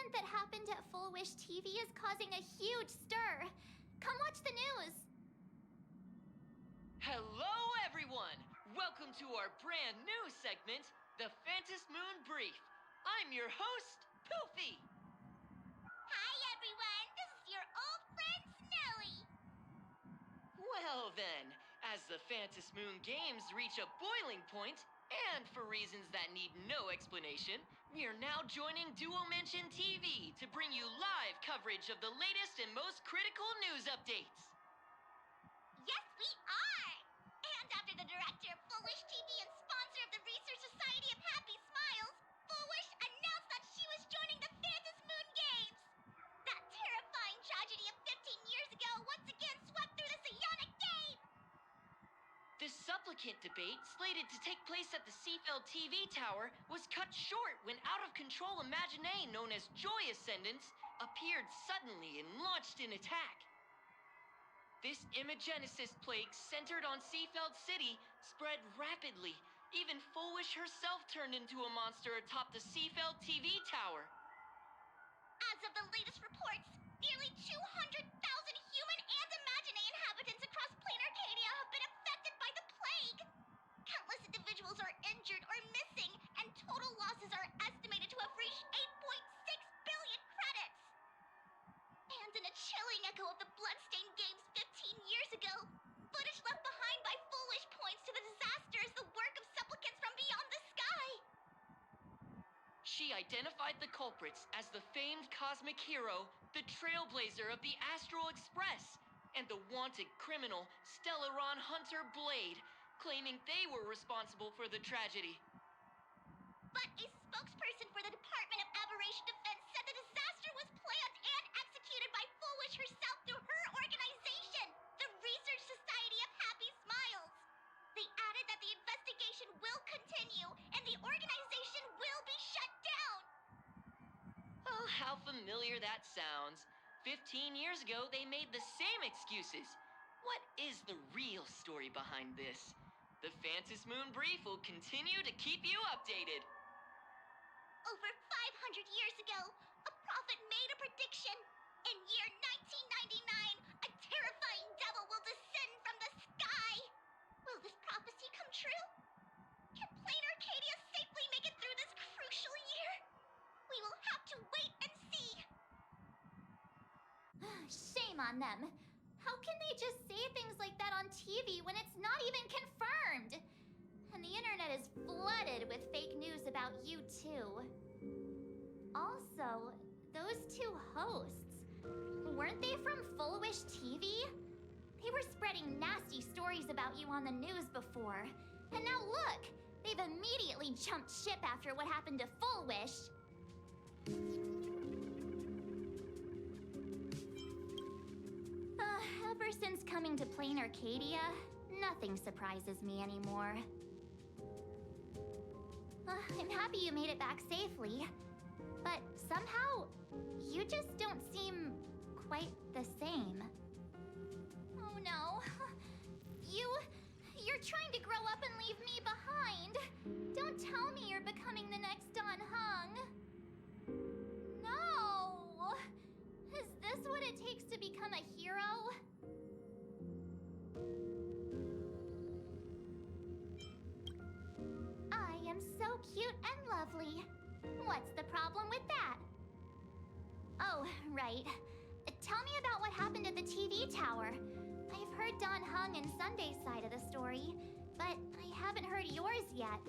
incident that happened at Full Wish TV is causing a huge stir. Come watch the news. Hello, everyone! Welcome to our brand new segment, the Phantas Moon Brief. I'm your host, Poofy. Hi, everyone. This is your old friend, Snowy. Well then, as the Phantas Moon Games reach a boiling point, and for reasons that need no explanation, we are now joining Duo Mention TV to bring you live coverage of the latest and most critical news updates. Yes, we are. And after the director of Full Wish TV and sponsor of the Research Society of Happy Smiles, Full Wish announced that she was joining the Phantas Moon Games. That terrifying tragedy of 15 years ago once again swept through the Psionic Game. The supplicant debate, slated to take place at the Seafeld TV tower, was cut short when out-of-control Imagine known as Joy Ascendants appeared suddenly and launched an attack. This Imagenesis plague centered on Seafeld City spread rapidly. Even Full Wish herself turned into a monster atop the Seafeld TV tower. As of the latest reports, nearly 200,000 human and Imagine inhabitants across plain Arcadia have been affected by the plague. Countless individuals are injured or missing, and total losses are estimated to have reached 8.6 billion credits. And in a chilling echo of the Bloodstained Games 15 years ago, footage left behind by Full Wish points to the disaster as the work of supplicants from beyond the sky. She identified the culprits as the famed cosmic hero, the trailblazer of the Astral Express, and the wanted criminal, Stellaron Hunter Blade, claiming they were responsible for the tragedy. But a spokesperson for the Department of Aberration Defense said the disaster was planned and executed by Full Wish herself through her organization, the Research Society of Happy Smiles. They added that the investigation will continue and the organization will be shut down. Oh, how familiar that sounds. 15 years ago, they made the same excuses. What is the real story behind this? The Phantas Moon Brief will continue to keep you updated. Over 500 years ago, a prophet made a prediction. In year 1999, a terrifying devil will descend from the sky. Will this prophecy come true? Can plain Arcadia safely make it through this crucial year? We will have to wait and see. Shame on them. How can they just say things like that on TV when it's not even confirmed? And the internet is flooded with fake news about you too. Also, those two hosts, weren't they from Full Wish TV? They were spreading nasty stories about you on the news before. And now look, they've immediately jumped ship after what happened to Full Wish. Ever since coming to Plain Arcadia, nothing surprises me anymore. I'm happy you made it back safely, but somehow, you just don't seem quite the same. Oh no. You're trying to grow up and leave me behind. Don't tell me you're becoming the next Don Hung. No! Is this what it takes to become a hero? I am so cute and lovely. What's the problem with that? Oh, right. Tell me about what happened at the TV tower. I've heard Don Hung and Sunday's side of the story, but I haven't heard yours yet.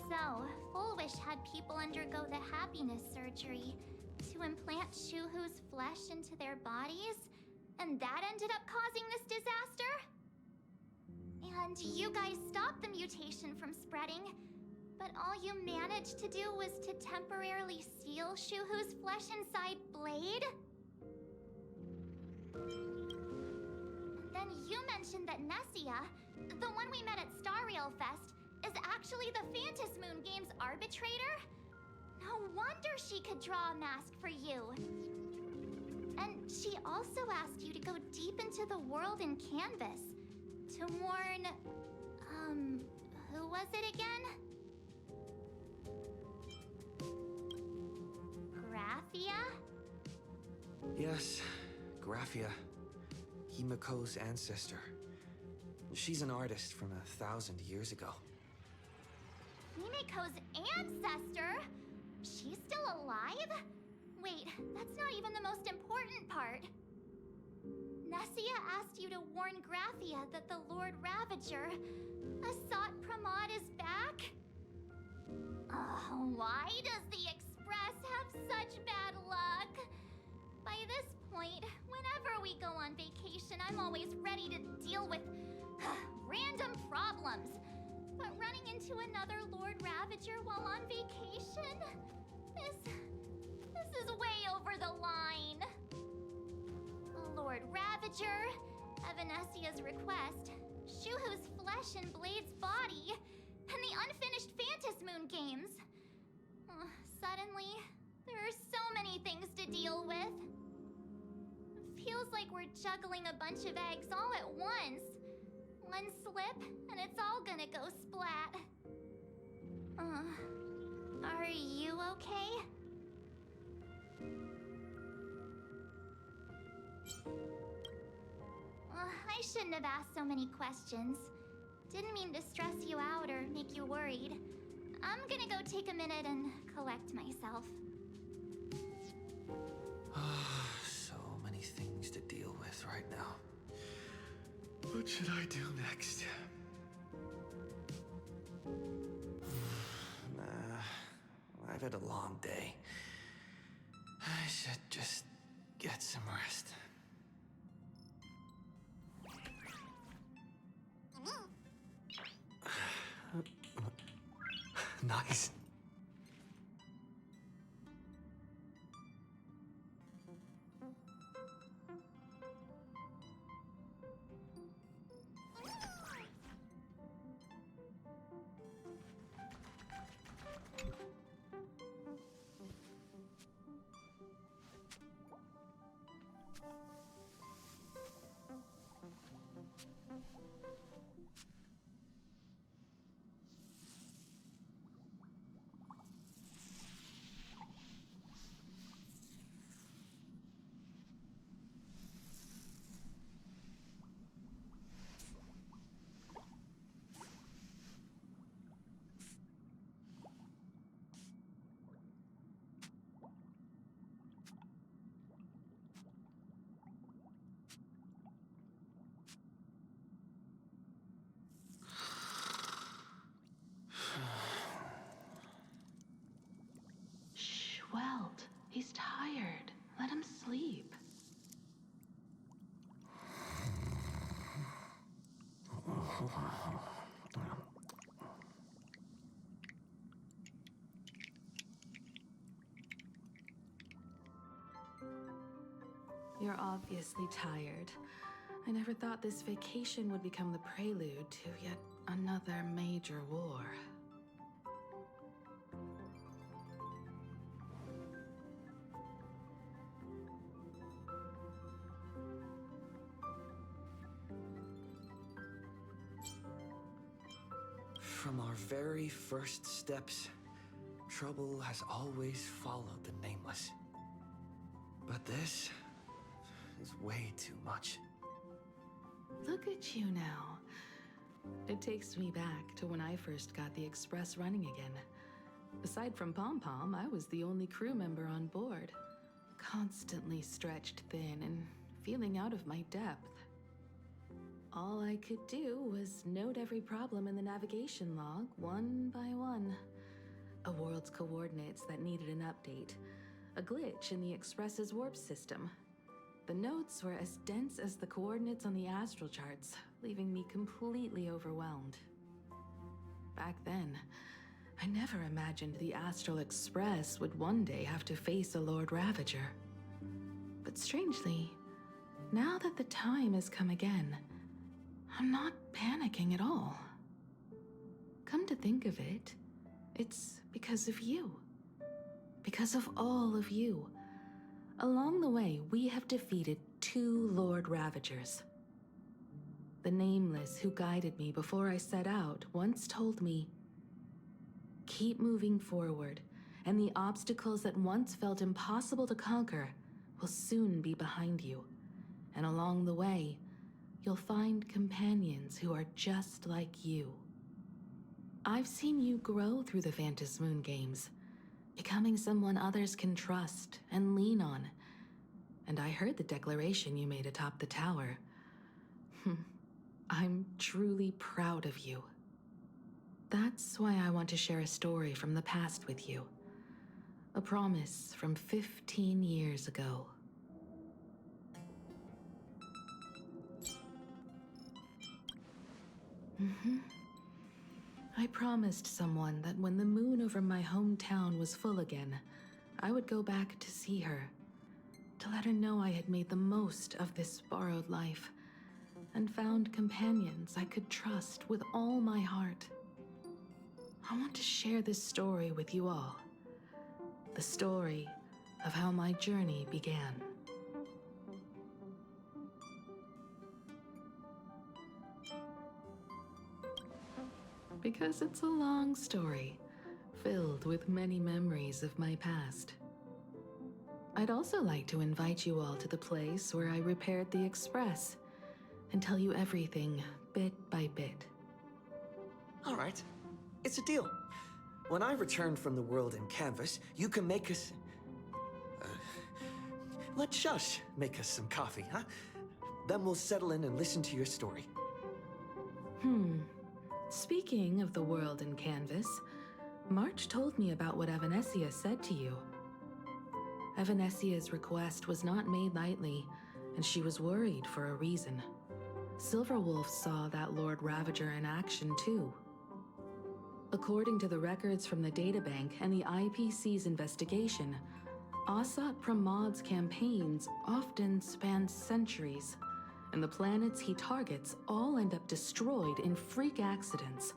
So, Full Wish had people undergo the happiness surgery to implant Shuhu's flesh into their bodies, and that ended up causing this disaster? And you guys stopped the mutation from spreading, but all you managed to do was to temporarily seal Shuhu's flesh inside Blade? Then you mentioned that Nessia, the one we met at Star Rail Fest, is actually the Phantas Moon Games arbitrator? No wonder she could draw a mask for you. And she also asked you to go deep into the world in Canvas to warn, Who was it again? Graphia? Yes, Graphia. Himiko's ancestor. She's an artist from 1,000 years ago. Himiko's ancestor? She's still alive? Wait, that's not even the most important part. Nessia asked you to warn Graphia that the Lord Ravager, Asat Pramod, is back? Oh, why does the Express have such bad luck? By this point, whenever we go on vacation, I'm always ready to deal with random problems. But running into another Lord Ravager while on vacation? This is way over the line. Lord Ravager, Evanessia's request, Shuhu's flesh and Blade's body, and the unfinished Phantas Moon games. Suddenly, there are so many things to deal with. Feels like we're juggling a bunch of eggs all at once. One slip, and it's all gonna go splat. Are you okay? I shouldn't have asked so many questions. Didn't mean to stress you out or make you worried. I'm gonna go take a minute and collect myself. So many things to deal with right now. What should I do next? I've had a long day. I should just get some rest. Nice. Welt, he's tired. Let him sleep. You're obviously tired. I never thought this vacation would become the prelude to yet another major war. From our very first steps, trouble has always followed the Nameless. But this is way too much. Look at you now. It takes me back to when I first got the Express running again. Aside from Pom Pom, I was the only crew member on board, constantly stretched thin and feeling out of my depth. All I could do was note every problem in the navigation log, one by one. A world's coordinates that needed an update. A glitch in the Express's warp system. The notes were as dense as the coordinates on the astral charts, leaving me completely overwhelmed. Back then, I never imagined the Astral Express would one day have to face a Lord Ravager. But strangely, now that the time has come again, I'm not panicking at all. Come to think of it, it's because of you. Because of all of you. Along the way, we have defeated 2 Lord Ravagers. the Nameless who guided me before I set out, once told me, "Keep moving forward, and the obstacles that once felt impossible to conquer will soon be behind you. And along the way, you'll find companions who are just like you." I've seen you grow through the Phantom Moon games, becoming someone others can trust and lean on. And I heard the declaration you made atop the tower. I'm truly proud of you. That's why I want to share a story from the past with you. A promise from 15 years ago. I promised someone that when the moon over my hometown was full again, I would go back to see her, to let her know I had made the most of this borrowed life, and found companions I could trust with all my heart. I want to share this story with you all. The story of how my journey began. Because it's a long story, filled with many memories of my past. I'd also like to invite you all to the place where I repaired the Express and tell you everything bit by bit. All right, it's a deal. When I return from the world in Canvas, you can make us... let Shush make us some coffee, huh? Then we'll settle in and listen to your story. Speaking of the world in Canvas, March told me about what Evanescia said to you. Evanessia's request was not made lightly, and she was worried for a reason. Silverwolf saw that Lord Ravager in action too. According to the records from the databank and the IPC's investigation, Asat Pramad's campaigns often span centuries, and the planets he targets all end up destroyed in freak accidents,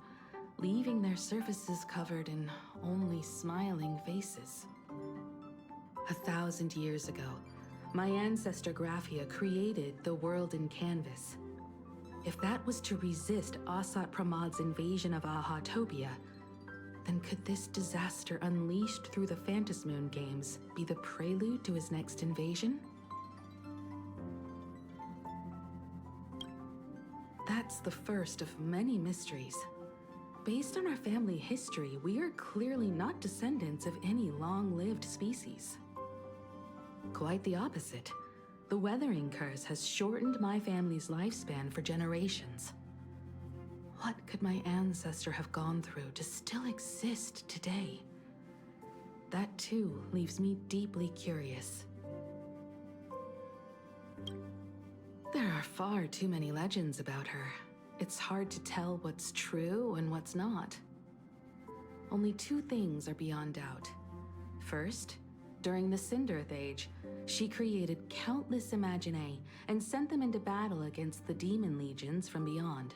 leaving their surfaces covered in only smiling faces. 1,000 years ago, my ancestor Graphia created the world in Canvas. If that was to resist Asat Pramad's invasion of Ahatopia, then could this disaster unleashed through the Phantom Moon games be the prelude to his next invasion? That's the first of many mysteries. Based on our family history, we are clearly not descendants of any long-lived species. Quite the opposite. The weathering curse has shortened my family's lifespan for generations. What could my ancestor have gone through to still exist today? That too leaves me deeply curious. There are far too many legends about her. It's hard to tell what's true and what's not. Only two things are beyond doubt. First, during the Cinderth Age, she created countless Imaginae and sent them into battle against the demon legions from beyond.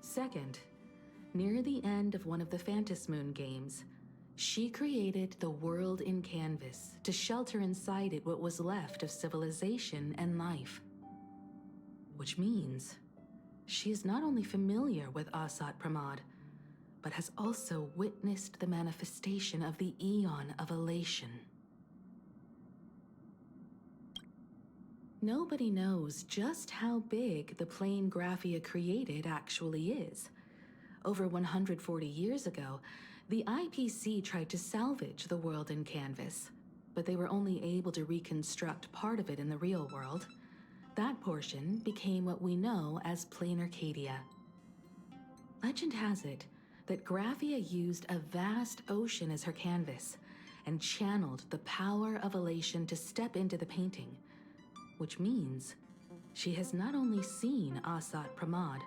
Second, near the end of one of the Phantom Moon games, she created the world in Canvas to shelter inside it what was left of civilization and life. Which means she is not only familiar with Asat Pramad, but has also witnessed the manifestation of the Aeon of Elation. Nobody knows just how big the plane Graphia created actually is. Over 140 years ago, the IPC tried to salvage the world in Canvas, but they were only able to reconstruct part of it in the real world. That portion became what we know as Plain Arcadia. Legend has it that Graphia used a vast ocean as her canvas and channeled the power of elation to step into the painting, which means she has not only seen Asat Pramad,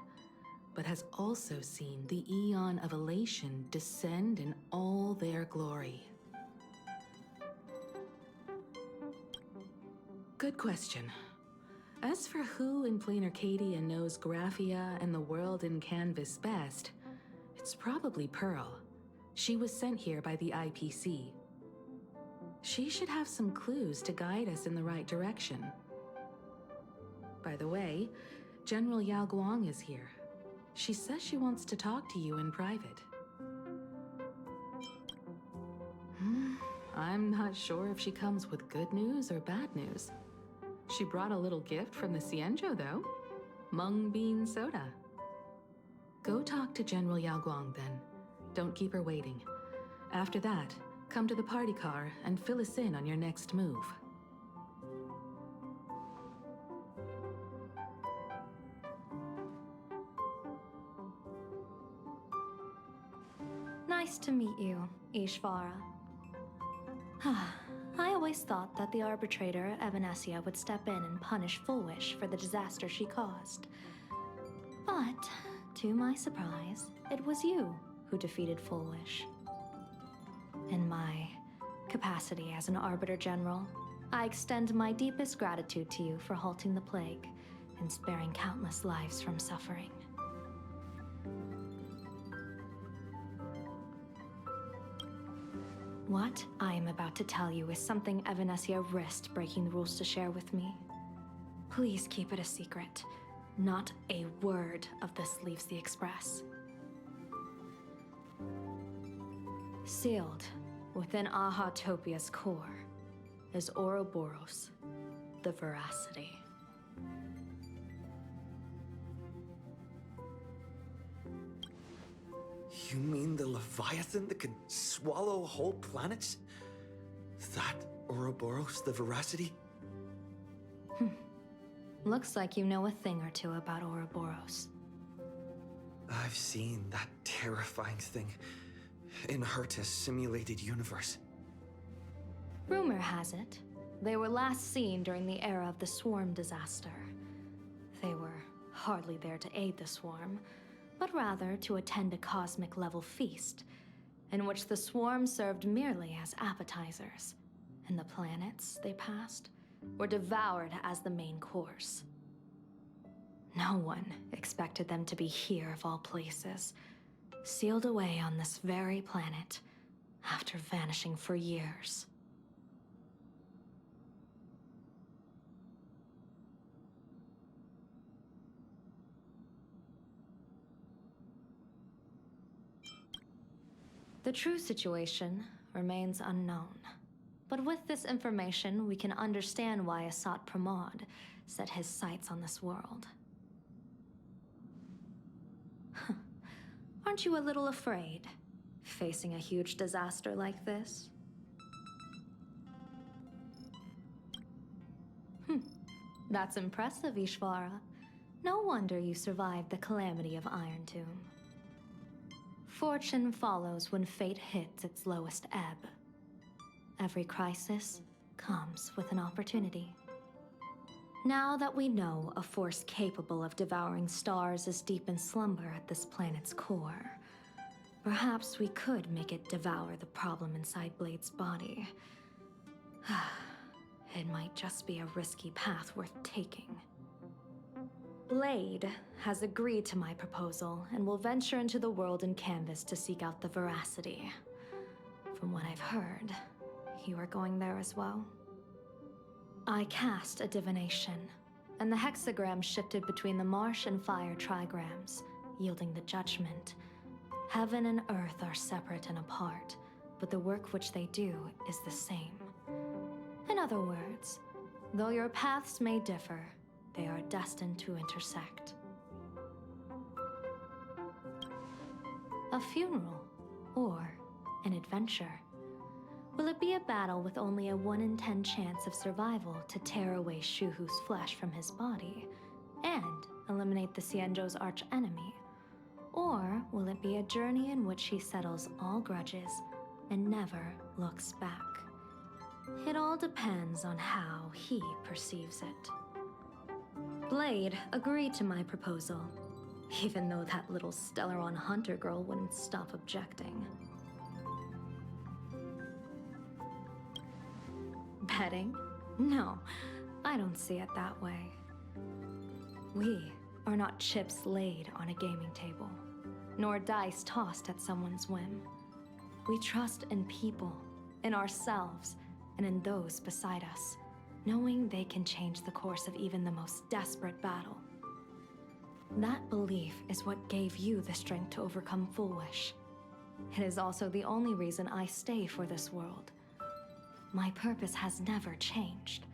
but has also seen the Aeon of Elation descend in all their glory. Good question. As for who in Plain Arcadia knows Graphia and the world in Canvas best, it's probably Pearl. She was sent here by the IPC. She should have some clues to guide us in the right direction. By the way, General Yao Guang is here. She says she wants to talk to you in private. I'm not sure if she comes with good news or bad news. She brought a little gift from the Xianzhou, though. Mung bean soda. Go talk to General Yao Guang, then. Don't keep her waiting. After that, come to the party car and fill us in on your next move. Nice to meet you, Ishvara. I always thought that the arbitrator, Evanescia, would step in and punish Fullwish for the disaster she caused. But, to my surprise, it was you who defeated Fullwish. In my capacity as an Arbiter General, I extend my deepest gratitude to you for halting the plague and sparing countless lives from suffering. What I am about to tell you is something Evanescia risked breaking the rules to share with me. Please keep it a secret. Not a word of this leaves the Express. Sealed within Ahatopia's core is Ouroboros, the Veracity. You mean the Leviathan that can swallow whole planets? That Ouroboros, the Veracity? Looks like you know a thing or two about Ouroboros. I've seen that terrifying thing in Herta's simulated universe. Rumor has it, they were last seen during the era of the Swarm disaster. They were hardly there to aid the Swarm, but rather to attend a cosmic-level feast, in which the Swarm served merely as appetizers, and the planets they passed were devoured as the main course. No one expected them to be here of all places, sealed away on this very planet, after vanishing for years. The true situation remains unknown. But with this information, we can understand why Asat Pramod set his sights on this world. Aren't you a little afraid, facing a huge disaster like this? That's impressive, Ishvara. No wonder you survived the calamity of Iron Tomb. Fortune follows when fate hits its lowest ebb. Every crisis comes with an opportunity. Now that we know a force capable of devouring stars is deep in slumber at this planet's core, perhaps we could make it devour the problem inside Blade's body. It might just be a risky path worth taking. Blade has agreed to my proposal and will venture into the world in canvas to seek out the Veracity. From what I've heard, you are going there as well. I cast a divination, and the hexagram shifted between the marsh and fire trigrams, yielding the judgment. Heaven and earth are separate and apart, but the work which they do is the same. In other words, though your paths may differ, they are destined to intersect. A funeral, or an adventure. Will it be a battle with only a 1 in 10 chance of survival to tear away Shuhu's flesh from his body and eliminate the Xianzhou's arch-enemy? Or will it be a journey in which he settles all grudges and never looks back? It all depends on how he perceives it. Blade agreed to my proposal, even though that little Stellaron hunter girl wouldn't stop objecting. Betting? No, I don't see it that way. We are not chips laid on a gaming table, nor dice tossed at someone's whim. We trust in people, in ourselves, and in those beside us, knowing they can change the course of even the most desperate battle. That belief is what gave you the strength to overcome Foolish. It is also the only reason I stay for this world. My purpose has never changed.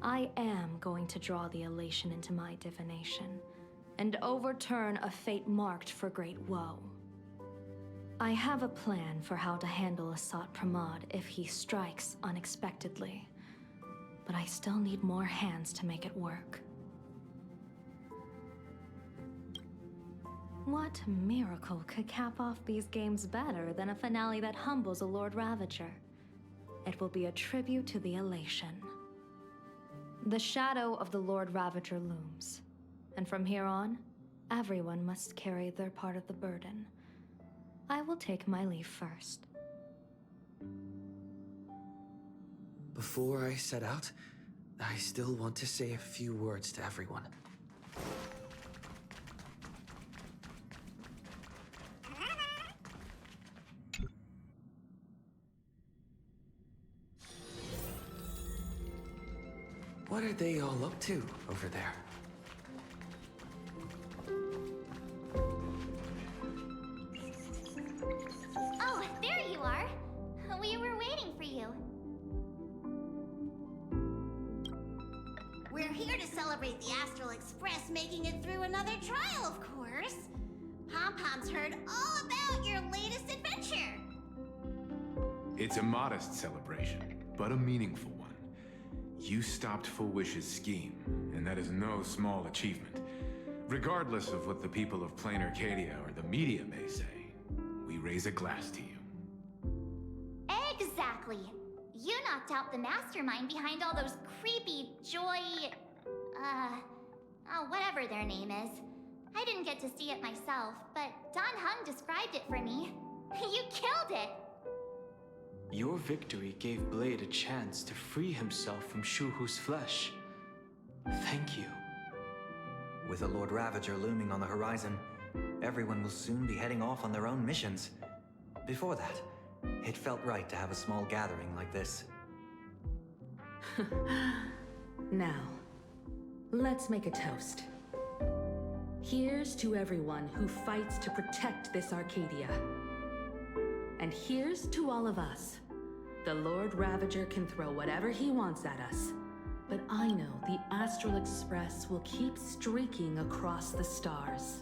I am going to draw the elation into my divination, and overturn a fate marked for great woe. I have a plan for how to handle Asat Pramod if he strikes unexpectedly, but I still need more hands to make it work. What miracle could cap off these games better than a finale that humbles a Lord Ravager? It will be a tribute to the elation. The shadow of the Lord Ravager looms, and from here on, everyone must carry their part of the burden. I will take my leave first. Before I set out, I still want to say a few words to everyone. What are they all up to over there? Oh, there you are. We were waiting for you. We're here to celebrate the Astral Express making it through another trial, of course. Pom-Pom's heard all about your latest adventure. It's a modest celebration, but a meaningful one. You stopped Foolwish's scheme, and that is no small achievement. Regardless of what the people of Plain Arcadia or the media may say, we raise a glass to you. Exactly. You knocked out the mastermind behind all those creepy whatever their name is. I didn't get to see it myself, but Don Hung described it for me. You killed it! Your victory gave Blade a chance to free himself from Shuhu's flesh. Thank you. With a Lord Ravager looming on the horizon, everyone will soon be heading off on their own missions. Before that, it felt right to have a small gathering like this. Now, let's make a toast. Here's to everyone who fights to protect this Arcadia. And here's to all of us. The Lord Ravager can throw whatever he wants at us, but I know the Astral Express will keep streaking across the stars.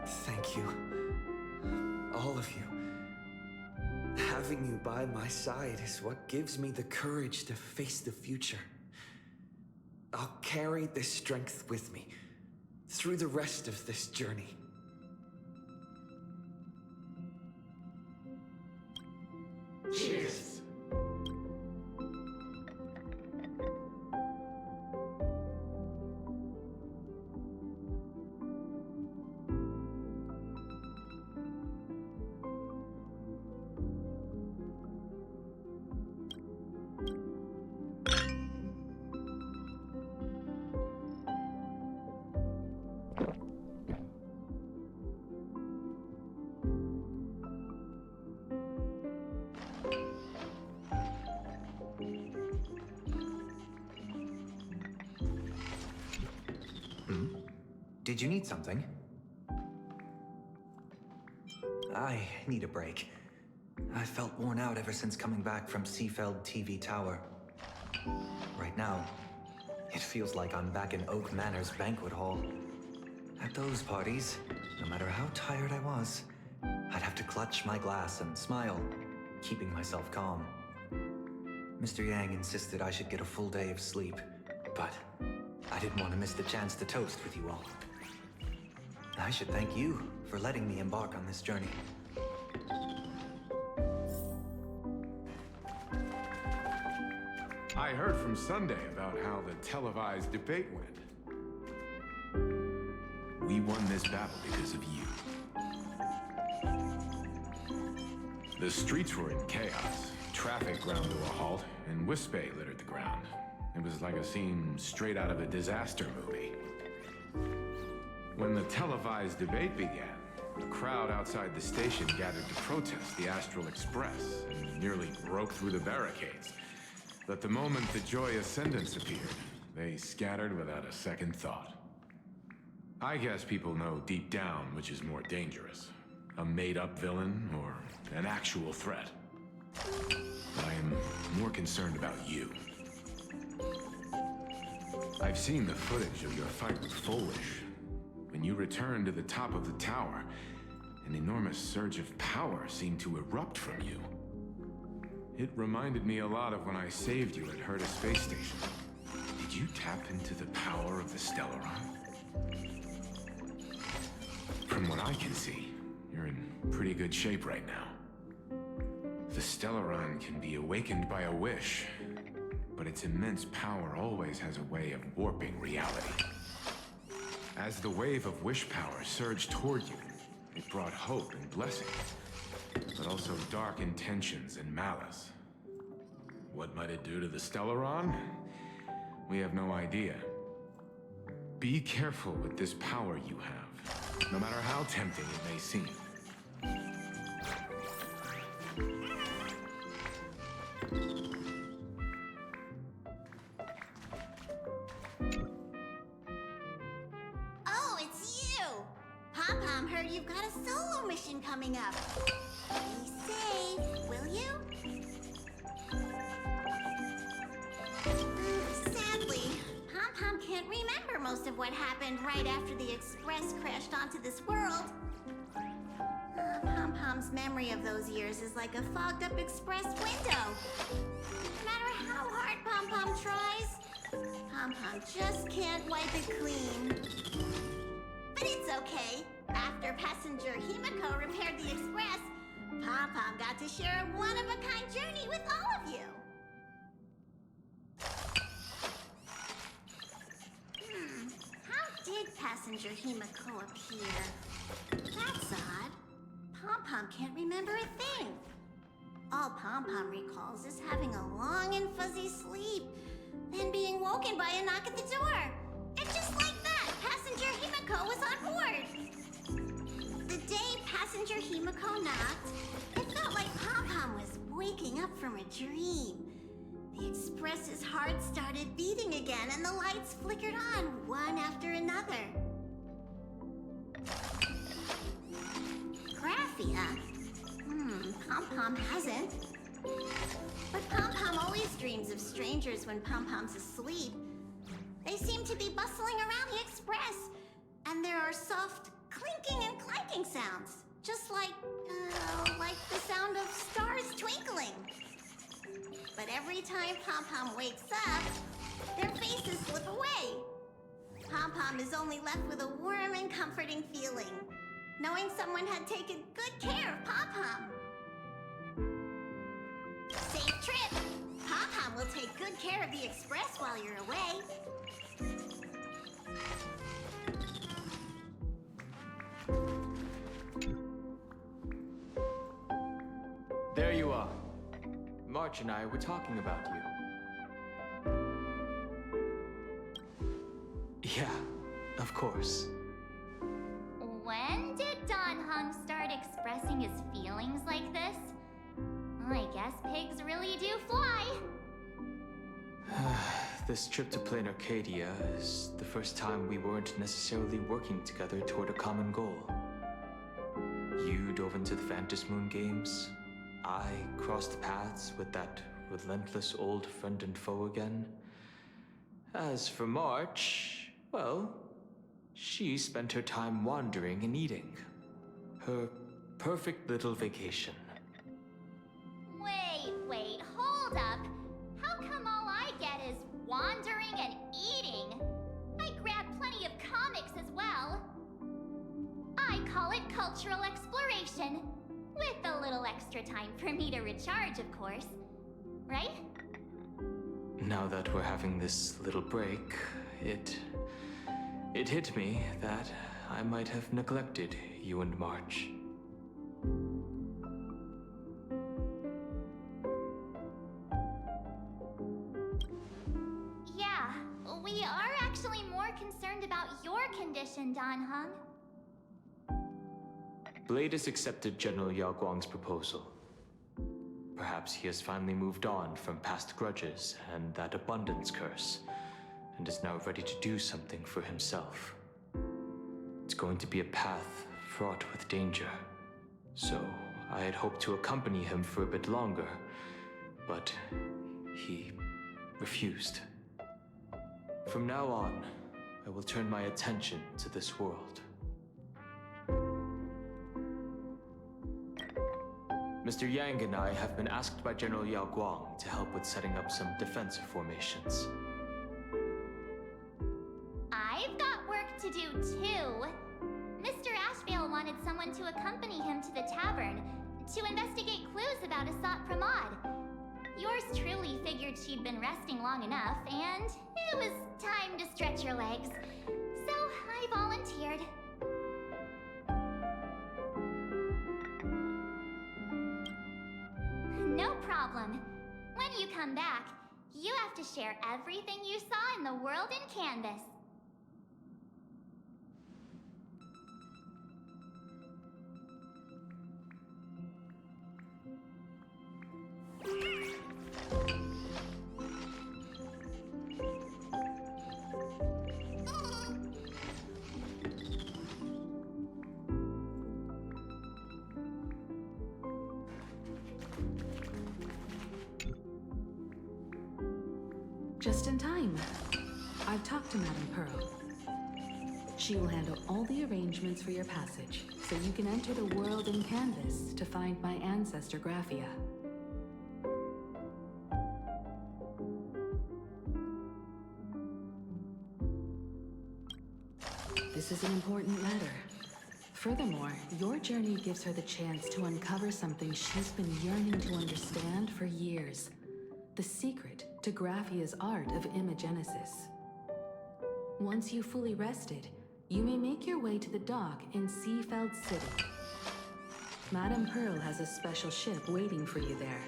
Thank you. All of you. Having you by my side is what gives me the courage to face the future. I'll carry this strength with me through the rest of this journey. Cheers! Did you need something? I need a break. I felt worn out ever since coming back from Seafeld TV Tower. Right now, it feels like I'm back in Oak Manor's banquet hall. At those parties, no matter how tired I was, I'd have to clutch my glass and smile, keeping myself calm. Mr. Yang insisted I should get a full day of sleep, but I didn't want to miss the chance to toast with you all. I should thank you for letting me embark on this journey. I heard from Sunday about how the televised debate went. We won this battle because of you. The streets were in chaos. Traffic ground to a halt, and Wispay littered the ground. It was like a scene straight out of a disaster movie. When the televised debate began, A crowd outside the station gathered to protest the Astral Express and nearly broke through the barricades. But the moment the Joy Ascendants appeared, they scattered without a second thought. I guess people know deep down which is more dangerous. A made-up villain or an actual threat. But I am more concerned about you. I've seen the footage of your fight with Foolish. When you returned to the top of the tower, an enormous surge of power seemed to erupt from you. It reminded me a lot of when I saved you at Herta Space Station. Did you tap into the power of the Stellaron? From what I can see, you're in pretty good shape right now. The Stellaron can be awakened by a wish, but its immense power always has a way of warping reality. As the wave of wish power surged toward you, it brought hope and blessings, but also dark intentions and malice. What might it do to the Stellaron? We have no idea. Be careful with this power you have, no matter how tempting it may seem. Oh, it's you! Pom-Pom heard you've got a solo mission coming up. Be safe, will you? Sadly, Pom-Pom can't remember most of what happened right after the Express crashed onto this world. Pom-Pom's memory of those years is like a fogged-up Express window. No matter how hard Pom-Pom tries, Pom-Pom just can't wipe it clean. But it's okay. After passenger Himiko repaired the Express, Pom-Pom got to share a one-of-a-kind journey with all of you. How did passenger Himiko appear? That's odd. Pom-Pom can't remember a thing. All Pom-Pom recalls is having a long and fuzzy sleep, then being woken by a knock at the door. And just like that, passenger Himiko was on board. The day passenger Himiko knocked, it felt like Pom-Pom was waking up from a dream. The Express's heart started beating again, and the lights flickered on one after another. Graphia? Pom-Pom hasn't. But Pom-Pom always dreams of strangers when Pom-Pom's asleep. They seem to be bustling around the Express, and there are soft clinking and clanking sounds, just like the sound of stars twinkling. But every time Pom-Pom wakes up, their faces slip away. Pom-Pom is only left with a warm and comforting feeling, knowing someone had taken good care of Pom-Pom. Safe trip! Pom-Pom will take good care of the Express while you're away. There you are. March and I were talking about you. Yeah, of course. When did Dan Heng start expressing his feelings like this? I guess pigs really do fly. This trip to Plain Arcadia is the first time we weren't necessarily working together toward a common goal. You dove into the Vantis Moon games. I crossed paths with that relentless old friend and foe again. As for March, well, she spent her time wandering and eating. Her perfect little vacation. Wait, hold up. How come all I get is wandering and eating? I grab plenty of comics as well. I call it cultural exploration. With a little extra time for me to recharge, of course. Right? Now that we're having this little break, it hit me that I might have neglected you and March. Yeah, we are actually more concerned about your condition, Dan Heng. Blade has accepted General Yao Guang's proposal. Perhaps he has finally moved on from past grudges and that abundance curse, and is now ready to do something for himself. It's going to be a path fraught with danger, so I had hoped to accompany him for a bit longer, but he refused. From now on, I will turn my attention to this world. Mr. Yang and I have been asked by General Yao Guang to help with setting up some defensive formations. I've got work to do too. Mr. Ashvale wanted someone to accompany him to the tavern to investigate clues about Asat Pramod. Yours truly figured she'd been resting long enough, and it was time to stretch your legs. So I volunteered. No problem. When you come back, you have to share everything you saw in the world in Canvas. Just in time. I've talked to Madame Pearl. She will handle all the arrangements for your passage, so you can enter the world in Canvas to find my ancestor Graphia. This is an important letter. Furthermore, your journey gives her the chance to uncover something she's been yearning to understand for years. The secret to Graphia's art of imagenesis. Once you've fully rested, you may make your way to the dock in Seafeld City. Madame Pearl has a special ship waiting for you there.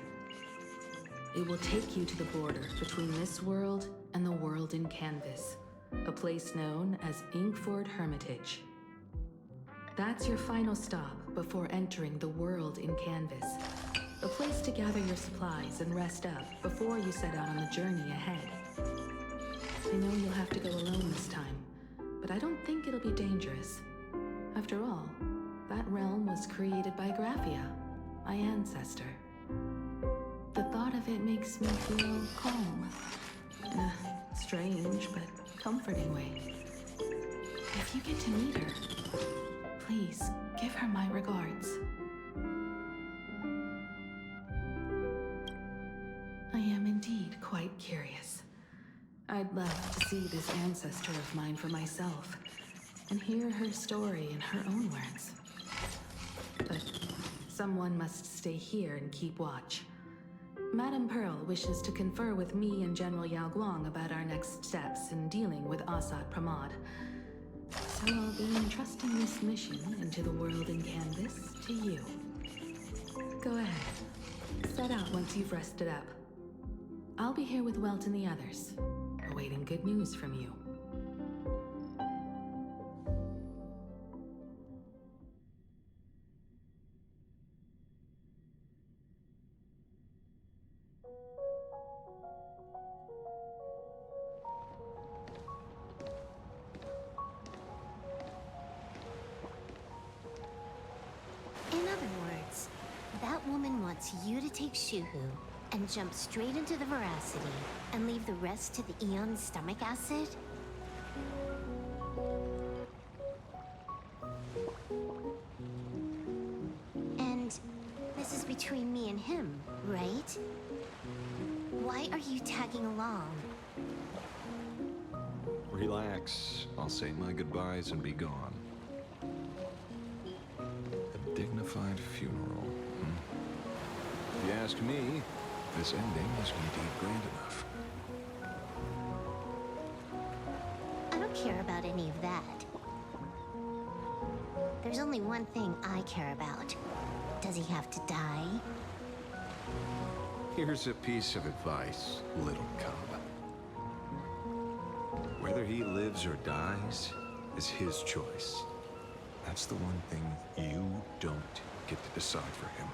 It will take you to the border between this world and the world in Canvas, a place known as Inkford Hermitage. That's your final stop before entering the world in Canvas. A place to gather your supplies and rest up before you set out on the journey ahead. I know you'll have to go alone this time, but I don't think it'll be dangerous. After all, that realm was created by Graphia, my ancestor. The thought of it makes me feel calm. In a strange but comforting way. If you get to meet her, please give her my regards. I am indeed quite curious. I'd love to see this ancestor of mine for myself, and hear her story in her own words. But someone must stay here and keep watch. Madame Pearl wishes to confer with me and General Yao Guang about our next steps in dealing with Asat Pramod. So I'll be entrusting this mission into the world in Canvas to you. Go ahead. Set out once you've rested up. I'll be here with Welt and the others, awaiting good news from you. In other words, that woman wants you to take Shuhu and jump straight into the Veracity and leave the rest to the Eon's stomach acid? And this is between me and him, right? Why are you tagging along? Relax. I'll say my goodbyes and be gone. A dignified funeral. If you ask me, this ending is indeed grand enough. I don't care about any of that. There's only one thing I care about. Does he have to die? Here's a piece of advice, little cub. Whether he lives or dies is his choice. That's what's the one thing you don't get to decide for him?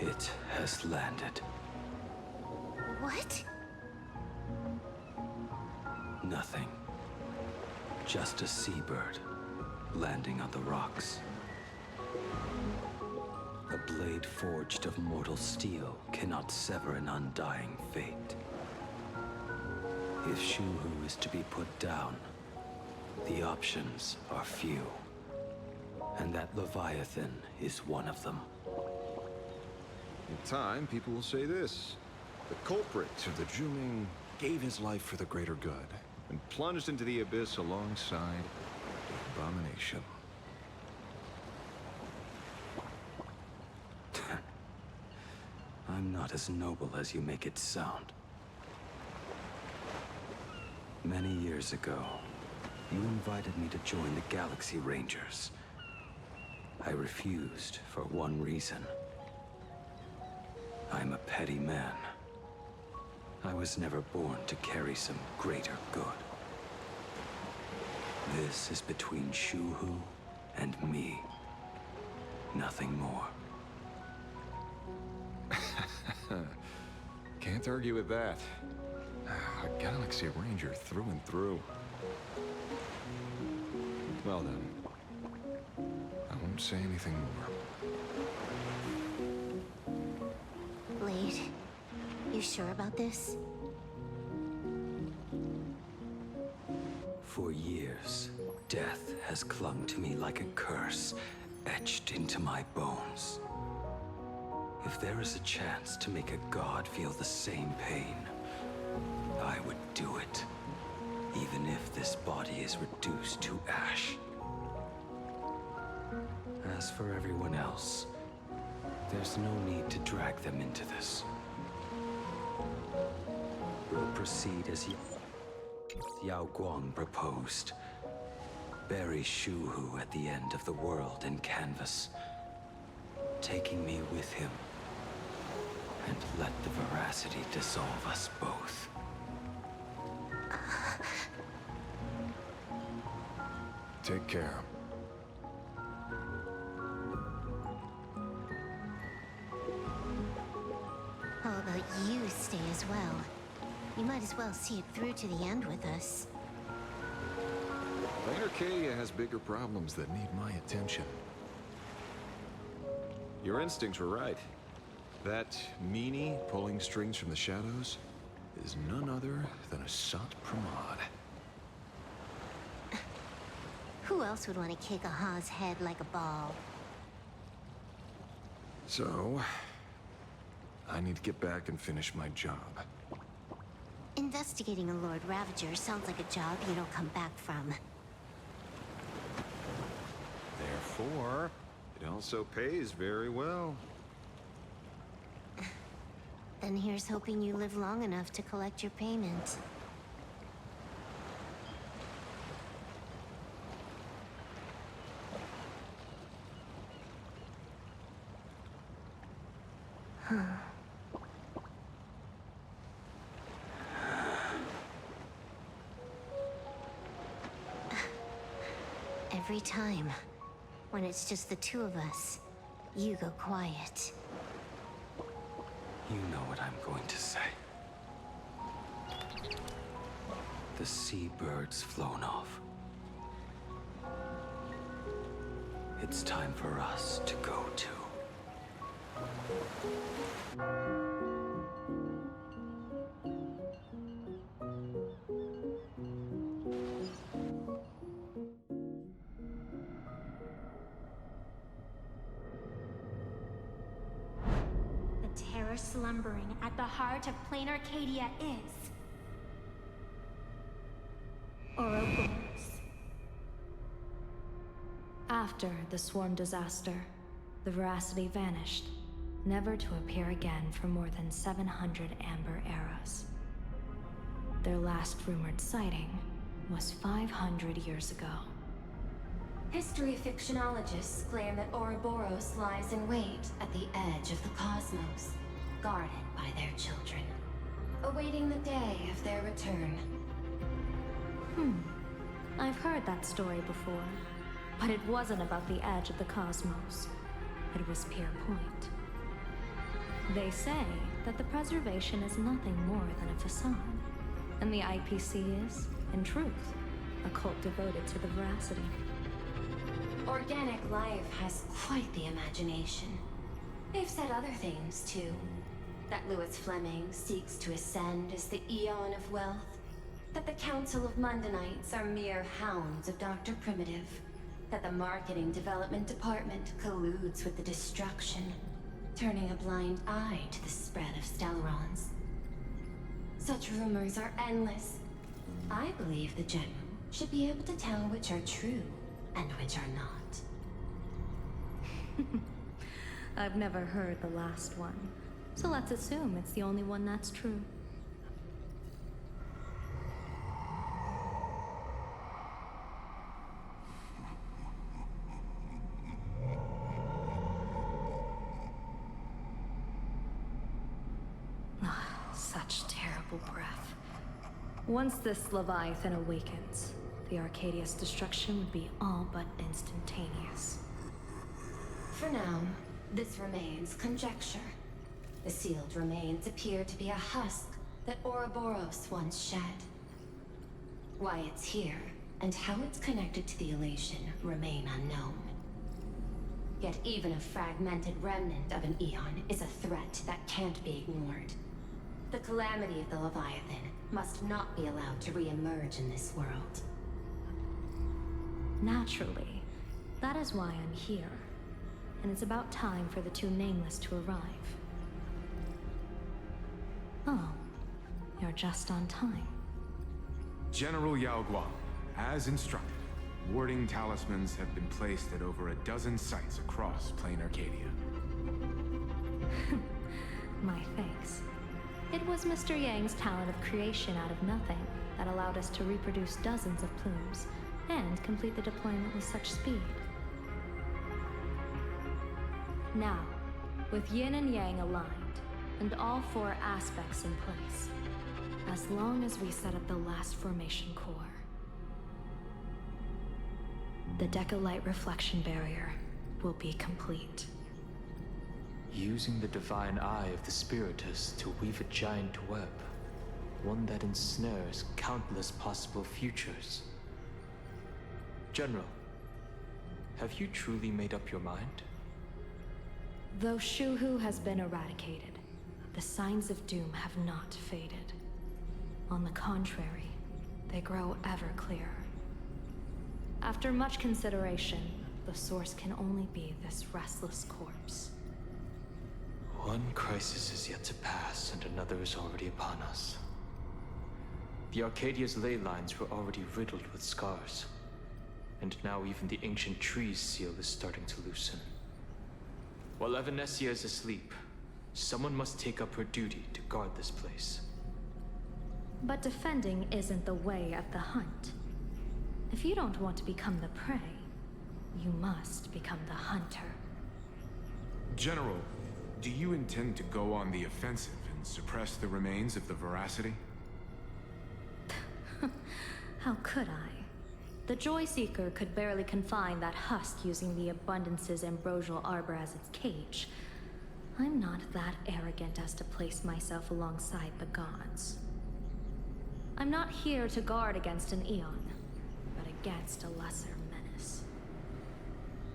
It has landed. What? Nothing. Just a seabird landing on the rocks. A blade forged of mortal steel cannot sever an undying fate. If Shuhu is to be put down, the options are few. And that Leviathan is one of them. In time, people will say this. The culprit of the Juming gave his life for the greater good and plunged into the abyss alongside the abomination. I'm not as noble as you make it sound. Many years ago, you invited me to join the Galaxy Rangers. I refused for one reason. I'm a petty man. I was never born to carry some greater good. This is between Shuhu and me. Nothing more. Can't argue with that. A Galaxy Ranger through and through. Well then, I won't say anything more. Blade, you sure about this? For years, death has clung to me like a curse, etched into my bones. If there is a chance to make a god feel the same pain, I would do it, even if this body is reduced to ash. As for everyone else, there's no need to drag them into this. We'll proceed as Yao Guang proposed. Bury Shuhu at the end of the world in canvas, taking me with him, and let the veracity dissolve us both. Take care. How about you stay as well? You might as well see it through to the end with us. Planar Arcadia has bigger problems that need my attention. Your instincts were right. That meanie pulling strings from the shadows is none other than a Sant Pramod. Who else would want to kick a Ha's head like a ball? So, I need to get back and finish my job. Investigating a Lord Ravager sounds like a job you don't come back from. Therefore, it also pays very well. Then here's hoping you live long enough to collect your payment. Every time, when it's just the two of us, you go quiet. You know what I'm going to say. The seabird's flown off. It's time for us to go too. The terror slumbering at the heart of Planar Arcadia is Ouroboros. After the swarm disaster, the Veracity vanished, never to appear again for more than 700 Amber eras. Their last rumored sighting was 500 years ago. History fictionologists claim that Ouroboros lies in wait at the edge of the cosmos, guarded by their children, awaiting the day of their return. I've heard that story before, but it wasn't about the edge of the cosmos. It was Pier Point. They say that the preservation is nothing more than a facade, and the IPC is, in truth, a cult devoted to the veracity. Organic life has quite the imagination. They've said other things, too. That Louis Fleming seeks to ascend as the Eon of Wealth. That the Council of Mundanites are mere hounds of Dr. Primitive. That the Marketing Development Department colludes with the destruction, turning a blind eye to the spread of Stellarons. Such rumors are endless. I believe the General should be able to tell which are true and which are not. I've never heard the last one, so let's assume it's the only one that's true. Such terrible breath. Once this Leviathan awakens, the Arcadia's destruction would be all but instantaneous. For now, this remains conjecture. The sealed remains appear to be a husk that Ouroboros once shed. Why it's here, and how it's connected to the Elation, remain unknown. Yet even a fragmented remnant of an Eon is a threat that can't be ignored. The calamity of the Leviathan must not be allowed to re-emerge in this world. Naturally. That is why I'm here. And it's about time for the two Nameless to arrive. Oh, you're just on time. General Yao Guang, as instructed, warding talismans have been placed at over a dozen sites across Plain Arcadia. My thanks. It was Mr. Yang's talent of creation out of nothing that allowed us to reproduce dozens of plumes and complete the deployment with such speed. Now, with Yin and Yang aligned, and all four aspects in place, as long as we set up the last formation core, the Decalight reflection barrier will be complete. Using the divine eye of the Spiritus to weave a giant web, one that ensnares countless possible futures. General, have you truly made up your mind? Though Shuhu has been eradicated, the signs of doom have not faded. On the contrary, they grow ever clearer. After much consideration, the source can only be this restless corpse. One crisis is yet to pass, and another is already upon us. The Arcadia's ley lines were already riddled with scars, and now even the ancient tree's seal is starting to loosen. While Evanesia is asleep, someone must take up her duty to guard this place. But defending isn't the way of the hunt. If you don't want to become the prey, you must become the hunter. General, do you intend to go on the offensive and suppress the remains of the Veracity? How could I? The Joyseeker could barely confine that husk using the Abundance's ambrosial arbor as its cage. I'm not that arrogant as to place myself alongside the gods. I'm not here to guard against an Eon, but against a lesser menace.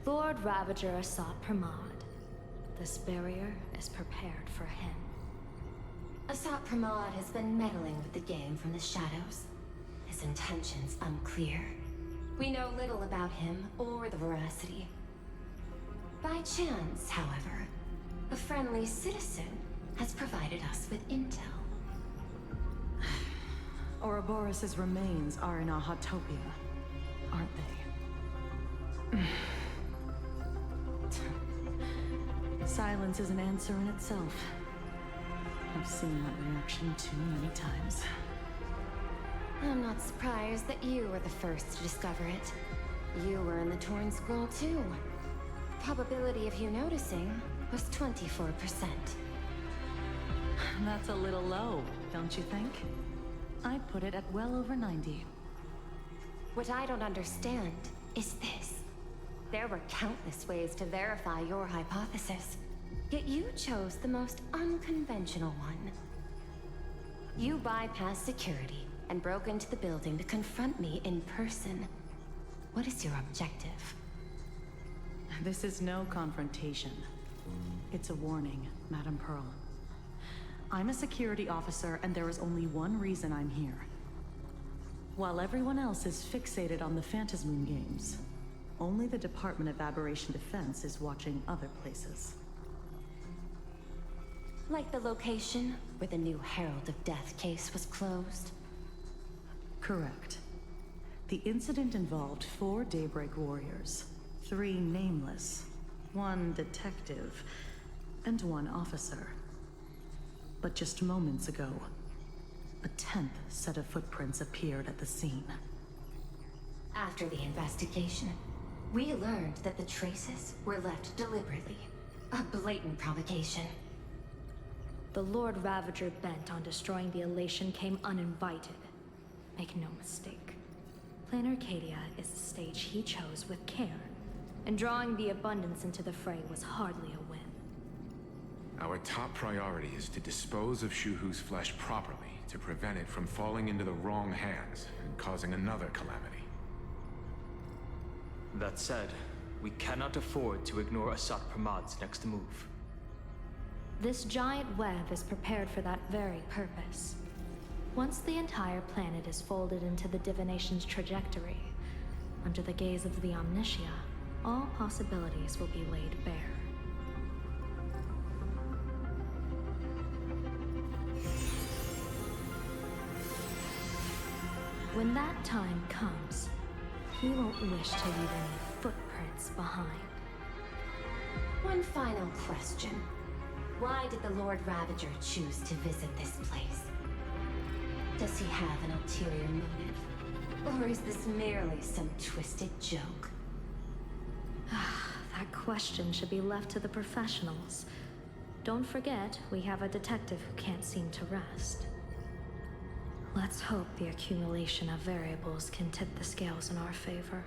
Lord Ravager Asat Pramad. This barrier is prepared for him. Asat Pramad has been meddling with the game from the shadows. His intentions unclear. We know little about him or the Veracity. By chance, however, a friendly citizen has provided us with intel. Ouroboros' remains are in Ahatopia, aren't they? Silence is an answer in itself. I've seen that reaction too many times. I'm not surprised that you were the first to discover it. You were in the Torn Scroll too. The probability of you noticing was 24%. That's a little low, don't you think? I'd put it at well over 90. What I don't understand is this. There were countless ways to verify your hypothesis, yet you chose the most unconventional one. You bypassed security and broke into the building to confront me in person. What is your objective? This is no confrontation. It's a warning, Madam Pearl. I'm a security officer, and there is only one reason I'm here. While everyone else is fixated on the Phantasmoon games, only the Department of Aberration Defense is watching other places. Like the location where the new Herald of Death case was closed? Correct. The incident involved 4 Daybreak warriors, 3 nameless, 1 detective, and 1 officer. But just moments ago, a 10th set of footprints appeared at the scene. After the investigation, we learned that the traces were left deliberately. A blatant provocation. The Lord Ravager bent on destroying the Elation came uninvited. Make no mistake. Planar Arcadia is a stage he chose with care, and drawing the Abundance into the fray was hardly a win. Our top priority is to dispose of Shuhu's flesh properly to prevent it from falling into the wrong hands and causing another calamity. That said, we cannot afford to ignore Asat Pramad's next move. This giant web is prepared for that very purpose. Once the entire planet is folded into the divination's trajectory, under the gaze of the Omnitia, all possibilities will be laid bare. When that time comes, he won't wish to leave any footprints behind. One final question. Why did the Lord Ravager choose to visit this place? Does he have an ulterior motive? Or is this merely some twisted joke? That question should be left to the professionals. Don't forget, we have a detective who can't seem to rest. Let's hope the accumulation of variables can tip the scales in our favor.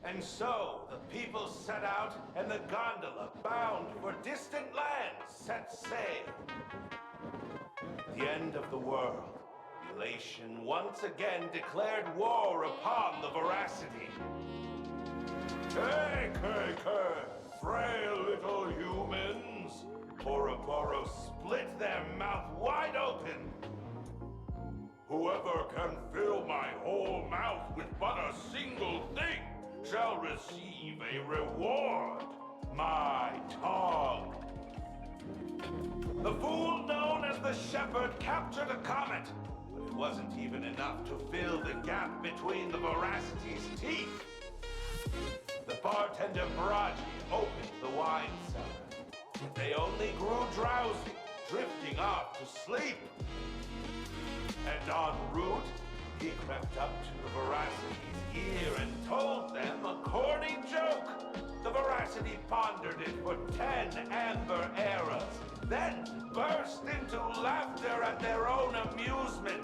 And so, the people set out, and the gondola, bound for distant lands, set sail. The end of the world. Elation once again declared war upon the Veracity. Take, frail little humans! Ouroboros split their mouth wide open! Whoever can fill my whole mouth with but a single thing shall receive a reward. My tongue. The fool known as the Shepherd captured a comet, but it wasn't even enough to fill the gap between the Veracity's teeth. The bartender Baraji opened the wine cellar, but they only grew drowsy, drifting off to sleep. And en route, he crept up to the Veracity's ear and told them a corny joke. The Veracity pondered it for 10 amber eras, then burst into laughter at their own amusement.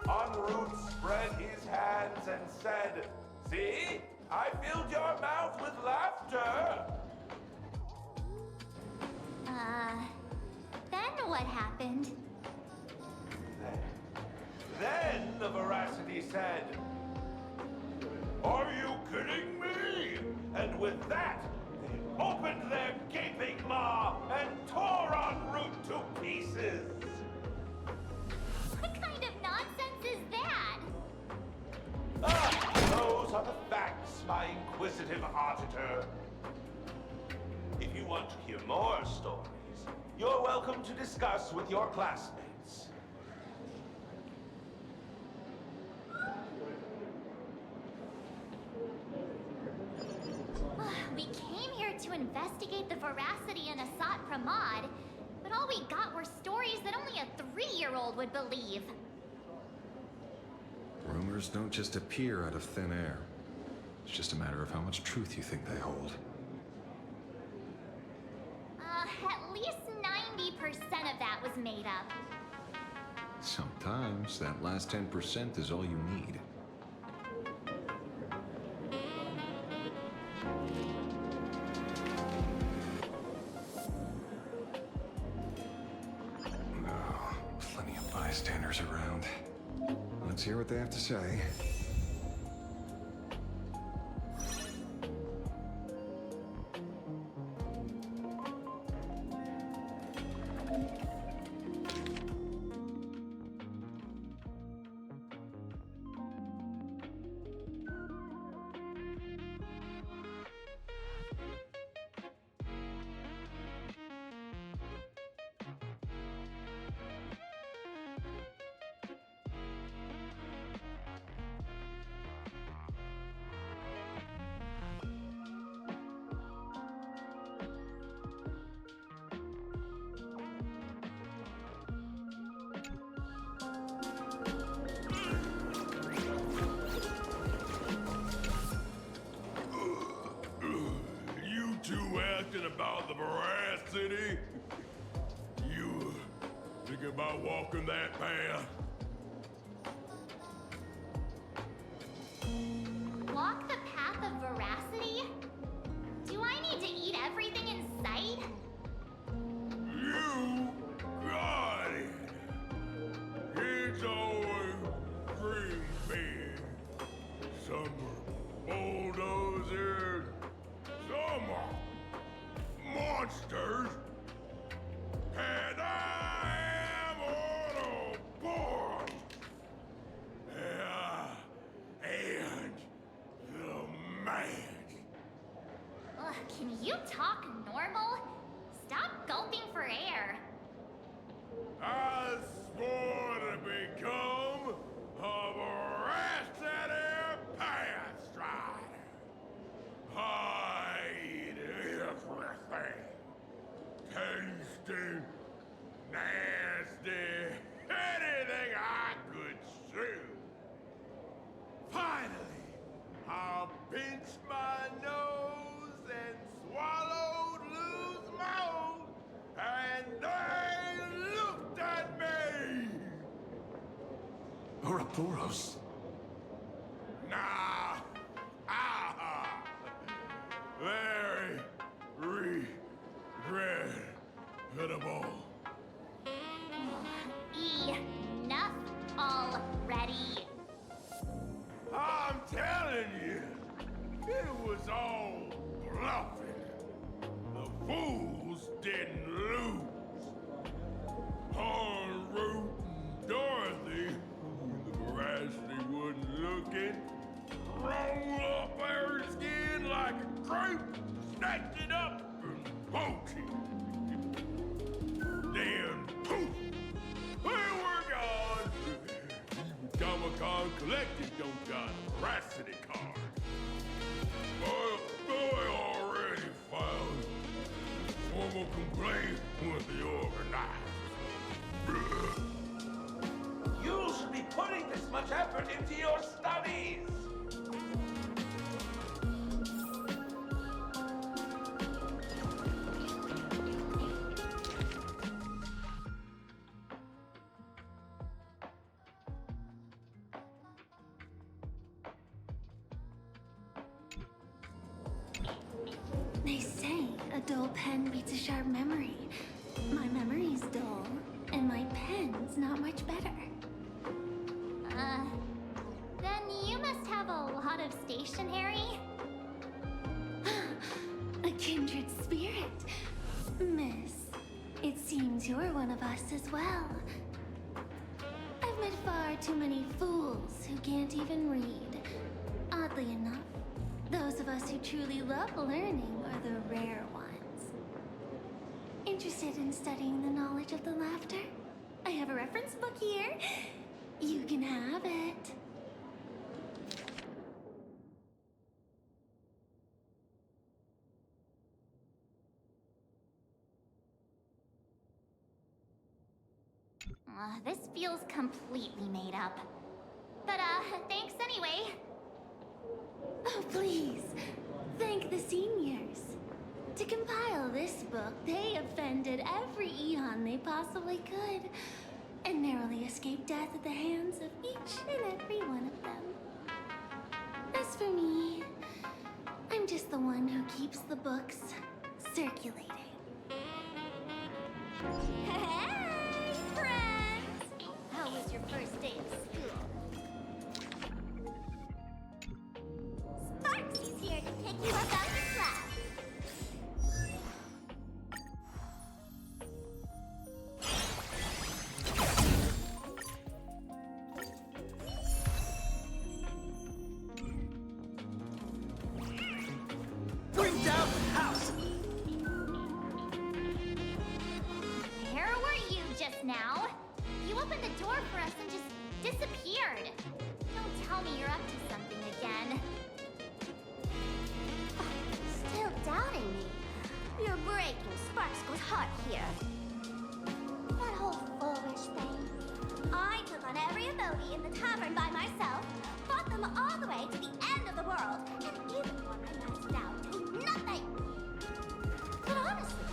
En route spread his hands and said, "See? I filled your mouth with laughter." Then what happened? Then the Veracity said, "Are you kidding me?" And with that, they opened their gaping maw and tore en route to pieces. What kind of nonsense is that? Those are the facts, my inquisitive auditor. If you want to hear more stories, you're welcome to discuss with your classmates. We came here to investigate the Veracity and Asat Pramod, but all we got were stories that only a 3-year-old would believe. Rumors don't just appear out of thin air. It's just a matter of how much truth you think they hold. of that was made up. Sometimes that last 10% is all you need. Oh, plenty of bystanders around. Let's hear what they have to say. About the veracity? You think about walking that path? Walk the path of veracity? Do I need to eat everything in sight? You got it. Kids always dream big. Some are bulldozers, some are monsters, and I am on a board. And the man. Ugh, can you talk normal? Stop gulping for air. I swore to become a veracity path strider. I eat everything. Tasty, nasty, anything I could chew. Finally, I pinched my nose and swallowed Lou's mouth, and they looked at me. Ouroboros. Nah. Very regrettable. Enough already. I'm telling you, it was all bluffing. The fools didn't lose. En route and Dorothy, the veracity wasn't looking, roll up her skin like a crepe, snatched it up and poked it. Then, poof, we were gone. Comic-Con Collective don't got a veracity card. But I already filed a formal complaint with the organizers. You should be putting this much effort into your studies! They say a dull pen beats a sharp memory. My memory's dull, and my pen's not much better. Then you must have a lot of stationery? A kindred spirit. Miss, it seems you're one of us as well. I've met far too many fools who can't even read. Oddly enough, those of us who truly love learning are the rare ones. Interested in studying the knowledge of the laughter? I have a reference book here. You can have it. This feels completely made up. But, thanks anyway. Oh, please. Thank the seniors. To compile this book, Look, they offended every Eon they possibly could, and narrowly escaped death at the hands of each and every one of them. As for me, I'm just the one who keeps the books circulating. Hey, friends! How was your first day of school? Sparksy's here to pick you up out of class. Bring down the house! Where were you just now? You opened the door for us and just disappeared. Don't tell me you're up to something again. Still doubting me? You're breaking Sparksko's heart here. That whole foolish thing. I took on every abode in the tavern by myself, fought them all the way to the end of the world, and even when I maxed out to nothing. But honestly,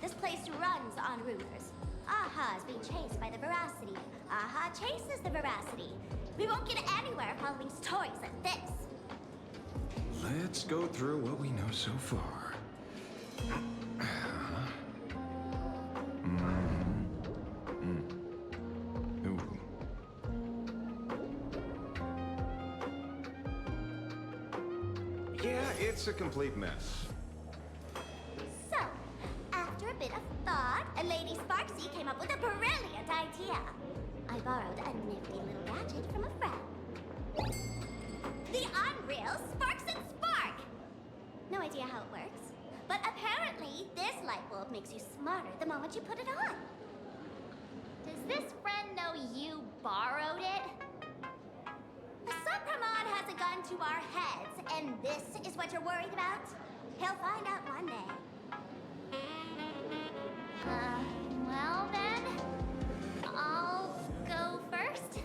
this place runs on rumors. Aha is being chased by the Veracity. Aha chases the Veracity. We won't get anywhere following stories like this. Let's go through what we know so far. Ooh. Yeah, it's a complete mess. So, after a bit of thought, a Lady Sparksy came up with a brilliant idea. I borrowed a nifty little gadget from a friend. The Unreal Sparks and Spark! No idea how it works, but apparently this light bulb makes you smarter the moment you put it on. Does this friend know you borrowed it? Supramon has a gun to our heads, and this is what you're worried about? He'll find out one day. Well then, I'll go first.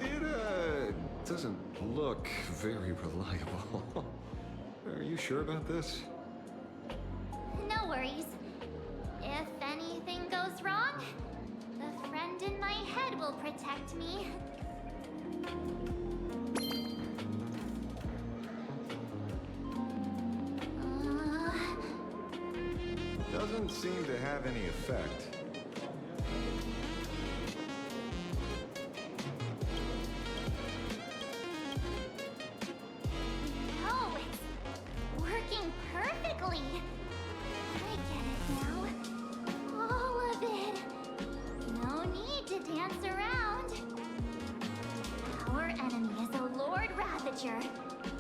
It, doesn't look very reliable. Are you sure about this? No worries. If anything goes wrong, the friend in my head will protect me. Doesn't seem to have any effect. No, it's working perfectly. I get it now. All of it. No need to dance around. Our enemy is a Lord Ravager.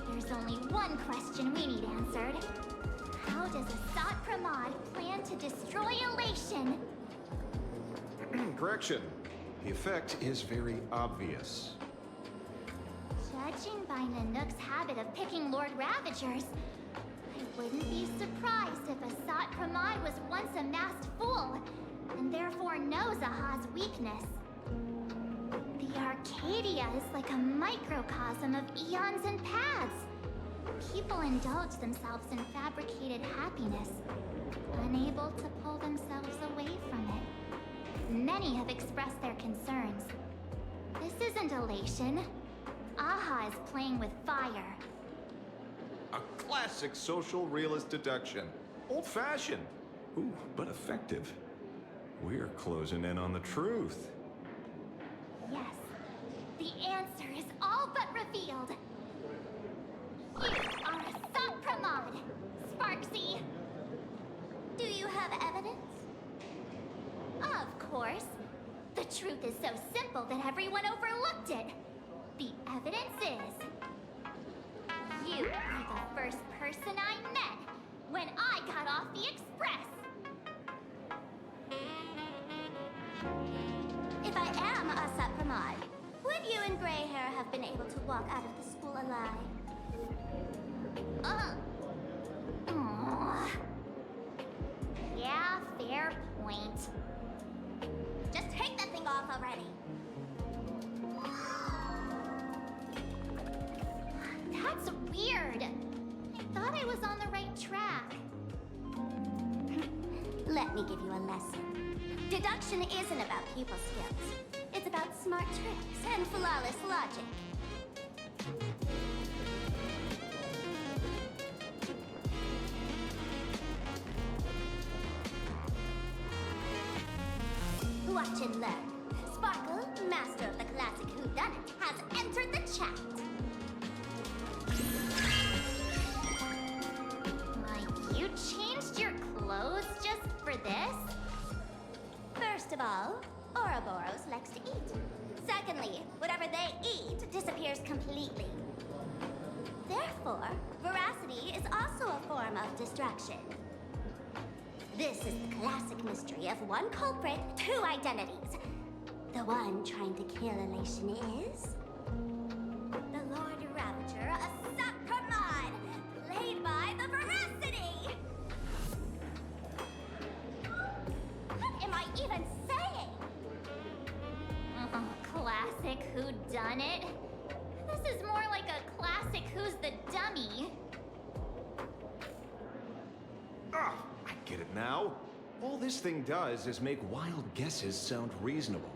There's only one question we need answered. How does Asat Pramod plan to destroy Elation? Correction. The effect is very obvious. Judging by Nanook's habit of picking Lord Ravagers, I wouldn't be surprised if Asat Pramod was once a masked fool, and therefore knows Aha's weakness. The Arcadia is like a microcosm of eons and paths. People indulge themselves in fabricated happiness, unable to pull themselves away from it. Many have expressed their concerns. This isn't elation. Aha is playing with fire. A classic social realist deduction. Old-fashioned. Ooh, but effective. We're closing in on the truth. Yes, the answer is all but revealed. You are Asat Pramod, Sparksy. Do you have evidence? Of course. The truth is so simple that everyone overlooked it. The evidence is... you were the first person I met when I got off the express. If I am Asat Pramod, would you and Grey Hair have been able to walk out of the school alive? Aw. Yeah, fair point. Just take that thing off already. That's weird. I thought I was on the right track. Let me give you a lesson. Deduction isn't about people skills. It's about smart tricks and flawless logic. Watch and learn. Sparkle, master of the classic whodunit, has entered the chat. Like, you changed your clothes just for this? First of all, Ouroboros likes to eat. Secondly, whatever they eat disappears completely. Therefore, veracity is also a form of distraction. This is the classic mystery of one culprit, two identities. The one trying to kill Elation is... the Lord Ravager, Asap Pramod, played by the Veracity! What am I even saying? Oh, classic whodunit? This is more like a classic Who's the Dummy. Ah, I get it now. All this thing does is make wild guesses sound reasonable.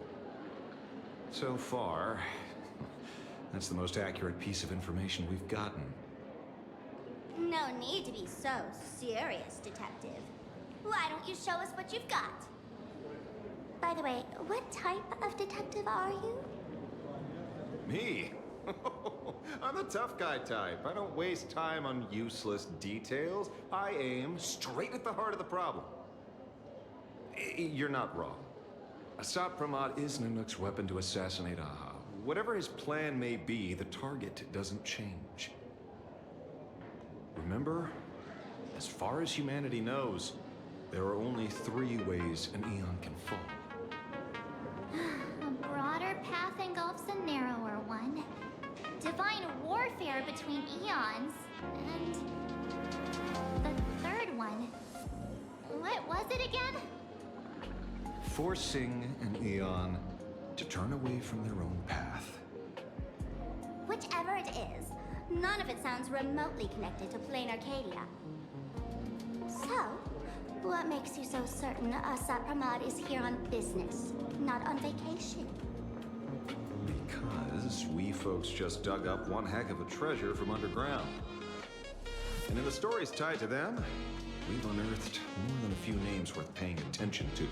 So far, that's the most accurate piece of information we've gotten. No need to be so serious, Detective. Why don't you show us what you've got? By the way, what type of detective are you? Me? I'm the tough guy type. I don't waste time on useless details. I aim straight at the heart of the problem. You're not wrong. Asap Pramod is Nanook's weapon to assassinate Aha. Whatever his plan may be, the target doesn't change. Remember, as far as humanity knows, there are only 3 ways an Eon can fall. A broader path engulfs a narrower one. Divine warfare between eons. And... the third one. What was it again? Forcing an Eon to turn away from their own path. Whichever it is, none of it sounds remotely connected to Plain Arcadia. So, what makes you so certain Asap Pramod is here on business, not on vacation? Because we folks just dug up one heck of a treasure from underground. And in the stories tied to them, we've unearthed more than a few names worth paying attention to.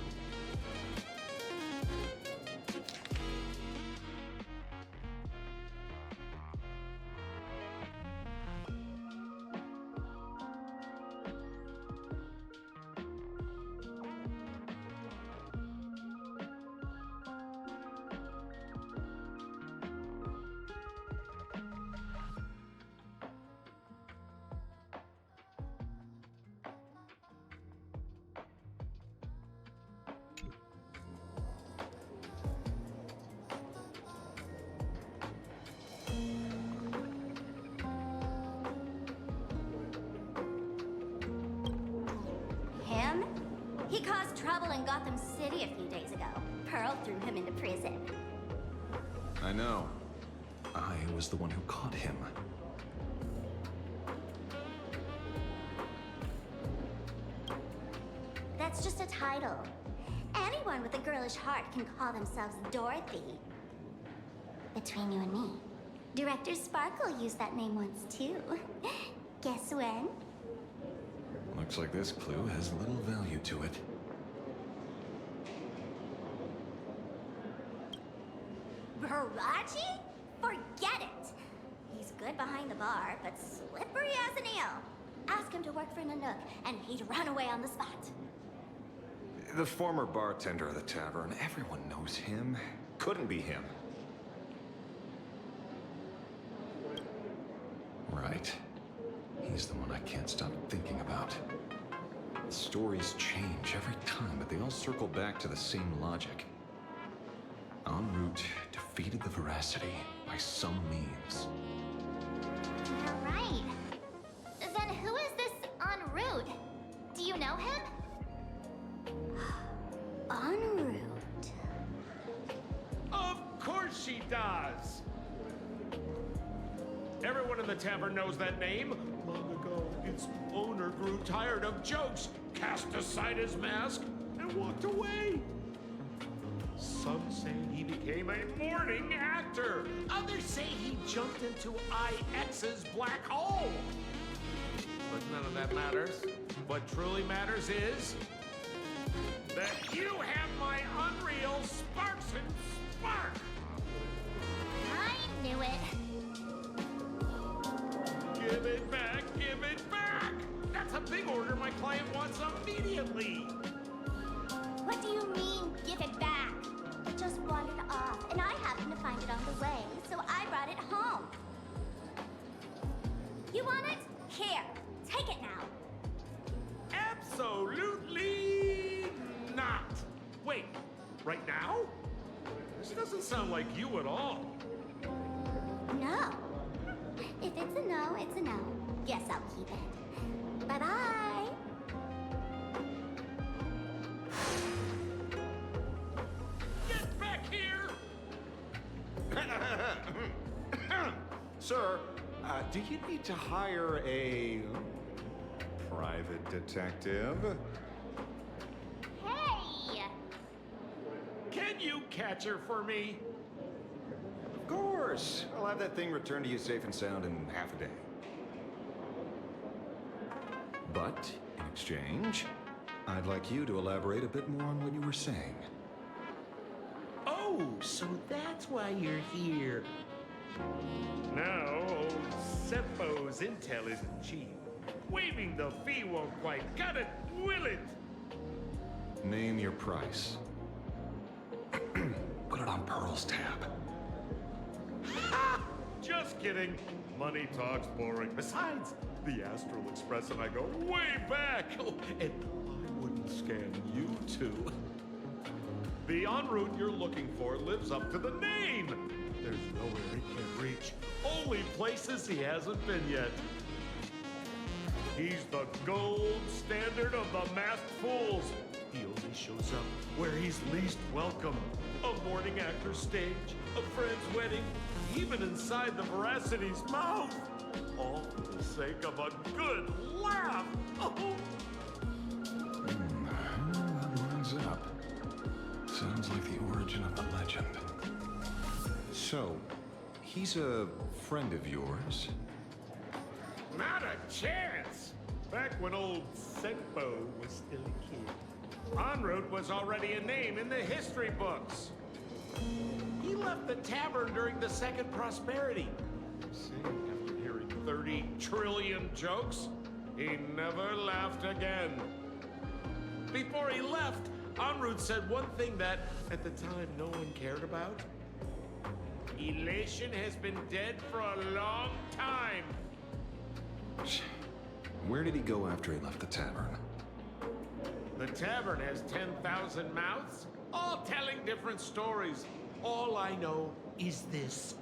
Him? He caused trouble in Gotham City a few days ago. Pearl threw him into prison. I know. I was the one who caught him. That's just a title. Anyone with a girlish heart can call themselves Dorothy. Between you and me, Director Sparkle used that name once too. Guess when? Looks like this clue has little value to it. Baraji? Forget it! He's good behind the bar, but slippery as an eel. Ask him to work for Nanook, and he'd run away on the spot. The former bartender of the tavern, everyone knows him. Couldn't be him. Right. He's the one I can't stop thinking about. Stories change every time, but they all circle back to the same logic. En route, defeated the Veracity by some means. You're right. Then who is this en route? Do you know him? En route. Of course she does! Everyone in the tavern knows that name. Long ago, in Its owner grew tired of jokes, cast aside his mask, and walked away. Some say he became a morning actor. Others say he jumped into IX's black hole. But none of that matters. What truly matters is that you have my unreal Sparks and Spark! I knew it. Give it back! Give it back! That's a big order my client wants immediately! What do you mean, give it back? It just wandered off, and I happened to find it on the way, so I brought it home. You want it? Here, take it now. Absolutely not! Wait, right now? This doesn't sound like you at all. No. If it's a no, it's a no. Guess I'll keep it. Bye-bye. Get back here! Sir, do you need to hire a private detective? Hey! Can you catch her for me? Of course. I'll have that thing returned to you safe and sound in half a day. But, in exchange, I'd like you to elaborate a bit more on what you were saying. Oh, so that's why you're here. Now, old Seppo's intel isn't cheap. Waiving the fee won't quite cut it, will it? Name your price. Put it on Pearl's tab. Just kidding. Money talks boring. Besides, the Astral Express and I go way back. Oh, and I wouldn't scam you two. The en route you're looking for lives up to the name. There's nowhere he can't reach. Only places he hasn't been yet. He's the gold standard of the masked fools. He only shows up where he's least welcome. A morning actor's stage, a friend's wedding, even inside the Veracity's mouth. All for the sake of a good laugh. Oh. That lines up. Sounds like the origin of the legend. So, he's a friend of yours? Not a chance! Back when old Seppo was still a kid, en route was already a name in the history books. He left the tavern during the Second Prosperity. After hearing 30 trillion jokes, he never laughed again. Before he left, en route said one thing that, at the time, no one cared about. Elation has been dead for a long time. Where did he go after he left the tavern? The tavern has 10,000 mouths, all telling different stories. All I know is this.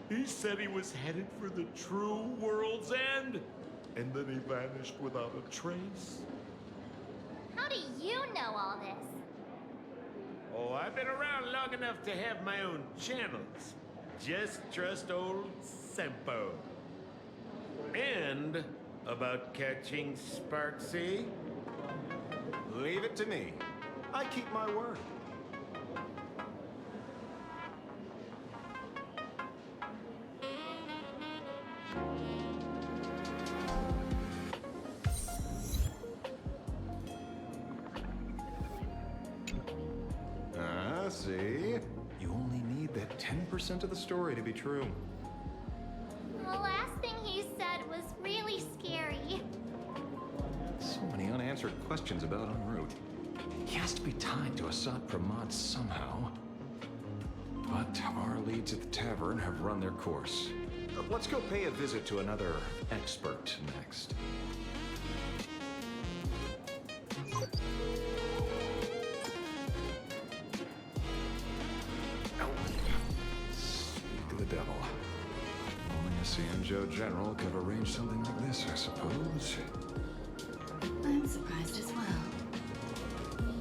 He said he was headed for the true world's end, and then he vanished without a trace. How do you know all this? Oh, I've been around long enough to have my own channels. Just trust old Sempo. And about catching Sparksy? Leave it to me. I keep my word. See? You only need that 10% of the story to be true. The last thing he said was really scary. So many unanswered questions about en route. He has to be tied to Assad Pramod somehow. But our leads at the tavern have run their course. Let's go pay a visit to another expert next. Speak of the devil. Only a Sanjo general could have arranged something like this, I suppose. I'm surprised as well.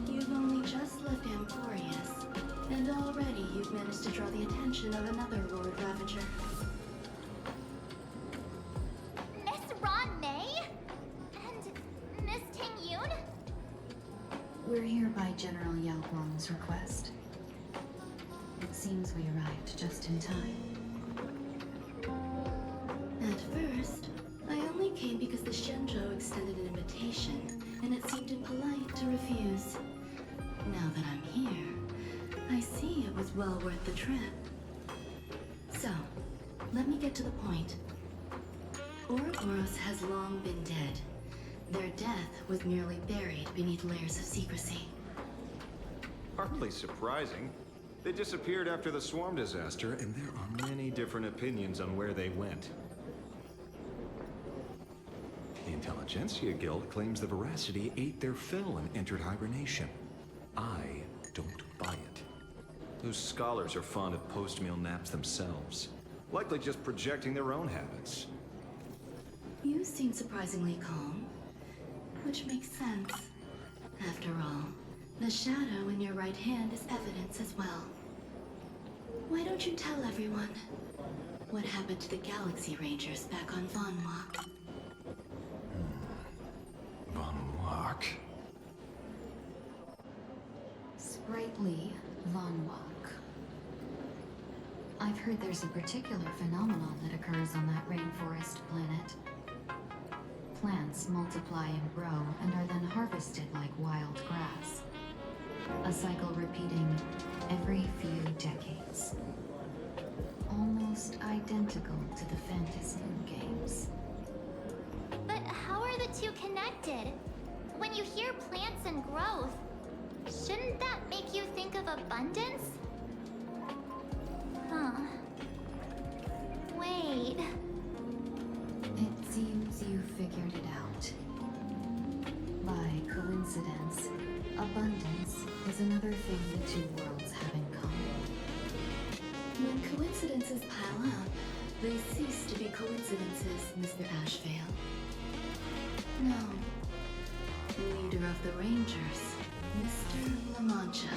You've only just left Emporius, and already you've managed to draw the attention of another Lord Ravager. Miss Ron May? We're here by General Yao Guang's request. It seems we arrived just in time. At first, I only came because the Shenzhou extended an invitation, and it seemed impolite to refuse. Now that I'm here, I see it was well worth the trip. So, let me get to the point. Ouroboros has long been dead. Their death was merely buried beneath layers of secrecy. Hardly surprising. They disappeared after the swarm disaster, and there are many different opinions on where they went. The Intelligentsia Guild claims the Veracity ate their fill and entered hibernation. I don't buy it. Those scholars are fond of post-meal naps themselves, likely just projecting their own habits. You seem surprisingly calm, which makes sense. After all, the shadow in your right hand is evidence as well. Why don't you tell everyone what happened to the Galaxy Rangers back on Von Walk? Von Walk? Sprightly Von Walk. I've heard there's a particular phenomenon that occurs on that rainforest planet. Plants multiply and grow and are then harvested like wild grass. A cycle repeating every few decades. Almost identical to the Phantasm games. But how are the two connected? When you hear plants and growth, shouldn't that make you think of abundance? Huh. Wait. It seems you figured it out. By coincidence, abundance is another thing the two worlds have in common. When coincidences pile up, they cease to be coincidences, Mr. Ashvale. No. Leader of the Rangers, Mr. La Mancha.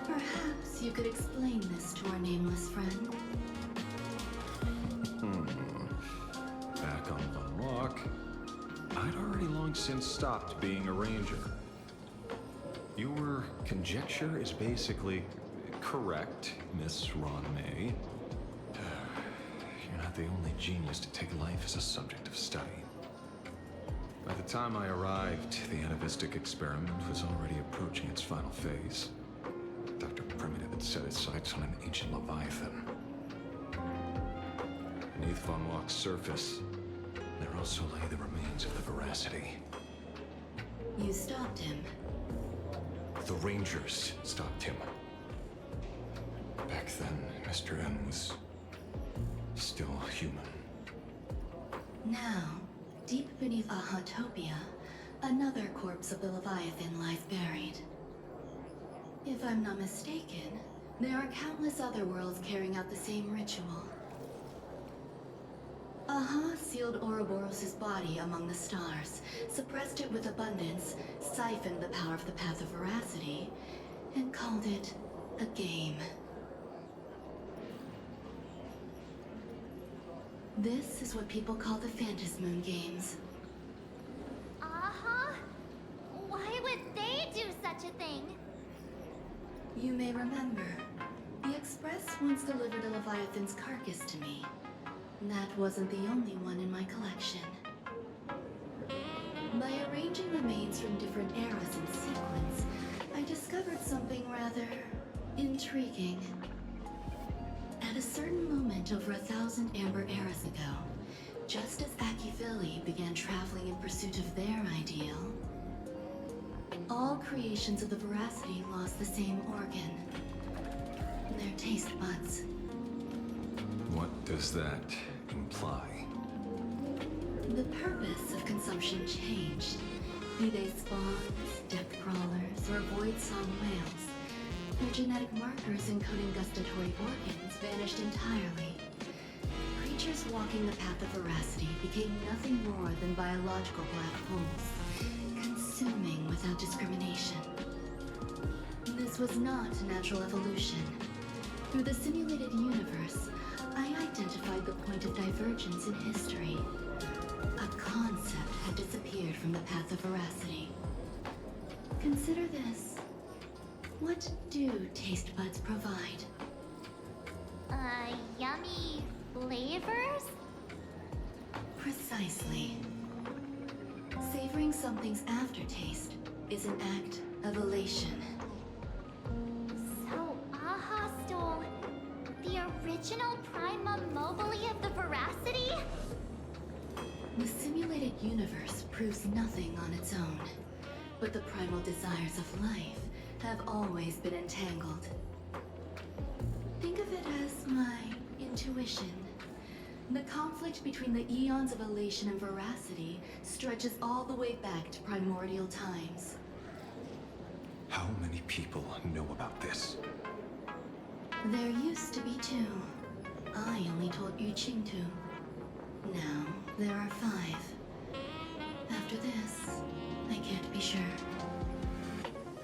Perhaps you could explain this to our nameless friend. Back on Von Walk, I'd already long since stopped being a ranger. Your conjecture is basically correct, Miss Ron May. You're not the only genius to take life as a subject of study. By the time I arrived, the atavistic experiment was already approaching its final phase. Dr. Primitive had set his sights on an ancient Leviathan. Beneath Von Walk's surface, there also lay the remains of the Veracity. You stopped him. The Rangers stopped him. Back then, Mr. N was still human. Now, deep beneath Ahatopia, another corpse of the Leviathan lies buried. If I'm not mistaken, there are countless other worlds carrying out the same ritual. Aha sealed Ouroboros' body among the stars, suppressed it with abundance, siphoned the power of the Path of Veracity, and called it a game. This is what people call the Phantasmoon Games. Uh-huh. Why would they do such a thing? You may remember, the Express once delivered a Leviathan's carcass to me. That wasn't the only one in my collection. By arranging remains from different eras in sequence, I discovered something rather intriguing. At a certain moment over 1,000 Amber eras ago, just as Akivili began traveling in pursuit of their ideal, all creations of the Veracity lost the same organ. Their taste buds. What does that imply? The purpose of consumption changed. Be they spawns, depth crawlers, or void song whales, their genetic markers encoding gustatory organs vanished entirely. Creatures walking the path of Veracity became nothing more than biological black holes, consuming without discrimination. This was not natural evolution. Through the simulated universe, I identified the point of divergence in history. A concept had disappeared from the path of Veracity. Consider this. What do taste buds provide? Yummy flavors? Precisely. Savoring something's aftertaste is an act of elation. So, Aha stole the original Prima Mobile of the Veracity? The simulated universe proves nothing on its own, but the primal desires of life have always been entangled. Think of it as my intuition. The conflict between the eons of elation and veracity stretches all the way back to primordial times. How many people know about this? There used to be 2. I only told Yu Qing 2. Now, there are 5. After this, I can't be sure.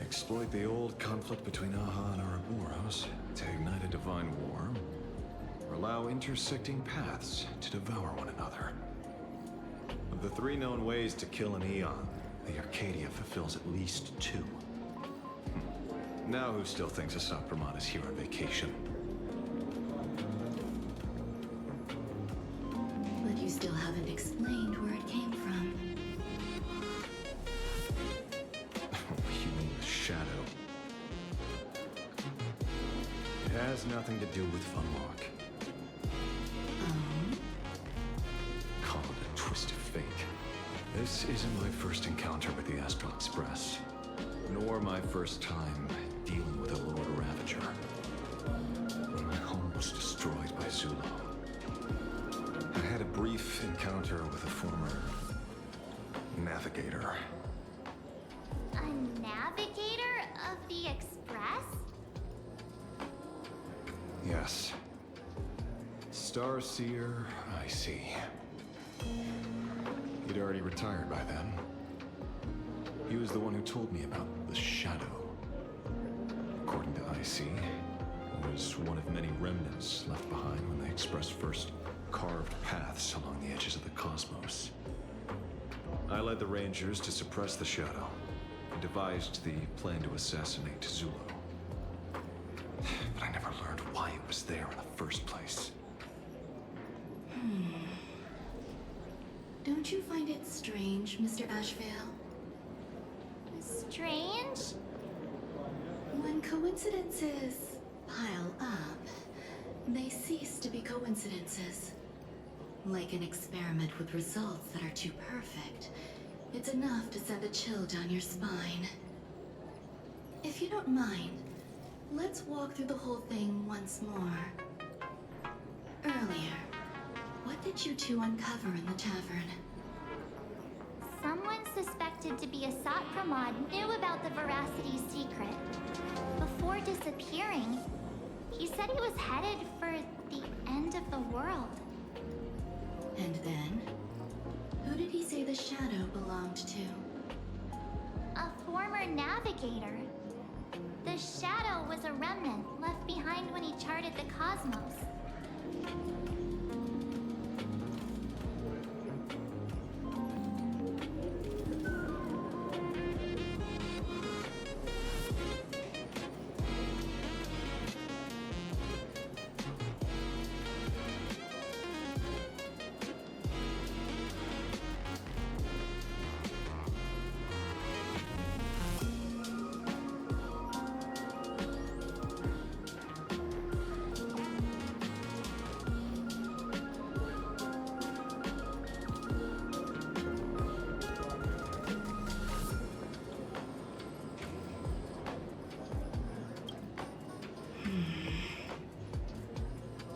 Exploit the old conflict between Aha and Ouroboros to ignite a divine war, or allow intersecting paths to devour one another. Of the 3 known ways to kill an Eon, the Arcadia fulfills at least 2. Now who still thinks Asapramon is here on vacation? But you still haven't explained where it came from. You mean the shadow? It has nothing to do with Funwalk. Call it a twist of fate. This isn't my first encounter with the Astral Express, nor my first time dealing with a Lord Ravager. I'm almost destroyed by Zulo. I had a brief encounter with a former navigator. A navigator of the Express? Yes. Starseer, I see. He'd already retired by then. He was the one who told me about the Shadow. According to IC, it was one of many remnants left behind when the Express first carved paths along the edges of the cosmos. I led the Rangers to suppress the Shadow and devised the plan to assassinate Zulo. But I never learned why it was there in the first place. Don't you find it strange, Mr. Ashvale? Strange? When coincidences pile up, they cease to be coincidences. Like an experiment with results that are too perfect, it's enough to send a chill down your spine. If you don't mind, let's walk through the whole thing once more. Earlier, what did you 2 uncover in the tavern? Someone suspected to be a Satpramod knew about the Veracity secret. Before disappearing, he said he was headed for the end of the world. And then? Who did he say the Shadow belonged to? A former navigator. The Shadow was a remnant left behind when he charted the cosmos.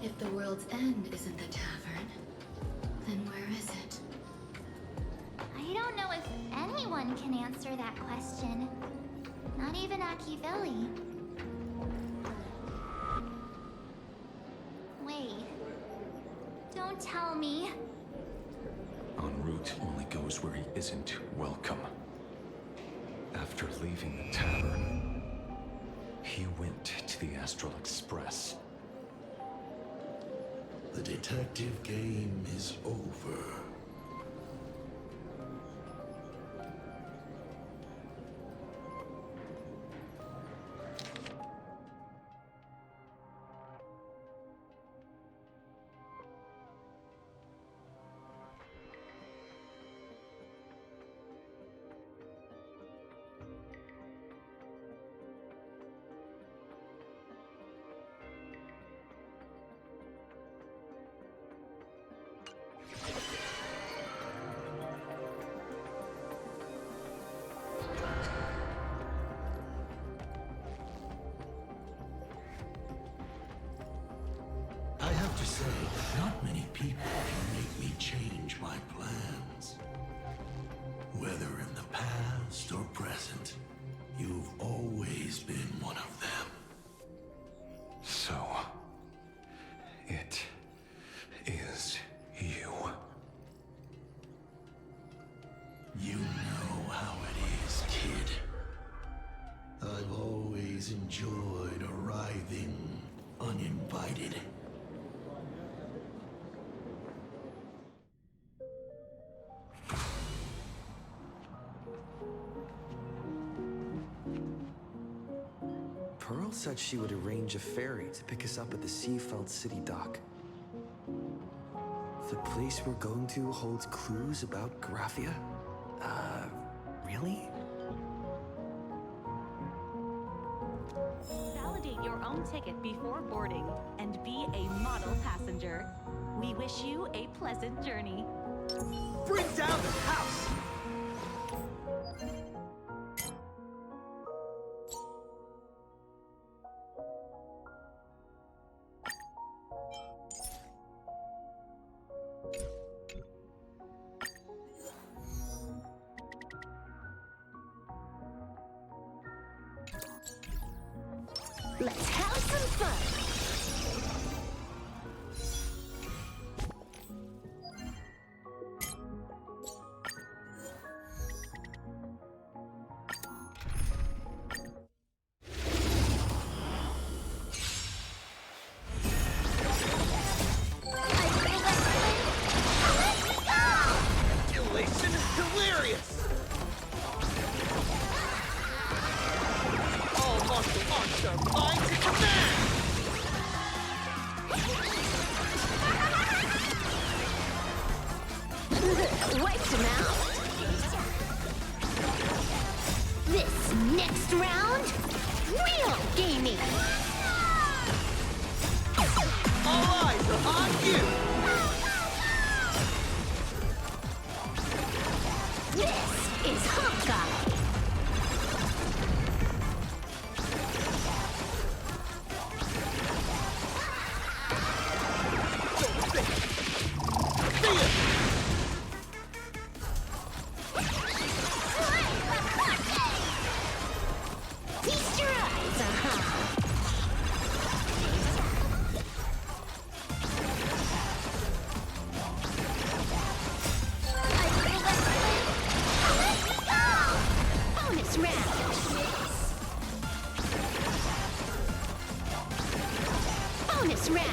If the world's end isn't the tavern, then where is it? I don't know if anyone can answer that question. Not even Akivilli. Wait. Don't tell me. En route only goes where he isn't welcome. After leaving the tavern, he went to the Astral Express. The detective game is over. say, not many people can make me change my plans. Whether in the past or present, you've always been one of them. So, it is you. You know how it is, kid. I've always enjoyed arriving uninvited. Pearl said she would arrange a ferry to pick us up at the Seafeld City dock. The place we're going to holds clues about Graphia? Really? Validate your own ticket before boarding and be a model passenger. We wish you a pleasant journey. Bring down the house! Let's have some fun! Elation is delirious! All martial arts are mine to command! Wiped him out. This next round, real gaming. All eyes are on you! This is Hawkeye. Feast your eyes, Bonus round. Bonus round.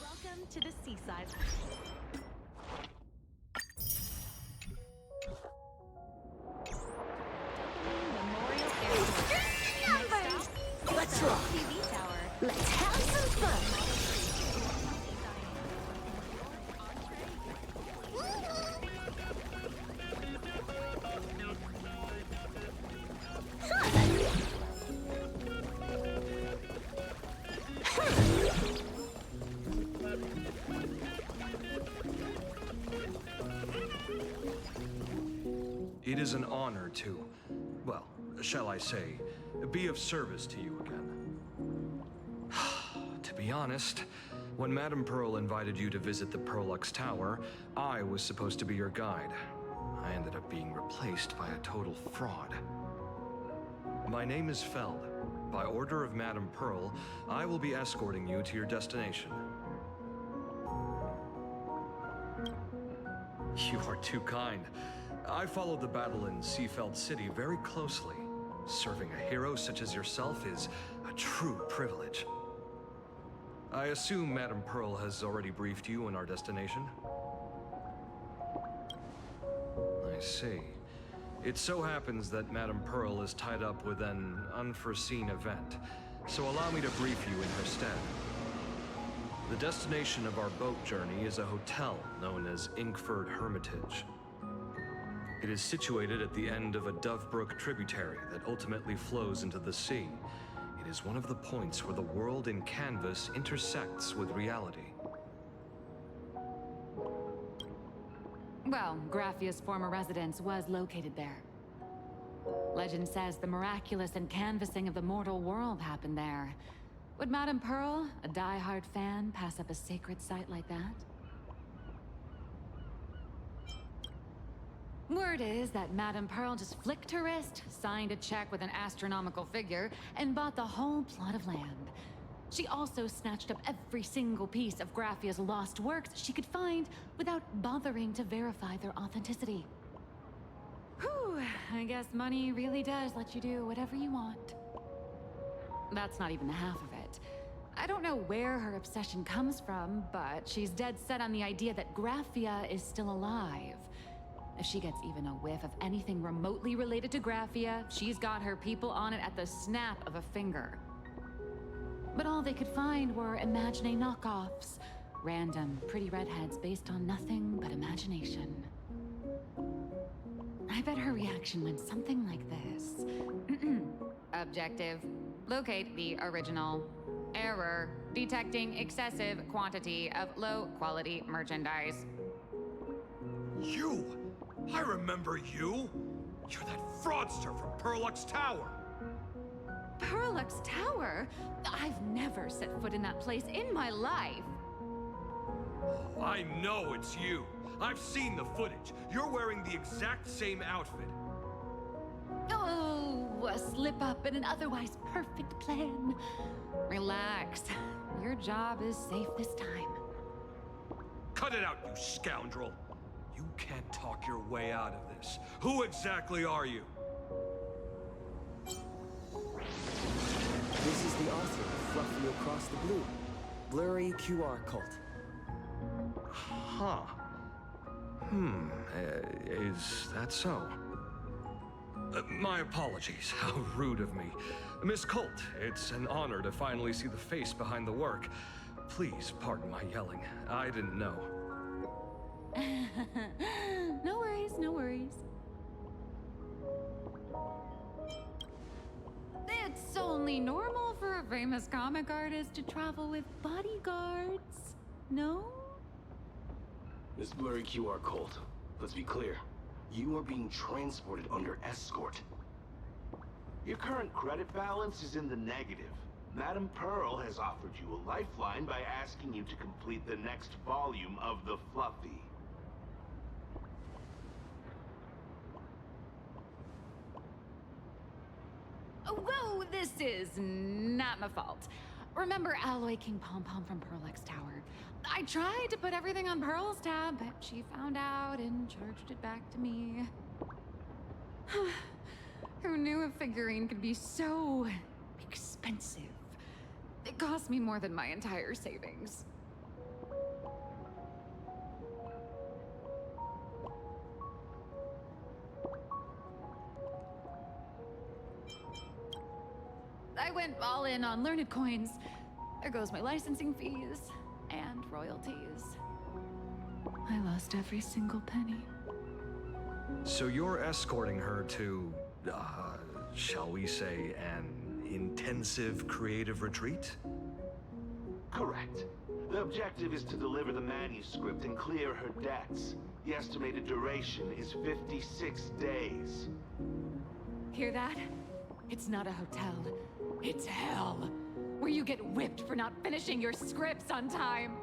Welcome to the seaside. Memorial Airport. Numbers! Let's rock. TV tower. Let's have some fun. It is an honor to, well, shall I say, be of service to you again. To be honest, when Madame Pearl invited you to visit the Perlux Tower, I was supposed to be your guide. I ended up being replaced by a total fraud. My name is Feld. By order of Madame Pearl, I will be escorting you to your destination. You are too kind. I followed the battle in Seafeld City very closely. Serving a hero such as yourself is a true privilege. I assume Madame Pearl has already briefed you on our destination? I see. It so happens that Madame Pearl is tied up with an unforeseen event, so allow me to brief you in her stead. The destination of our boat journey is a hotel known as Inkford Hermitage. It is situated at the end of a Dovebrook tributary that ultimately flows into the sea. It is one of the points where the world in canvas intersects with reality. Well, Graffia's former residence was located there. Legend says the miraculous encanvassing of the mortal world happened there. Would Madame Pearl, a die-hard fan, pass up a sacred site like that? Word is that Madame Pearl just flicked her wrist, signed a check with an astronomical figure, and bought the whole plot of land. She also snatched up every single piece of Graffia's lost works she could find without bothering to verify their authenticity. Whew, I guess money really does let you do whatever you want. That's not even the half of it. I don't know where her obsession comes from, but she's dead set on the idea that Graffia is still alive. If she gets even a whiff of anything remotely related to Graffia, she's got her people on it at the snap of a finger. But all they could find were Imagine knockoffs. Random, pretty redheads based on nothing but imagination. I bet her reaction went something like this. Objective. Locate the original. Error. Detecting excessive quantity of low-quality merchandise. You! I remember you! You're that fraudster from Perlux Tower! Perlux Tower? I've never set foot in that place in my life. Oh, I know it's you. I've seen the footage. You're wearing the exact same outfit. Oh, a slip up in an otherwise perfect plan. Relax. Your job is safe this time. Cut it out, you scoundrel. You can't talk your way out of this. Who exactly are you? This is the author of Fluffy Across the Blue, Blurry QR Cult. Huh. Is that so? My apologies. How rude of me. Miss Colt, it's an honor to finally see the face behind the work. Please pardon my yelling. I didn't know. No worries, no worries. It's only normal for a famous comic artist to travel with bodyguards, no? Miss Blurry QR Colt, let's be clear. You are being transported under escort. Your current credit balance is in the negative. Madame Pearl has offered you a lifeline by asking you to complete the next volume of the Fluffy. Whoa, this is not my fault. Remember Alloy King Pom Pom from Perlux Tower? I tried to put everything on Pearl's tab, but she found out and charged it back to me. Who knew a figurine could be so expensive? It cost me more than my entire savings. I went all in on learned coins. There goes my licensing fees and royalties. I lost every single penny. So you're escorting her to, shall we say, an intensive creative retreat? Correct. The objective is to deliver the manuscript and clear her debts. The estimated duration is 56 days. Hear that? It's not a hotel. It's hell. Where you get whipped for not finishing your scripts on time.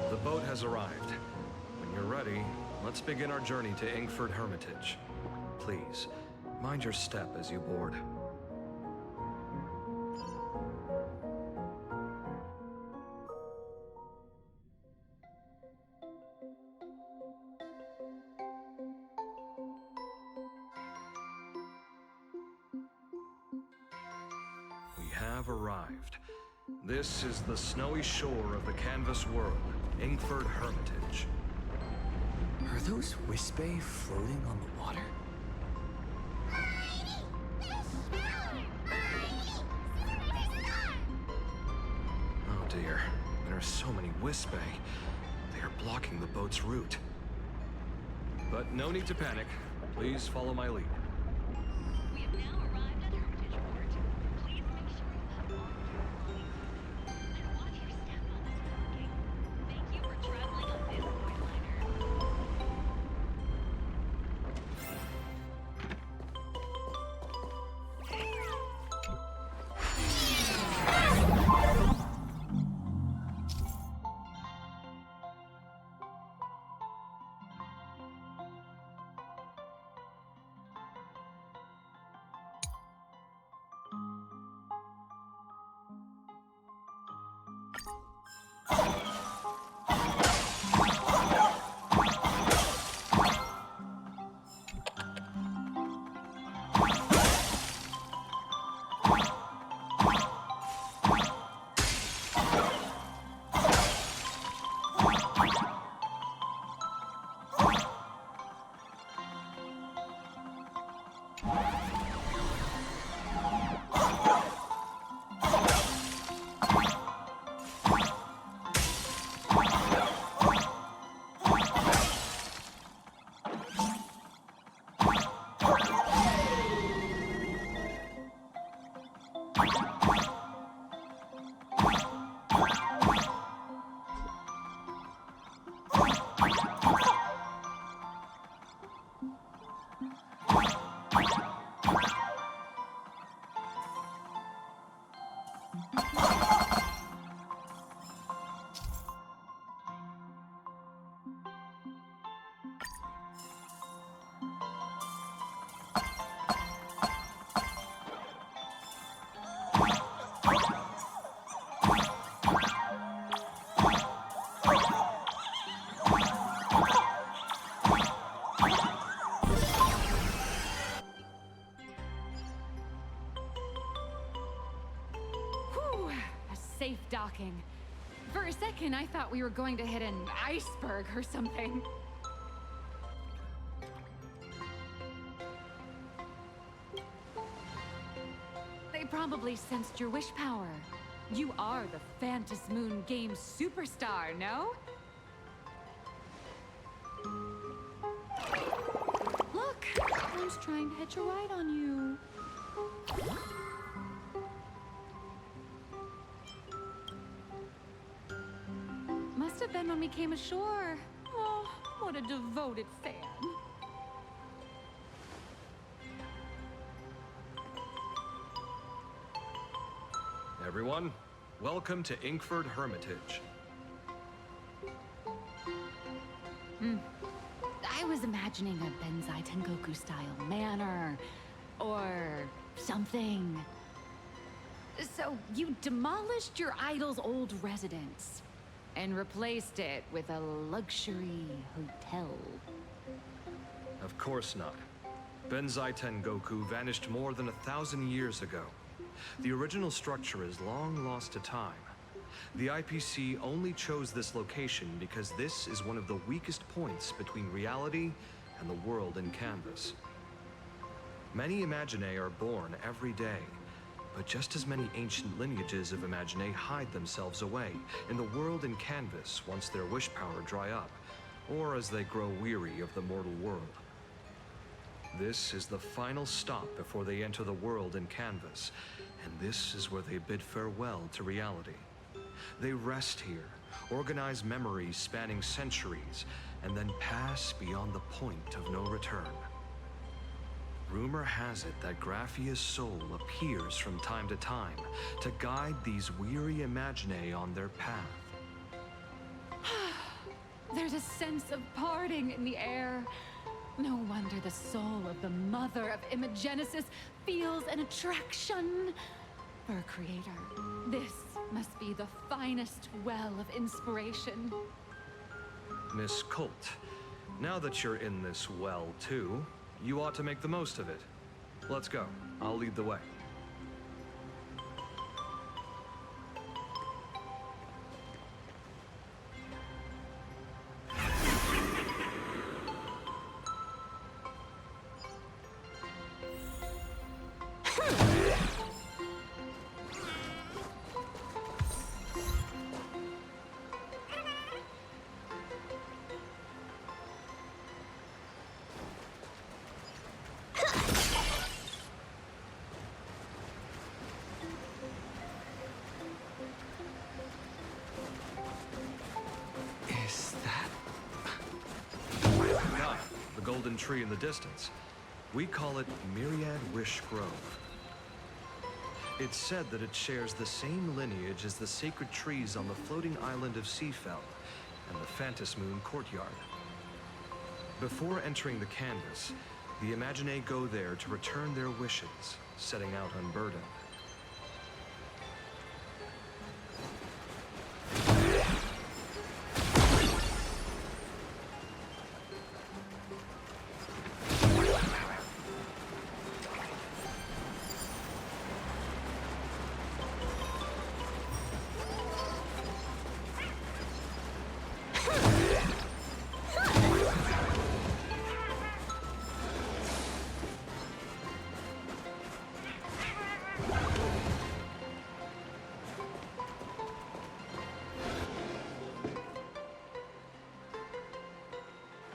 The boat has arrived. When you're ready, let's begin our journey to Inkford Hermitage. Please, mind your step as you board. We have arrived. This is the snowy shore of the Canvas world, Inkford Hermitage. Are those Wispe floating on the water? Oh dear, there are so many Wispe. They are blocking the boat's route. But no need to panic. Please follow my lead. We have now arrived at Hermitage Port. Please make sure you have all of your belongings with you. And watch your step while disembarking. Thank you for traveling on this liner. Safe docking. For a second, I thought we were going to hit an iceberg or something. They probably sensed your wish power. You are the Phantasmoon Games superstar, no? Look, someone's trying to hitch a ride on you. Must have been when we came ashore. Oh, what a devoted fan. Everyone, welcome to Inkford Hermitage. I was imagining a Benzai Tengoku style manor or something. So you demolished your idol's old residence and replaced it with a luxury hotel. Of course not. Benzai Tengoku vanished more than 1,000 years ago. The original structure is long lost to time. The IPC only chose this location because this is one of the weakest points between reality and the world in Canvas. Many Imaginae are born every day, but just as many ancient lineages of Imaginae hide themselves away in the world in Canvas once their wish power dry up, or as they grow weary of the mortal world. This is the final stop before they enter the world in Canvas, and this is where they bid farewell to reality. They rest here, organize memories spanning centuries, and then pass beyond the point of no return. Rumor has it that Graphia's soul appears from time to time to guide these weary Imaginae on their path. There's a sense of parting in the air. No wonder the soul of the mother of Imagenesis feels an attraction for a creator. This must be the finest well of inspiration. Miss Colt, now that you're in this well too, you ought to make the most of it. Let's go. I'll lead the way. golden tree in the distance. We call it Myriad Wish Grove. It's said that it shares the same lineage as the sacred trees on the floating island of Seafell and the Phantasmoon courtyard. Before entering the canvas, the Imaginae go there to return their wishes, setting out unburdened.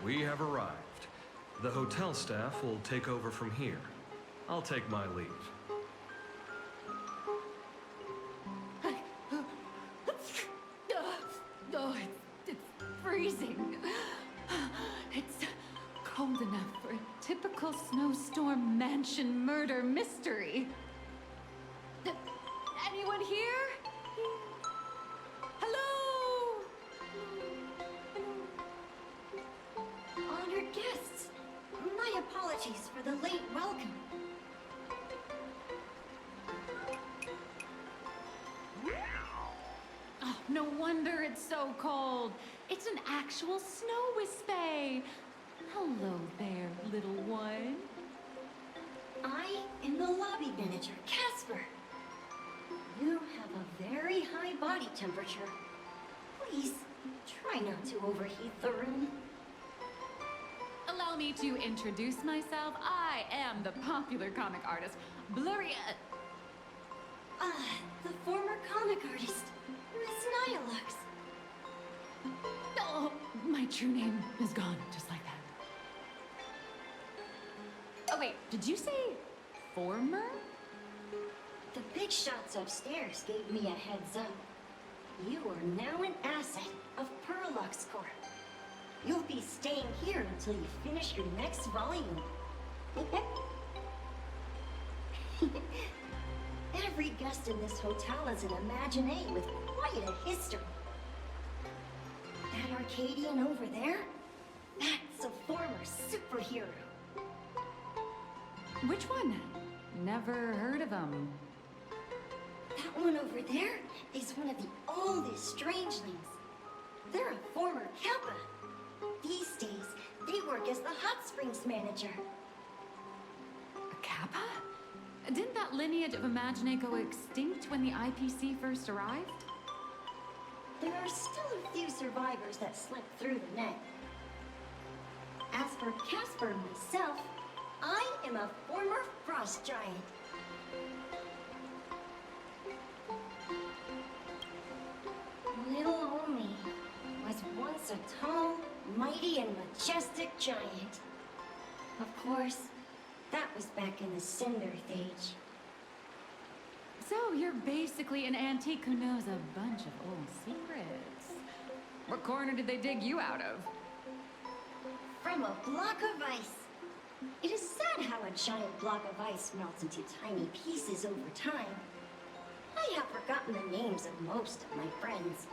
We have arrived. The hotel staff will take over from here. I'll take my leave. Oh, it's freezing. It's cold enough for a typical snowstorm mansion murder mystery. Anyone here? Hello? Honored guests, my apologies for the late welcome. Oh, no wonder it's so cold. It's an actual snow wispy. Hello there, little one. I am the lobby manager, Casper. You have a very high body temperature. Please, try not to overheat the room. Allow me to introduce myself. I am the popular comic artist, Blurry... The former comic artist, Miss Nihilux. Oh, my true name is gone, just like that. Oh wait, did you say former? The big shots upstairs gave me a heads up. You are now an asset of Perlux Corp. You'll be staying here until you finish your next volume. Every guest in this hotel is an Imaginae with quite a history. That Arcadian over there? That's a former superhero. Which one? Never heard of him. That one over there is one of the oldest strangelings. They're a former Kappa. These days, they work as the Hot Springs manager. A Kappa? Didn't that lineage of Imaginae go extinct when the IPC first arrived? There are still a few survivors that slipped through the net. As for Casper myself, I am a former frost giant. Little Omi was once a tall, mighty, and majestic giant. Of course, that was back in the Cinder Age. So you're basically an antique who knows a bunch of old secrets. What corner did they dig you out of? From a block of ice. It is sad how a giant block of ice melts into tiny pieces over time. I have forgotten the names of most of my friends.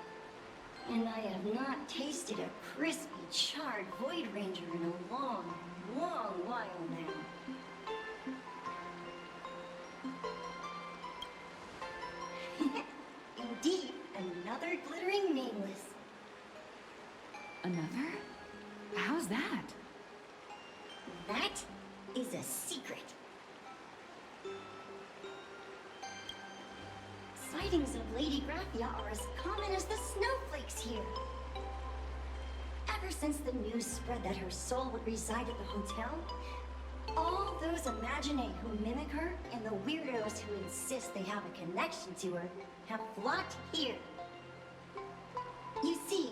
And I have not tasted a crispy, charred Void Ranger in a long, long while now. Indeed, another glittering nameless. Another? How's that? That is a secret. Sightings of Lady Graphia are as common as the snowflakes here. Ever since the news spread that her soul would reside at the hotel, all those Imaginae who mimic her and the weirdos who insist they have a connection to her have flocked here. You see,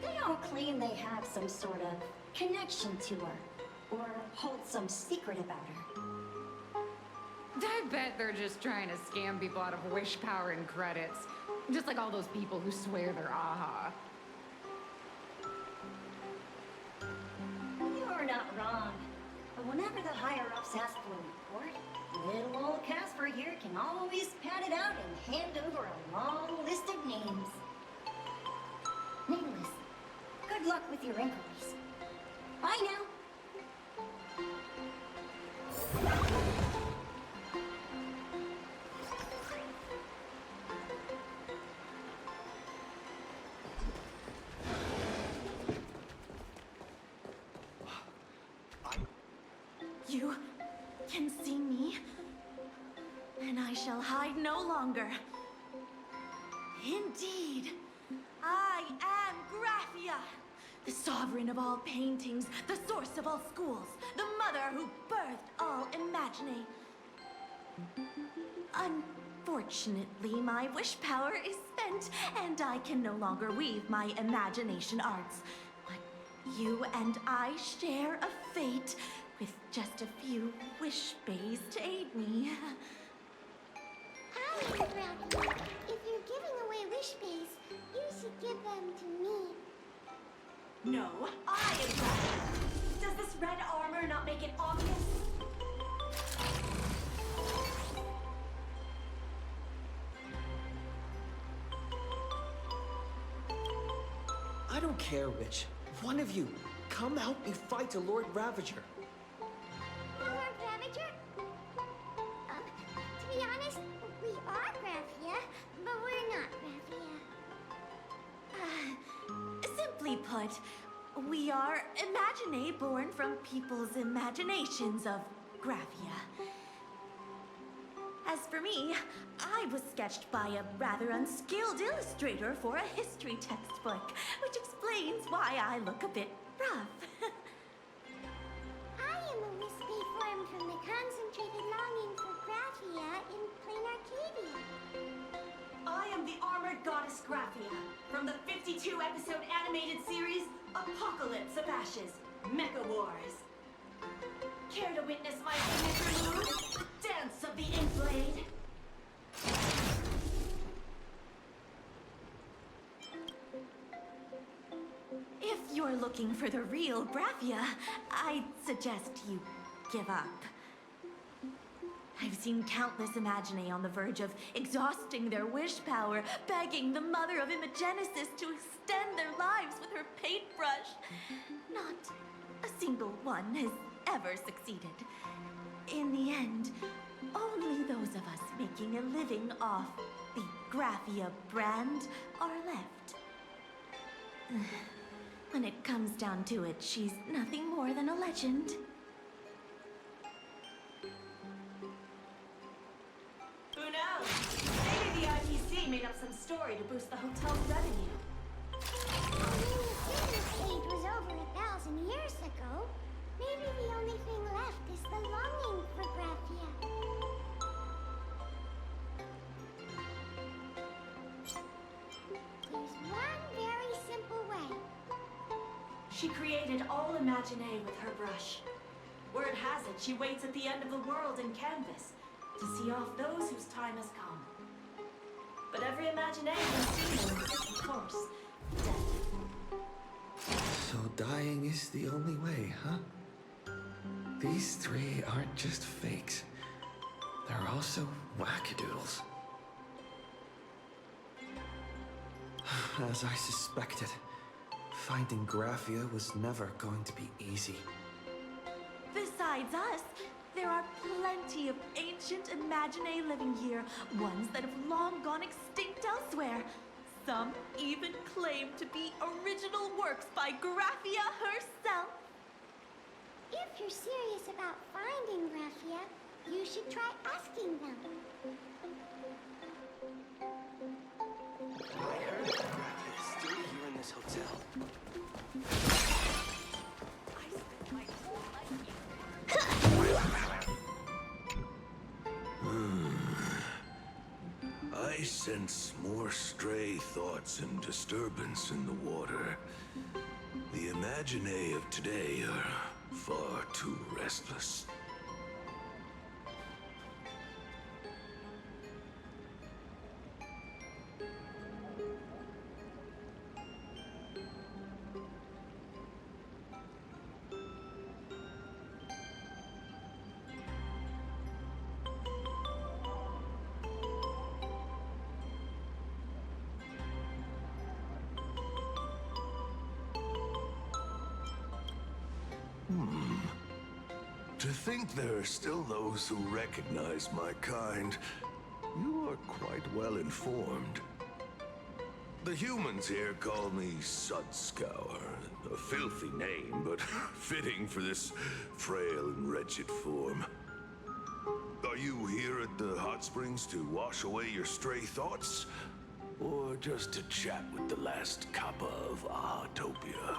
they all claim they have some sort of connection to her, or hold some secret about her. I bet they're just trying to scam people out of wish power and credits. Just like all those people who swear they're AHA. You're You're not wrong. But whenever the higher-ups ask for a report, little old Casper here can always pad it out and hand over a long list of names. Nameless, good luck with your inquiries. Bye now. You can see me, and I shall hide no longer. Indeed, I am Graphia, the sovereign of all paintings, the source of all schools, the mother who birthed all Imagine. Unfortunately, my wish power is spent, and I can no longer weave my imagination arts. But you and I share a fate, with just a few wish bays to aid me. I am Graphia. If you're giving away wish bays, you should give them to me. No, I am Graphia. Does this red armor not make it obvious? I don't care, Witch. One of you, come help me fight the Lord Ravager. Lord Ravager? To be honest, we are Graphia, but we're not Graphia. Simply put, we are Imagine born from people's imaginations of Graphia. As for me, I was sketched by a rather unskilled illustrator for a history textbook, which explains why I look a bit rough. I am a wispy form from the concentrated longing for Graphia in plain Arcadia. I am the armored goddess Graphia from the 52-episode animated series Apocalypse of Ashes, Mecha Wars. Care to witness my signature move? Dance of the Inkblade? If you're looking for the real Graphia, I'd suggest you give up. I've seen countless Imagine on the verge of exhausting their wish power, begging the mother of Imagenesis to extend their lives with her paintbrush. Not a single one has ever succeeded. In the end, only those of us making a living off the Graphia brand are left. When it comes down to it, she's nothing more than a legend. Who knows? Maybe the ITC made up some story to boost the hotel's revenue. When the Age was over 1,000 years ago, maybe the only thing left is the longing for Graphia. There's one very simple way. She created all Imagine with her brush. Word has it, she waits at the end of the world in canvas to see off those whose time has come. But every Imagine has seen them, of course, death. So dying is the only way, huh? These three aren't just fakes. They're also wackadoodles. As I suspected, finding Graphia was never going to be easy. Besides us, there are plenty of ancient Imagine living here, ones that have long gone extinct elsewhere. Some even claim to be original works by Graphia herself. If you're serious about finding Graphia, you should try asking them. I heard that Graphia is still here in this hotel. I sense more stray thoughts and disturbance in the water. The Imagine of today are far too restless. To think there are still those who recognize my kind. You are quite well informed. The humans here call me Sudscour. A filthy name, but fitting for this frail and wretched form. Are you here at the hot springs to wash away your stray thoughts? Or just to chat with the last Kappa of Ahatopia?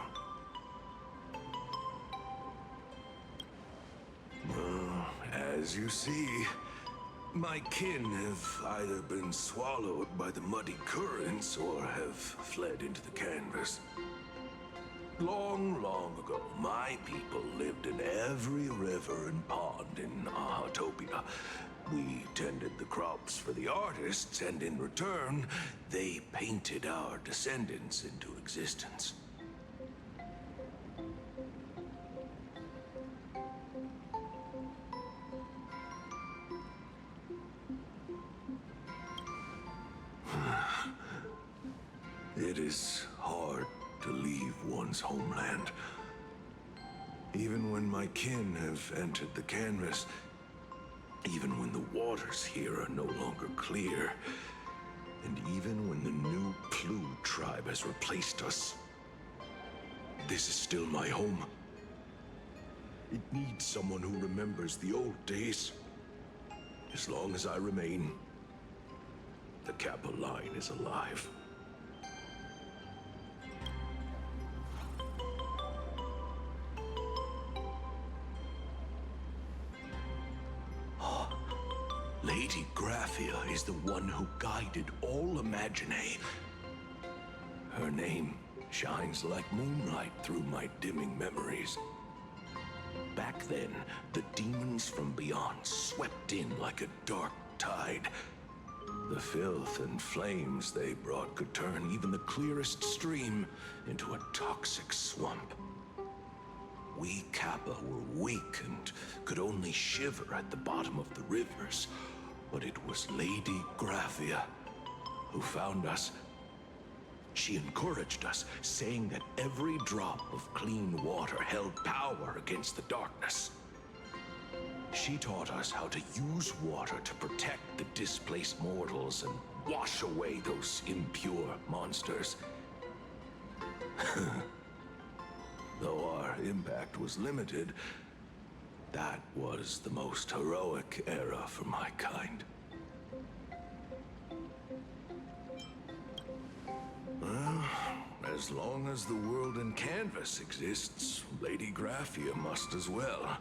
Well, as you see, my kin have either been swallowed by the muddy currents or have fled into the canvas. Long, long ago, my people lived in every river and pond in Ahatopia. We tended the crops for the artists, and in return, they painted our descendants into existence. It is hard to leave one's homeland. Even when my kin have entered the canvas, even when the waters here are no longer clear, and even when the new Plu tribe has replaced us, this is still my home. It needs someone who remembers the old days. As long as I remain, the Kappa line is alive. Lady Graphia is the one who guided all Imaginae. Her name shines like moonlight through my dimming memories. Back then, the demons from beyond swept in like a dark tide. The filth and flames they brought could turn even the clearest stream into a toxic swamp. We Kappa were weak and could only shiver at the bottom of the rivers. But it was Lady Graphia who found us. She encouraged us, saying that every drop of clean water held power against the darkness. She taught us how to use water to protect the displaced mortals and wash away those impure monsters. Though our impact was limited, that was the most heroic era for my kind. Well, as long as the world in canvas exists, Lady Graphia must as well.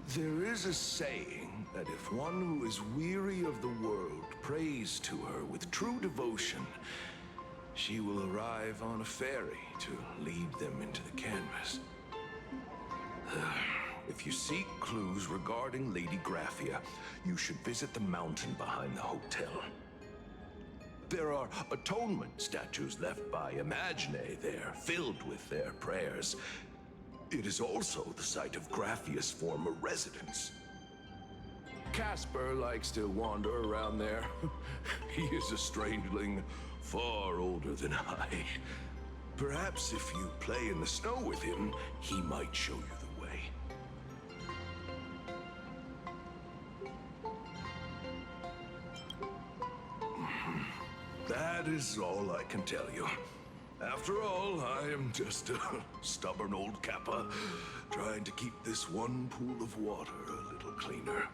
There is a saying that if one who is weary of the world prays to her with true devotion, she will arrive on a ferry to lead them into the canvas. If you seek clues regarding Lady Graphia, you should visit the mountain behind the hotel. There are atonement statues left by Imaginae there, filled with their prayers. It is also the site of Graphia's former residence. Casper likes to wander around there. He is a strangeling far older than I. Perhaps if you play in the snow with him, he might show you the way. That is all I can tell you. After all, I am just a stubborn old Kappa, trying to keep this one pool of water a little cleaner.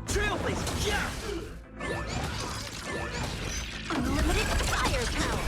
Trailblazer, yeah! Unlimited firepower!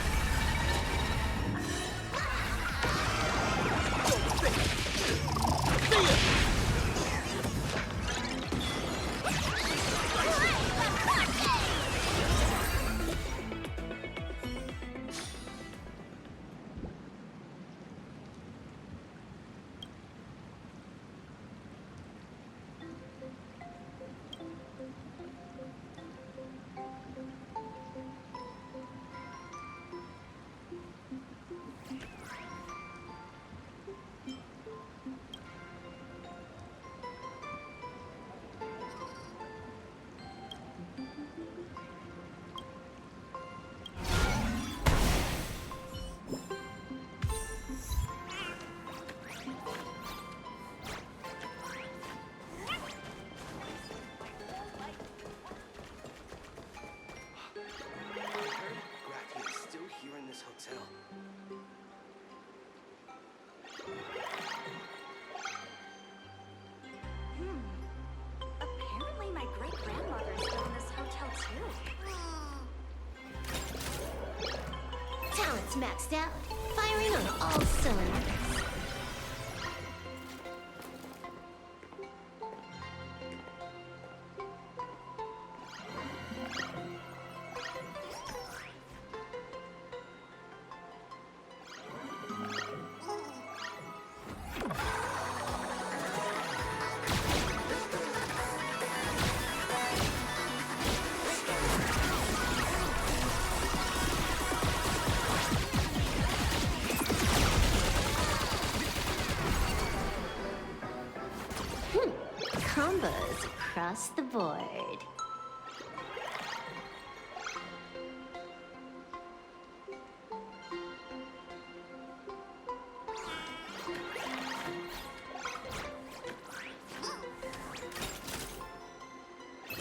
Gratia is still here in this hotel. Apparently my great-grandmother's still in this hotel too. Talent's maxed out, firing on all cylinders. Combos across the board.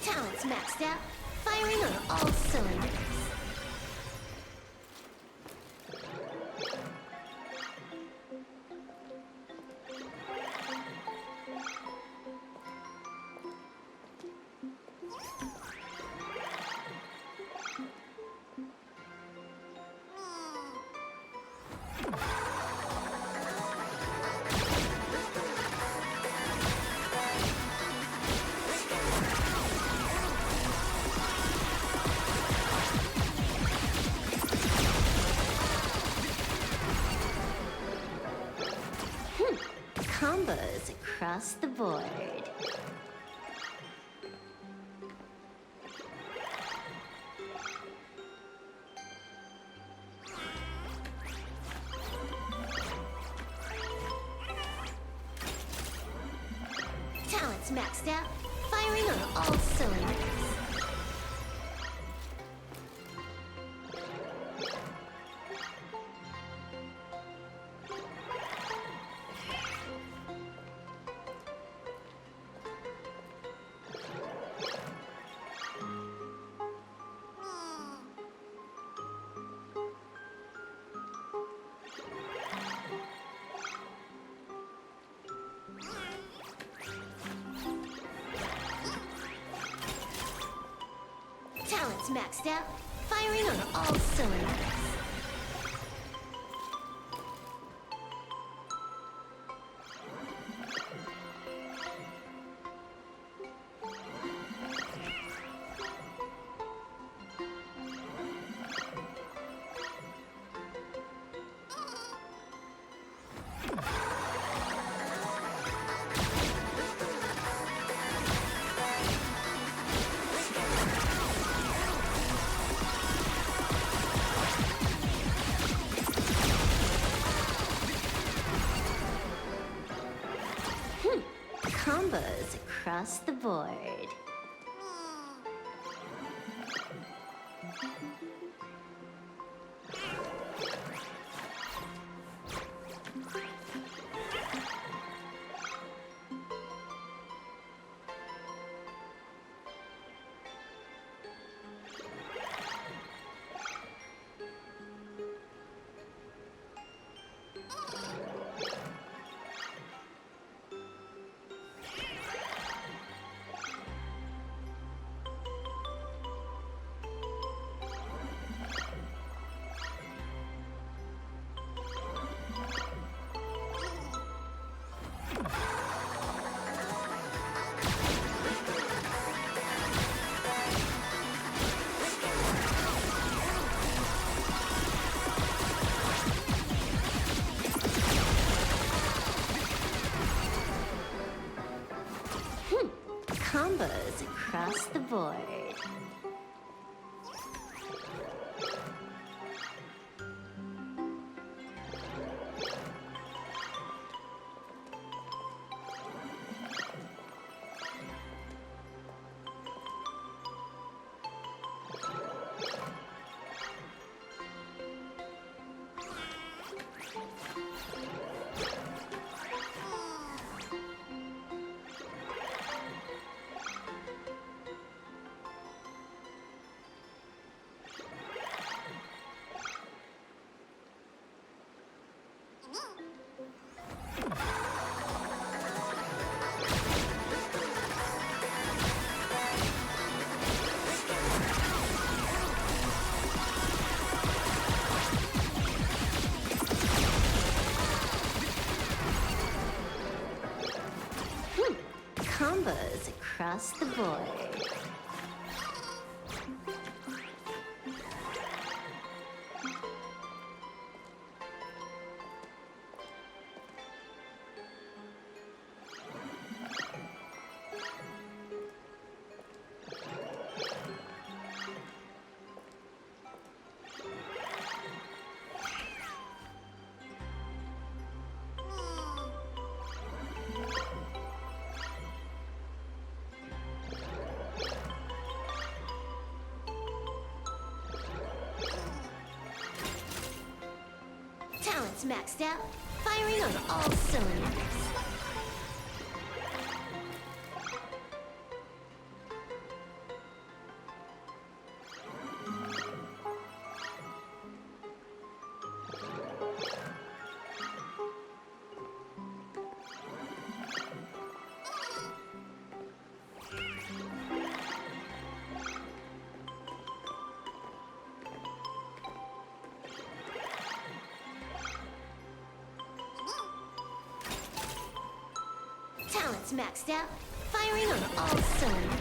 Talent's maxed out, firing on all cylinders. Combos across the board. Talent's maxed out, firing on all cylinders. Talent's maxed out, firing on all cylinders. Combos across the board. Combos across the board. Combos across the board. Talents maxed out, firing on all cylinders. Talents maxed out, firing on all cylinders.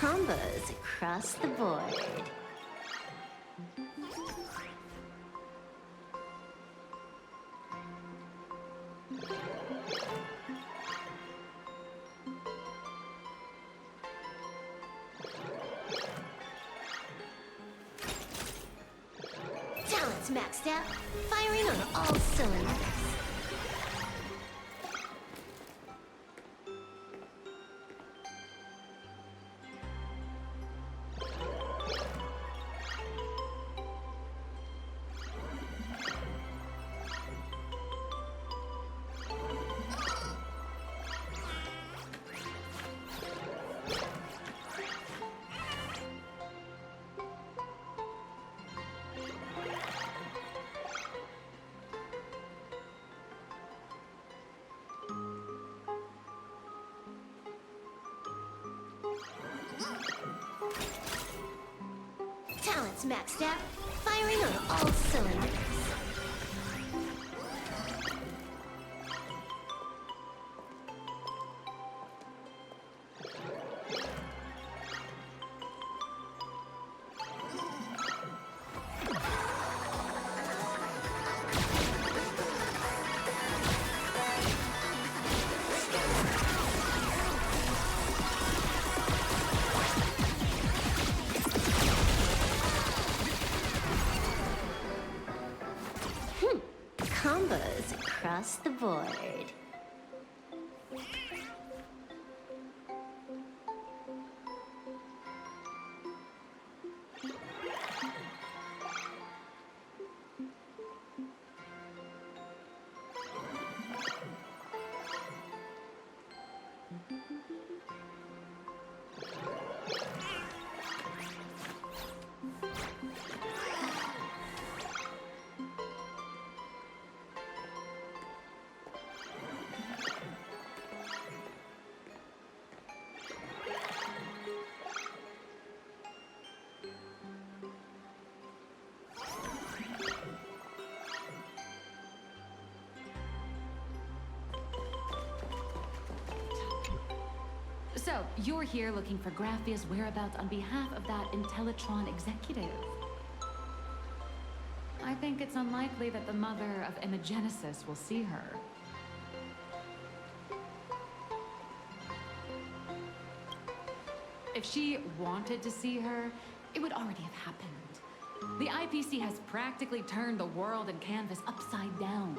Combos across the board. Talents maxed out, firing on all cylinders. Talents maxed out, firing on all cylinders. Combos across the board. So, you're here looking for Graphia's whereabouts on behalf of that Intellitron executive. I think it's unlikely that the mother of Imogenesis will see her. If she wanted to see her, it would already have happened. The IPC has practically turned the world and Canvas upside down.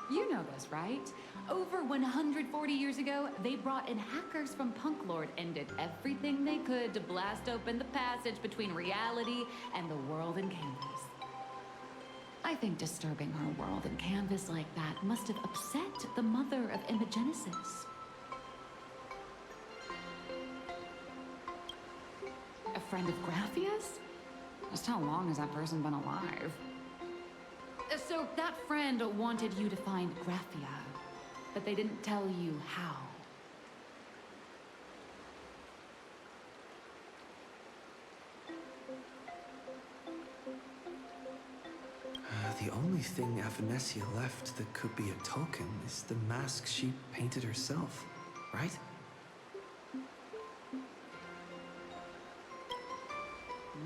You know this, right? Over 140 years ago, they brought in hackers from Punklord and did everything they could to blast open the passage between reality and the world in Canvas. I think disturbing her world in Canvas like that must have upset the mother of Imogenesis. A friend of Graphia's? Just how long has that person been alive? So that friend wanted you to find Graphia, but they didn't tell you how. The only thing Avanessia left that could be a token is the mask she painted herself, right?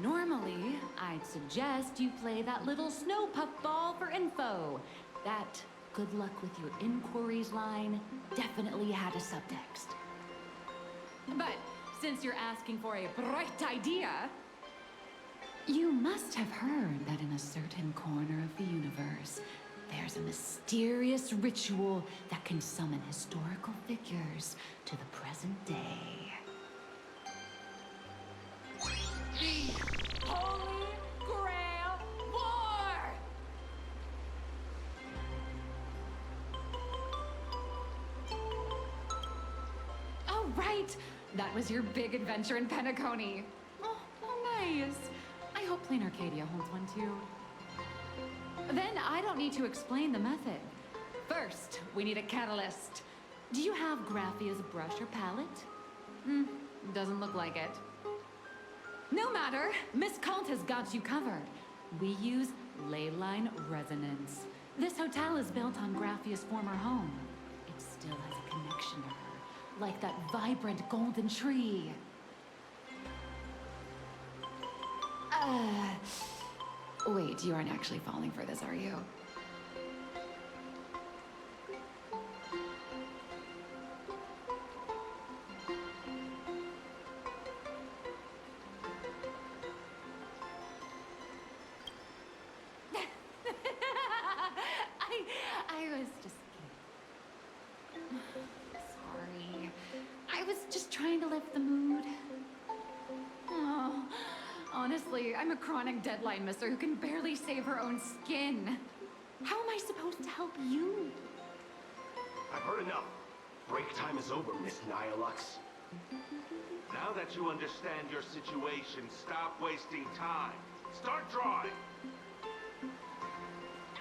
Normally, I'd suggest you play that little snow puff ball for info. That good luck with your inquiries line definitely had a subtext. But since you're asking for a bright idea, you must have heard that in a certain corner of the universe, there's a mysterious ritual that can summon historical figures to the present day. The Holy Grail War! Oh, right! That was your big adventure in Penacony. Oh, nice. I hope Plain Arcadia holds one too. Then I don't need to explain the method. First, we need a catalyst. Do you have Graphia's brush or palette? Doesn't look like it. No matter, Miss Kalt has got you covered. We use leyline resonance. This hotel is built on Graphia's former home. It still has a connection to her, like that vibrant golden tree. Wait, you aren't actually falling for this, are you? I was just kidding. Sorry. I was just trying to lift the mood. Oh, honestly, I'm a chronic deadline misser who can barely save her own skin. How am I supposed to help you? I've heard enough. Break time is over, Miss Nihilux. Now that you understand your situation, stop wasting time. Start drawing.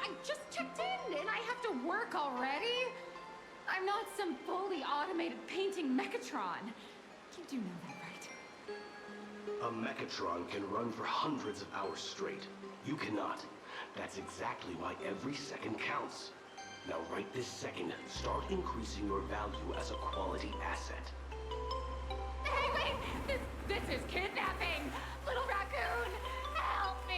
I just checked in and I have to work already? I'm not some fully automated painting Mechatron. You do know that, right? A Mechatron can run for hundreds of hours straight. You cannot. That's exactly why every second counts. Now right this second, start increasing your value as a quality asset. Hey, wait! This is kidnapping! Little raccoon, help me!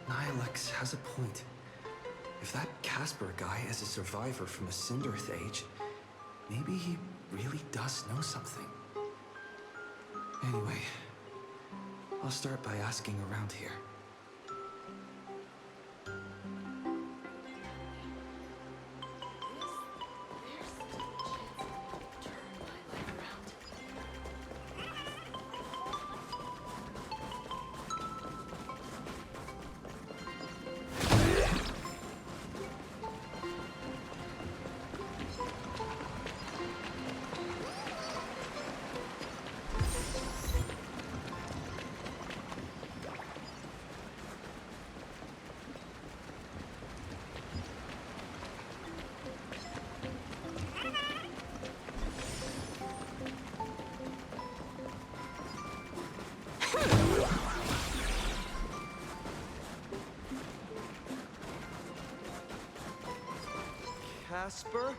Nihilux has a point. If that Casper guy is a survivor from the Cinderith age, maybe he really does know something. Anyway, I'll start by asking around here. Jasper?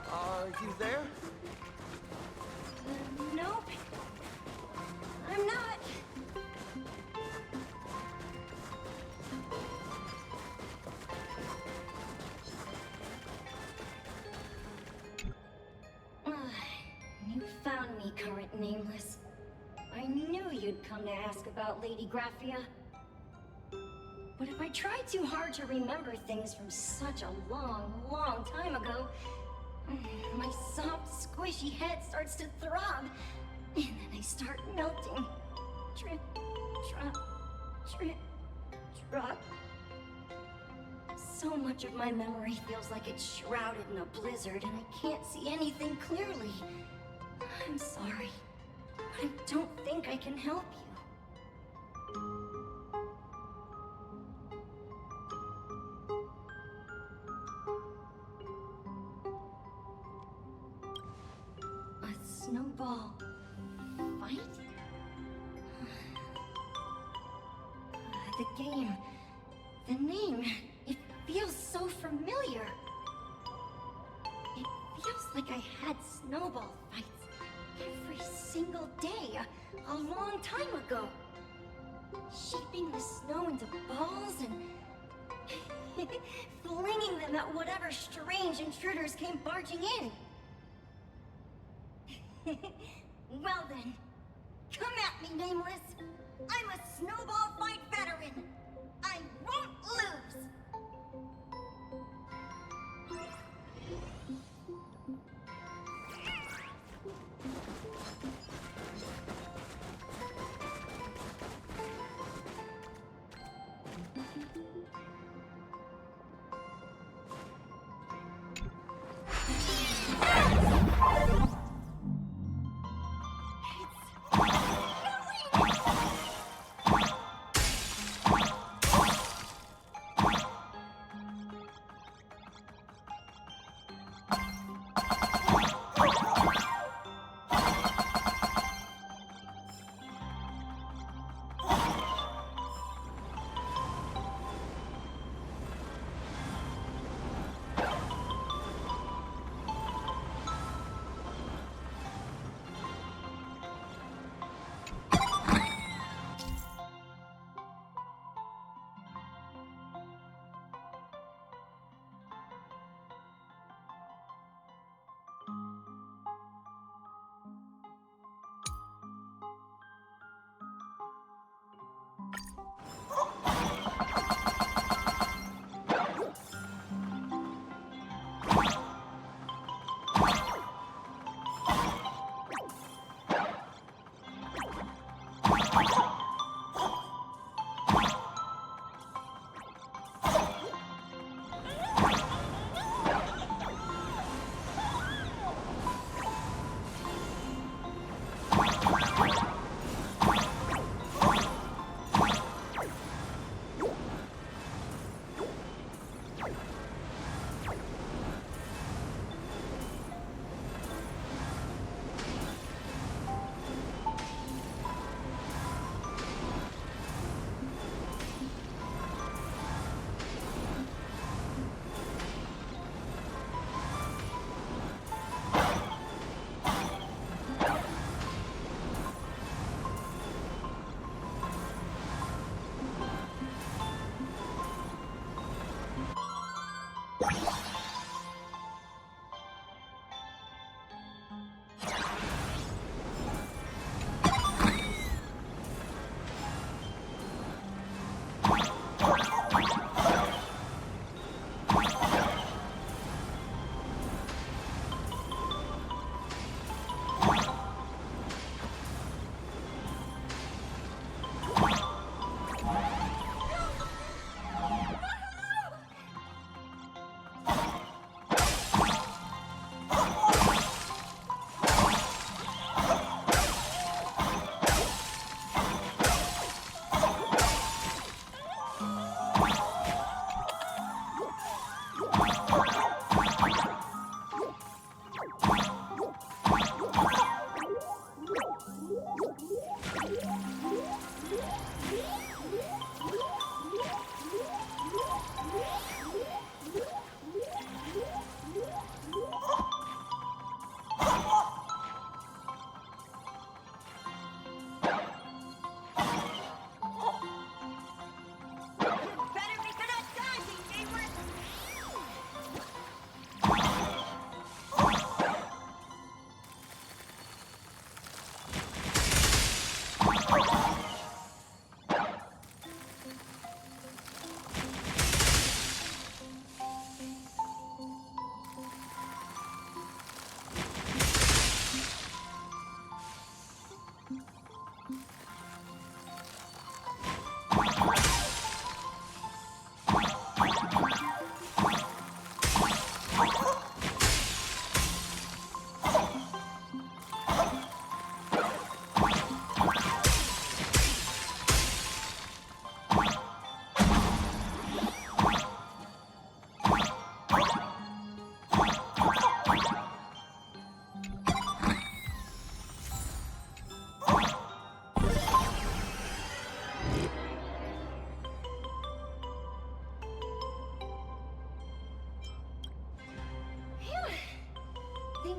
Are you there? Nope. I'm not. You found me, Current Nameless. I knew you'd come to ask about Lady Graphia. But if I try too hard to remember things from such a long, long time ago, my soft, squishy head starts to throb, and then I start melting. Drip, drop, drip, drop. So much of my memory feels like it's shrouded in a blizzard, and I can't see anything clearly. I'm sorry, but I don't think I can help you. A snowball fight? The game, the name, it feels so familiar. It feels like I had snowball fights every single day a long time ago. Shaping the snow into balls and flinging them at whatever strange intruders came barging in. Well then, come at me, Nameless. I'm a snowball fight veteran. I won't lose.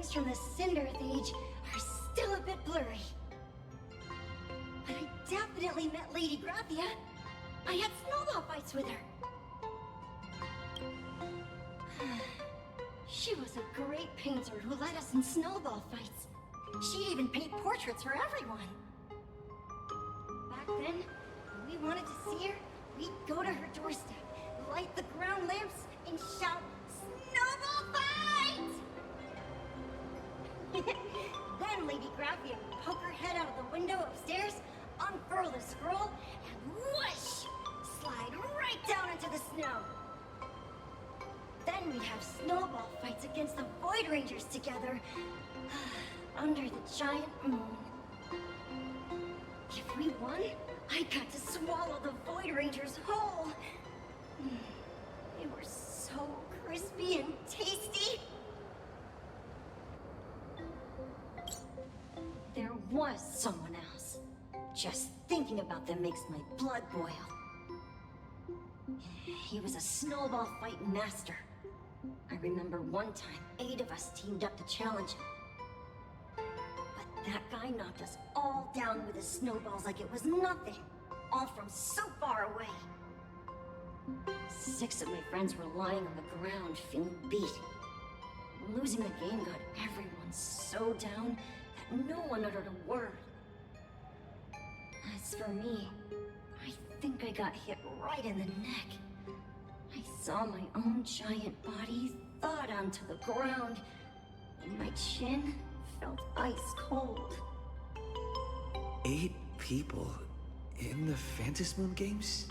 things from the Cinderth Age are still a bit blurry. But I definitely met Lady Graphia. I had snowball fights with her. She was a great painter who led us in snowball fights. She'd even paint portraits for everyone. Back then, when we wanted to see her, we'd go to her doorstep, light the ground lamps, and shout, "Snowball fight!" Then Lady Graphia would poke her head out of the window upstairs, unfurl the scroll, and whoosh! Slide right down into the snow. Then we'd have snowball fights against the Void Rangers together, under the giant moon. If we won, I got to swallow the Void Rangers whole. They were so crispy and tasty. There was someone else. Just thinking about them makes my blood boil. He was a snowball fight master. I remember one time, 8 of us teamed up to challenge him. But that guy knocked us all down with his snowballs like it was nothing. All from so far away. 6 of my friends were lying on the ground, feeling beat. Losing the game got everyone so down that no one uttered a word. As for me, I think I got hit right in the neck. I saw my own giant body thud onto the ground, and my chin felt ice cold. 8 people in the Phantasmoon games?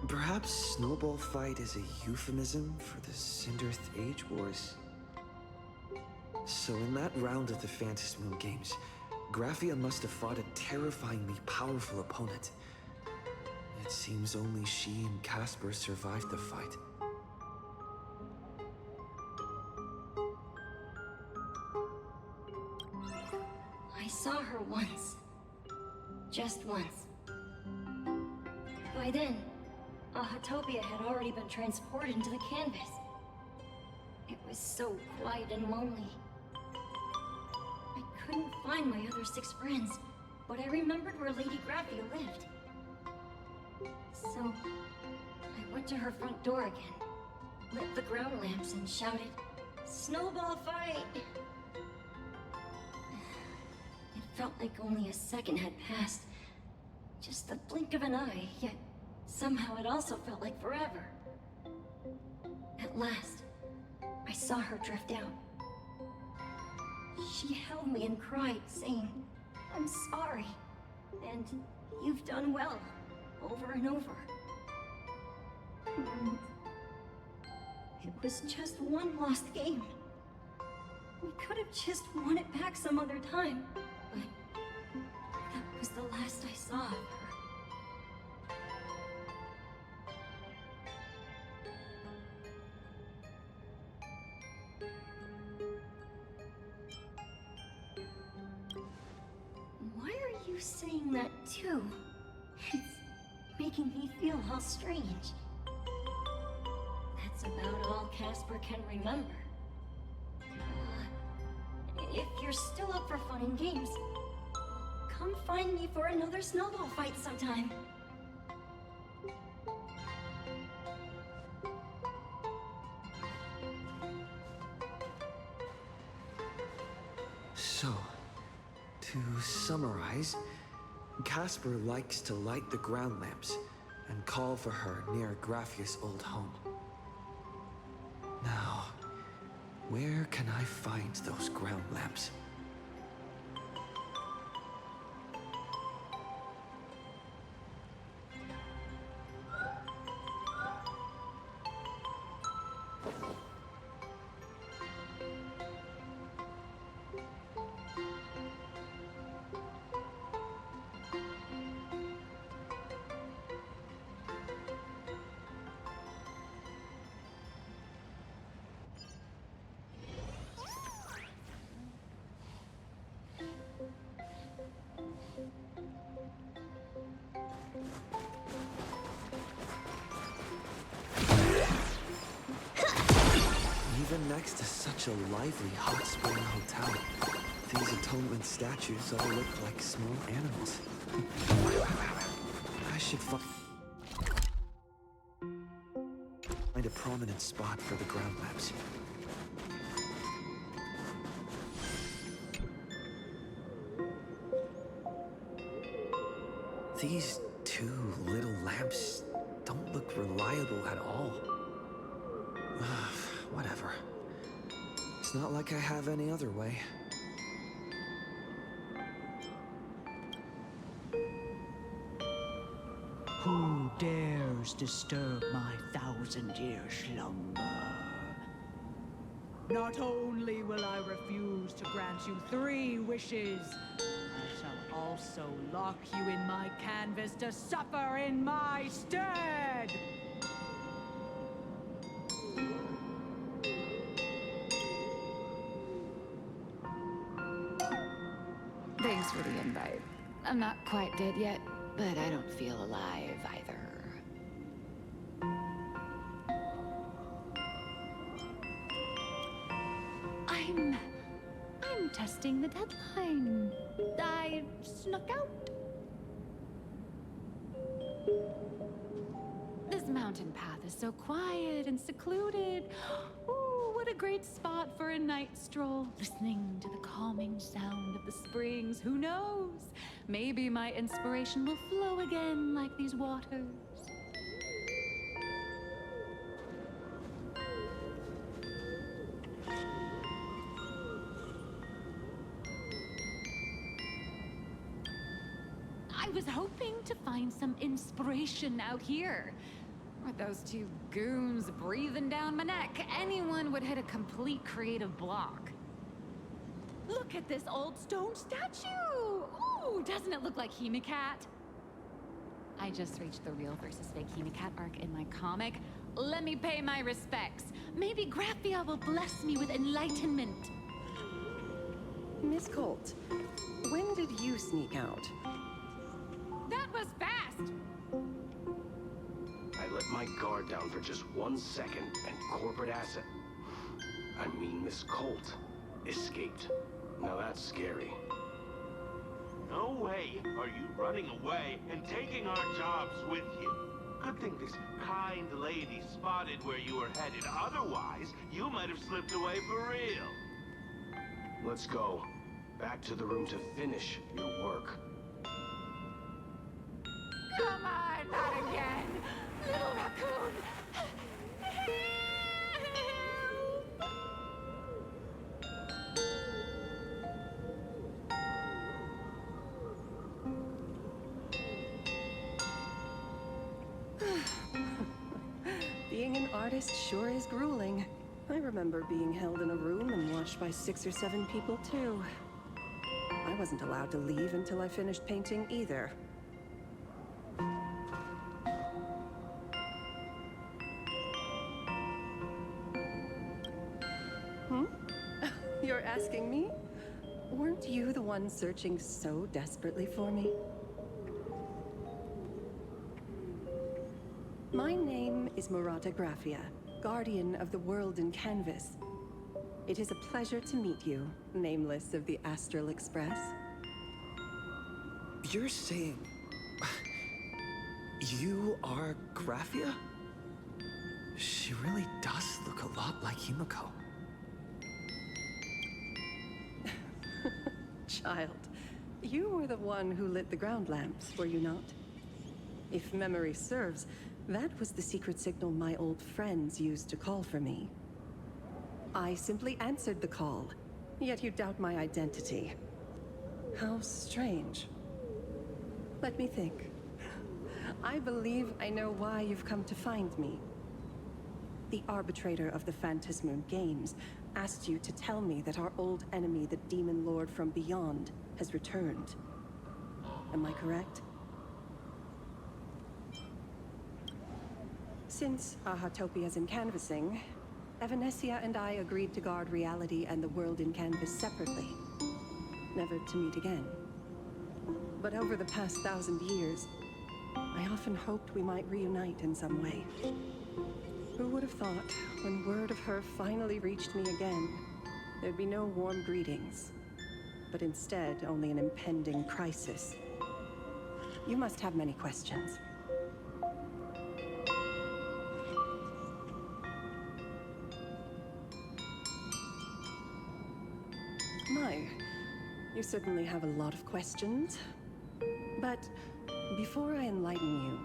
Perhaps Snowball Fight is a euphemism for the Cinderth Age Wars. So in that round of the Phantasmoon games, Graphia must have fought a terrifyingly powerful opponent. It seems only she and Casper survived the fight. I saw her once. Just once. By then, Ahatopia had already been transported into the canvas. It was so quiet and lonely. I couldn't find my other 6 friends, but I remembered where Lady Graphia lived. So, I went to her front door again, lit the ground lamps, and shouted, "Snowball fight!" It felt like only a second had passed. Just the blink of an eye, yet somehow it also felt like forever. At last, I saw her drift out. She held me and cried, saying, "I'm sorry, and you've done well," over and over. And it was just one lost game. We could have just won it back some other time, but that was the last I saw of her. Why are you saying that too? It's making me feel all strange. That's about all Casper can remember. If you're still up for fun and games, come find me for another snowball fight sometime. So, to summarize, Casper likes to light the ground lamps and call for her near Graphia's old home. Now, where can I find those ground lamps? stand next to such a lively hot spring hotel. These atonement statues all look like small animals. I should find a prominent spot for the ground labs. These two little lamps don't look reliable at all. Whatever. It's not like I have any other way. Who dares disturb my 1,000-year slumber? Not only will I refuse to grant you 3 wishes, I shall also lock you in my canvas to suffer in my stead! Thanks for the invite. I'm not quite dead yet, but I don't feel alive either. I'm testing the deadline. I snuck out. This mountain path is so quiet and secluded. Ooh, what a great spot for a night stroll. Listening to the calming sound of the springs. Who knows? Maybe my inspiration will flow again like these waters. I was hoping to find some inspiration out here. With those 2 goons breathing down my neck, anyone would hit a complete creative block. Look at this old stone statue! Ooh, doesn't it look like Hemicat? I just reached the real versus fake Hemicat arc in my comic. Let me pay my respects. Maybe Graphia will bless me with enlightenment. Miss Colt, when did you sneak out? That was fast! I let my guard down for just 1 second, and corporate asset, I mean Miss Colt, escaped. Now that's scary. No way are you running away and taking our jobs with you. Good thing this kind lady spotted where you were headed. Otherwise, you might have slipped away for real. Let's go. Back to the room to finish your work. Come on, not again! Little raccoon! Being an artist sure is grueling. I remember being held in a room and watched by 6 or 7 people, too. I wasn't allowed to leave until I finished painting either. You're asking me? Weren't you the one searching so desperately for me? My name is Murata Graphia, guardian of the world in canvas. It is a pleasure to meet you, nameless of the Astral Express. You're saying... you are Graphia? She really does look a lot like Himiko. Child, you were the one who lit the ground lamps, were you not? If memory serves, that was the secret signal my old friends used to call for me. I simply answered the call, yet you doubt my identity. How strange. Let me think. I believe I know why you've come to find me. The arbitrator of the Phantasmoon Games asked you to tell me that our old enemy, the Demon Lord from Beyond, has returned. Am I correct? Since Ahatopia's in canvassing, Evanescia and I agreed to guard reality and the world in canvas separately, never to meet again. But over the past 1,000 years, I often hoped we might reunite in some way. Who would have thought, when word of her finally reached me again, there'd be no warm greetings, but instead only an impending crisis. You must have many questions. My, you certainly have a lot of questions. But before I enlighten you,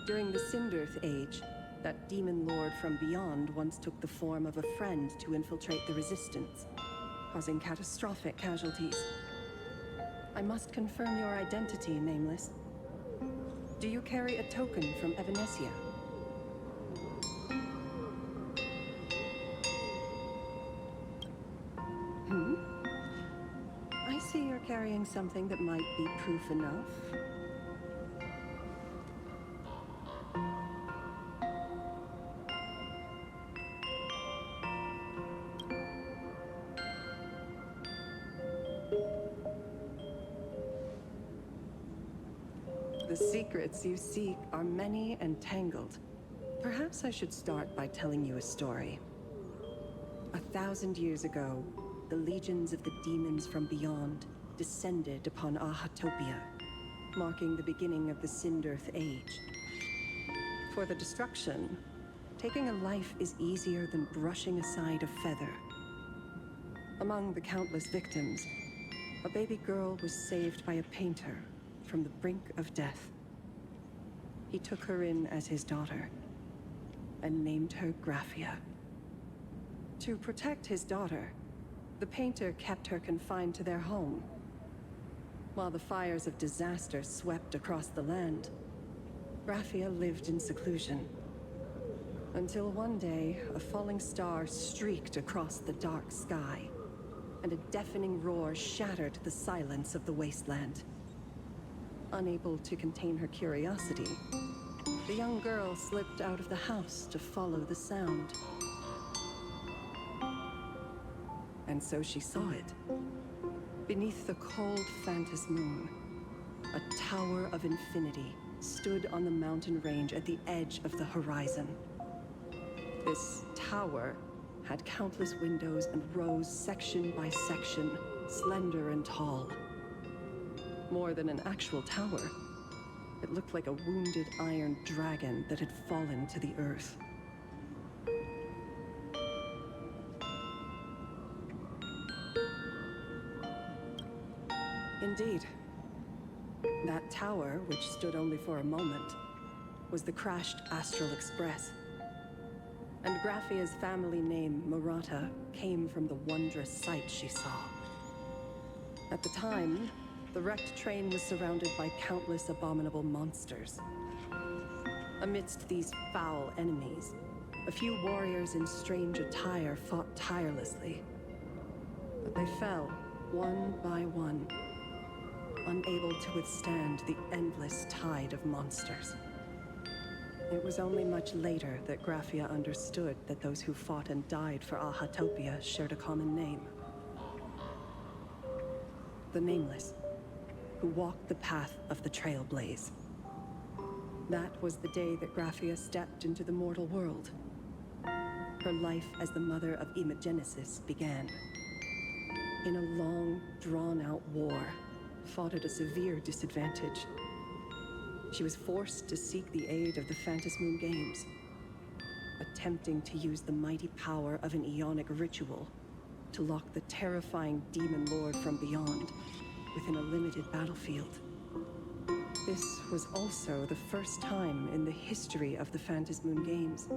during the Sindirth Age, that demon lord from beyond once took the form of a friend to infiltrate the Resistance, causing catastrophic casualties. I must confirm your identity, Nameless. Do you carry a token from Evanesia? I see you're carrying something that might be proof enough. The secrets you seek are many and tangled. Perhaps I should start by telling you a story. 1,000 years ago, the legions of the demons from beyond descended upon Ahatopia, marking the beginning of the Sindirth Age. For the destruction, taking a life is easier than brushing aside a feather. Among the countless victims, a baby girl was saved by a painter from the brink of death. He took her in as his daughter and named her Graphia. To protect his daughter, the painter kept her confined to their home. While the fires of disaster swept across the land, Graphia lived in seclusion. Until one day, a falling star streaked across the dark sky, and a deafening roar shattered the silence of the wasteland. Unable to contain her curiosity, the young girl slipped out of the house to follow the sound. And so she saw it. Beneath the cold Phantas moon, a tower of infinity stood on the mountain range at the edge of the horizon. This tower had countless windows and rose section by section, slender and tall. More than an actual tower, it looked like a wounded iron dragon that had fallen to the earth. Indeed, that tower, which stood only for a moment, was the crashed Astral Express. And Graphia's family name, Murata, came from the wondrous sight she saw. At the time, the wrecked train was surrounded by countless abominable monsters. Amidst these foul enemies, a few warriors in strange attire fought tirelessly. But they fell, one by one, unable to withstand the endless tide of monsters. It was only much later that Graphia understood that those who fought and died for Ahatopia shared a common name. The Nameless, who walked the path of the Trailblaze. That was the day that Graphia stepped into the mortal world. Her life as the mother of Imogenesis began. In a long, drawn-out war, fought at a severe disadvantage. She was forced to seek the aid of the Phantas Moon Games, attempting to use the mighty power of an Ionic ritual to lock the terrifying demon lord from beyond within a limited battlefield. This was also the first time in the history of the Phantas Moon Games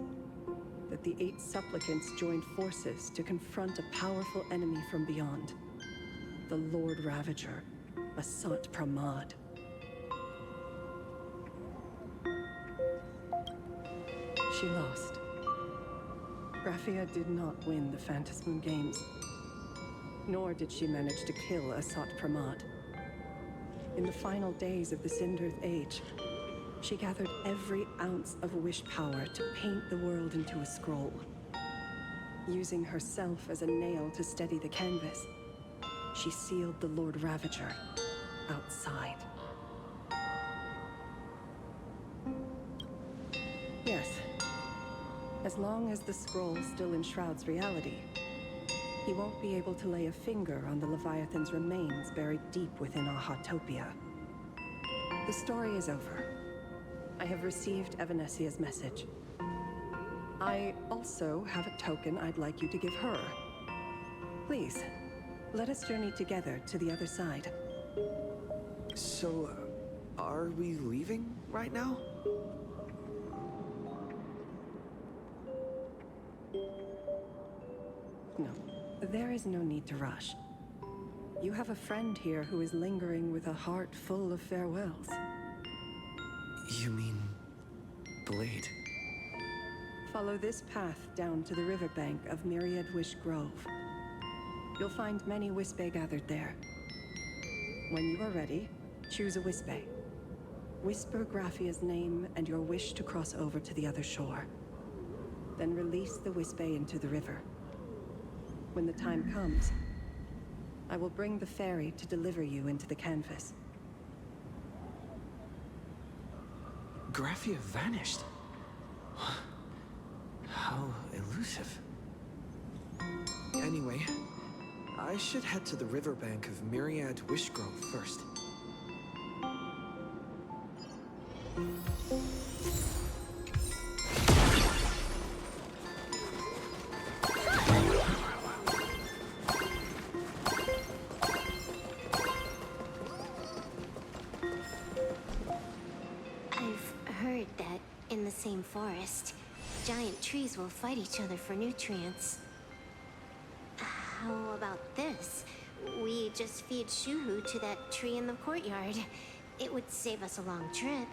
that the 8 supplicants joined forces to confront a powerful enemy from beyond, the Lord Ravager, Asat Pramad. She lost. Graphia did not win the Phantas Moon Games, nor did she manage to kill Asat Pramad. In the final days of the Sindirth Age, she gathered every ounce of wish power to paint the world into a scroll. Using herself as a nail to steady the canvas, she sealed the Lord Ravager outside. Yes, As long as the scroll still enshrouds reality, he won't be able to lay a finger on the Leviathan's remains buried deep within Ahatopia. The story is over. I have received Evanesia's message. I also have a token I'd like you to give her. Please, let us journey together to the other side. So, are we leaving right now? No, there is no need to rush. You have a friend here who is lingering with a heart full of farewells. You mean... Blade? Follow this path down to the riverbank of Myriad Wish Grove. You'll find many Wispe gathered there. When you are ready, choose a Wispe. Whisper Graphia's name and your wish to cross over to the other shore. Then release the Wispe into the river. When the time comes, I will bring the ferry to deliver you into the canvas. Graphia vanished. How elusive. Anyway, I should head to the riverbank of Myriad Wish Grove first. I've heard that in the same forest, giant trees will fight each other for nutrients. How about this? We just feed Shuhu to that tree in the courtyard. It would save us a long trip.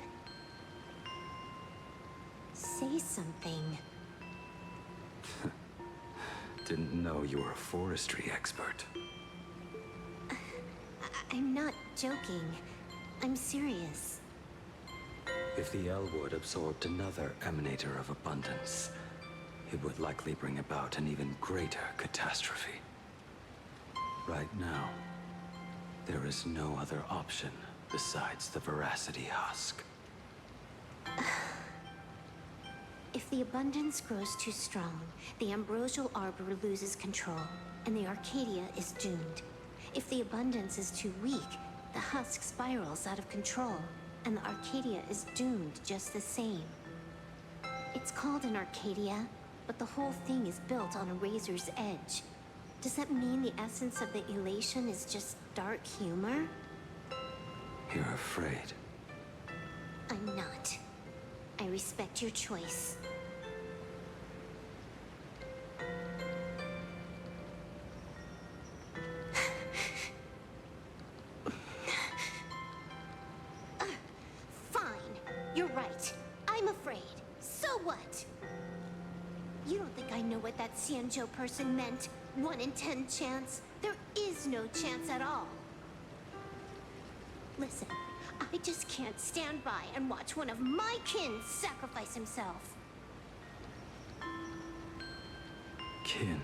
Say something. Didn't know you were a forestry expert. I'm not joking. I'm serious. If the Elwood absorbed another emanator of abundance, it would likely bring about an even greater catastrophe. Right now, there is no other option besides the Veracity Husk. If the abundance grows too strong, the Ambrosial Arbor loses control, and the Arcadia is doomed. If the abundance is too weak, the husk spirals out of control, and the Arcadia is doomed just the same. It's called an Arcadia, but the whole thing is built on a razor's edge. Does that mean the essence of the elation is just dark humor? You're afraid. I'm not. I respect your choice. Fine. You're right. I'm afraid. So what? You don't think I know what that Xianzhou person meant? 1 in 10 chance? There is no chance at all. Listen, I just can't stand by and watch one of my kin sacrifice himself. Kin.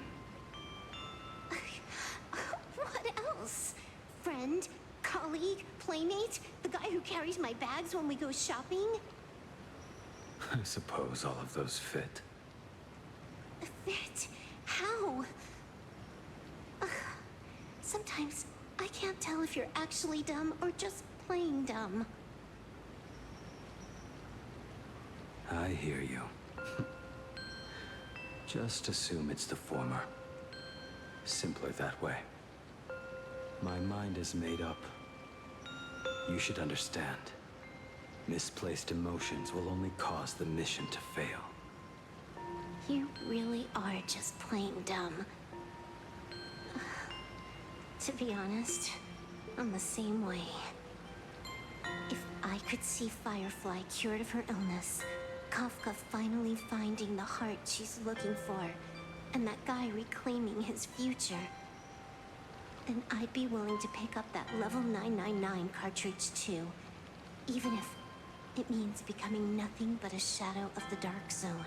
What else? Friend? Colleague? Playmate? The guy who carries my bags when we go shopping? I suppose all of those fit. Fit? How? Sometimes I can't tell if you're actually dumb or just plain dumb. I hear you. Just assume it's the former. Simpler that way. My mind is made up. You should understand. Misplaced emotions will only cause the mission to fail. You really are just plain dumb. To be honest, I'm the same way. If I could see Firefly cured of her illness, Kafka finally finding the heart she's looking for, and that guy reclaiming his future, then I'd be willing to pick up that level 999 cartridge too, even if it means becoming nothing but a shadow of the Dark Zone.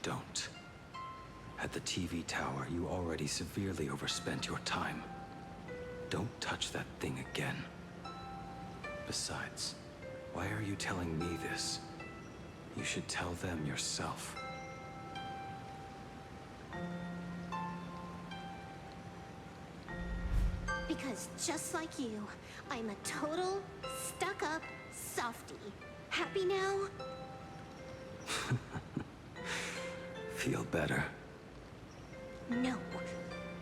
Don't. At the TV tower, you already severely overspent your time. Don't touch that thing again. Besides, why are you telling me this? You should tell them yourself. was just like you. I'm a total, stuck-up softie. Happy now? Feel better? No.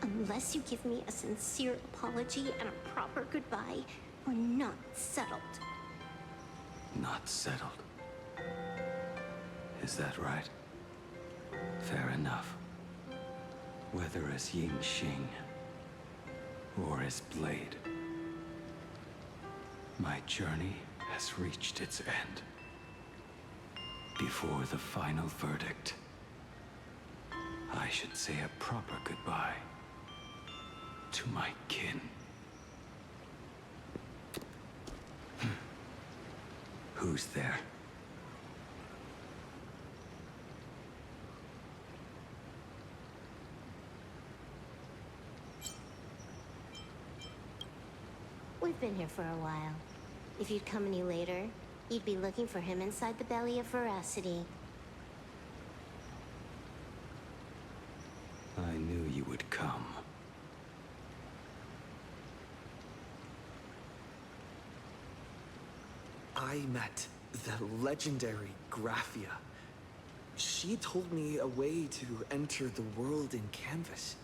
Unless you give me a sincere apology and a proper goodbye, we're not settled. Not settled. Is that right? Fair enough. Whether as Ying Xing or as Blade, my journey has reached its end. Before the final verdict, I should say a proper goodbye to my kin. Who's there? We've been here for a while. If you'd come any later, you'd be looking for him inside the belly of Veracity. I knew you would come. I met the legendary Graphia. She told me a way to enter the world in Canvas.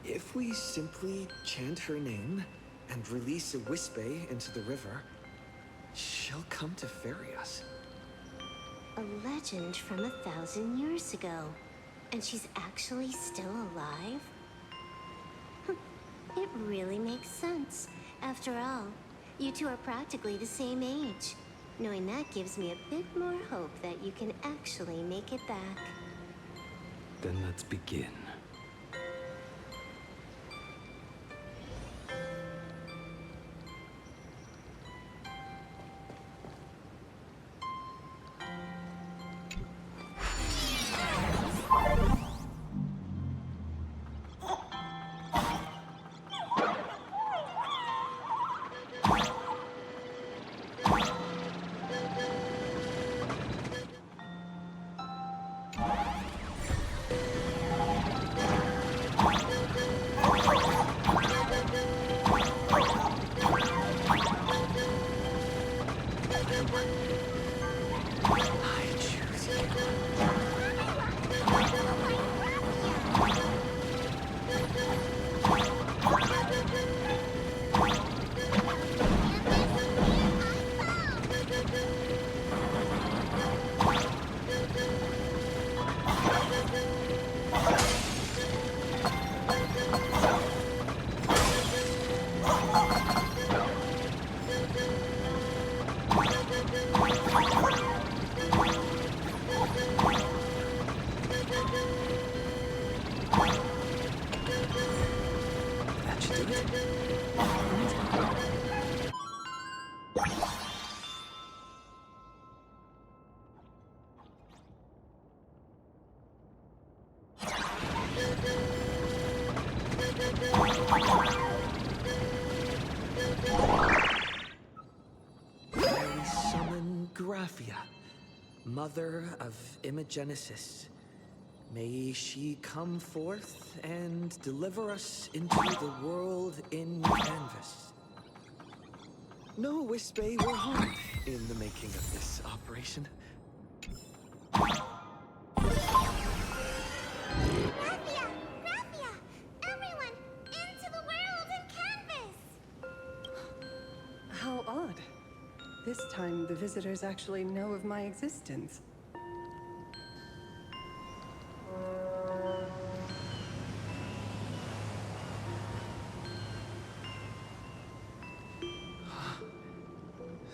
If we simply chant her name and release a Wispe into the river, she'll come to ferry us. A legend from 1,000 years ago. And she's actually still alive? It really makes sense. After all, you two are practically the same age. Knowing that gives me a bit more hope that you can actually make it back. Then let's begin. I summon Graphia, mother of Imogenesis. May she come forth and deliver us into the world in Canvas. No Wispe were harmed in the making of this operation. Graphia! Graphia! Everyone, into the world in Canvas! How odd. This time, the visitors actually know of my existence.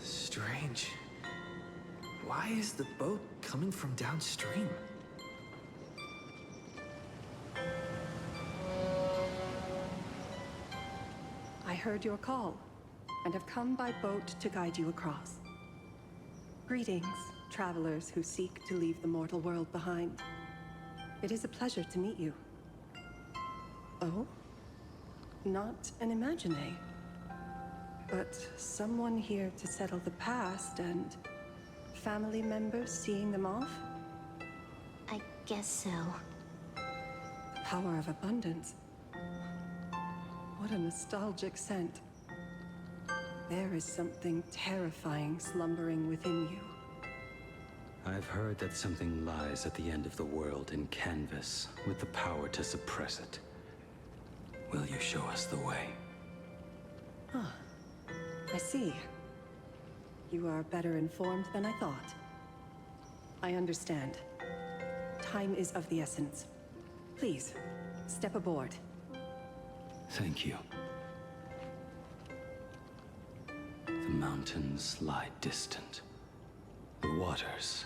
Strange. Why is the boat coming from downstream? I heard your call, and have come by boat to guide you across. Greetings, travelers who seek to leave the mortal world behind. It is a pleasure to meet you. Oh? Not an Imagine, but someone here to settle the past and family members seeing them off? I guess so. The power of abundance. what a nostalgic scent. There is something terrifying slumbering within you. I've heard that something lies at the end of the world in Canvas, with the power to suppress it. Will you show us the way? Huh. I see. You are better informed than I thought. I understand. Time is of the essence. Please, step aboard. Thank you. The mountains lie distant. The waters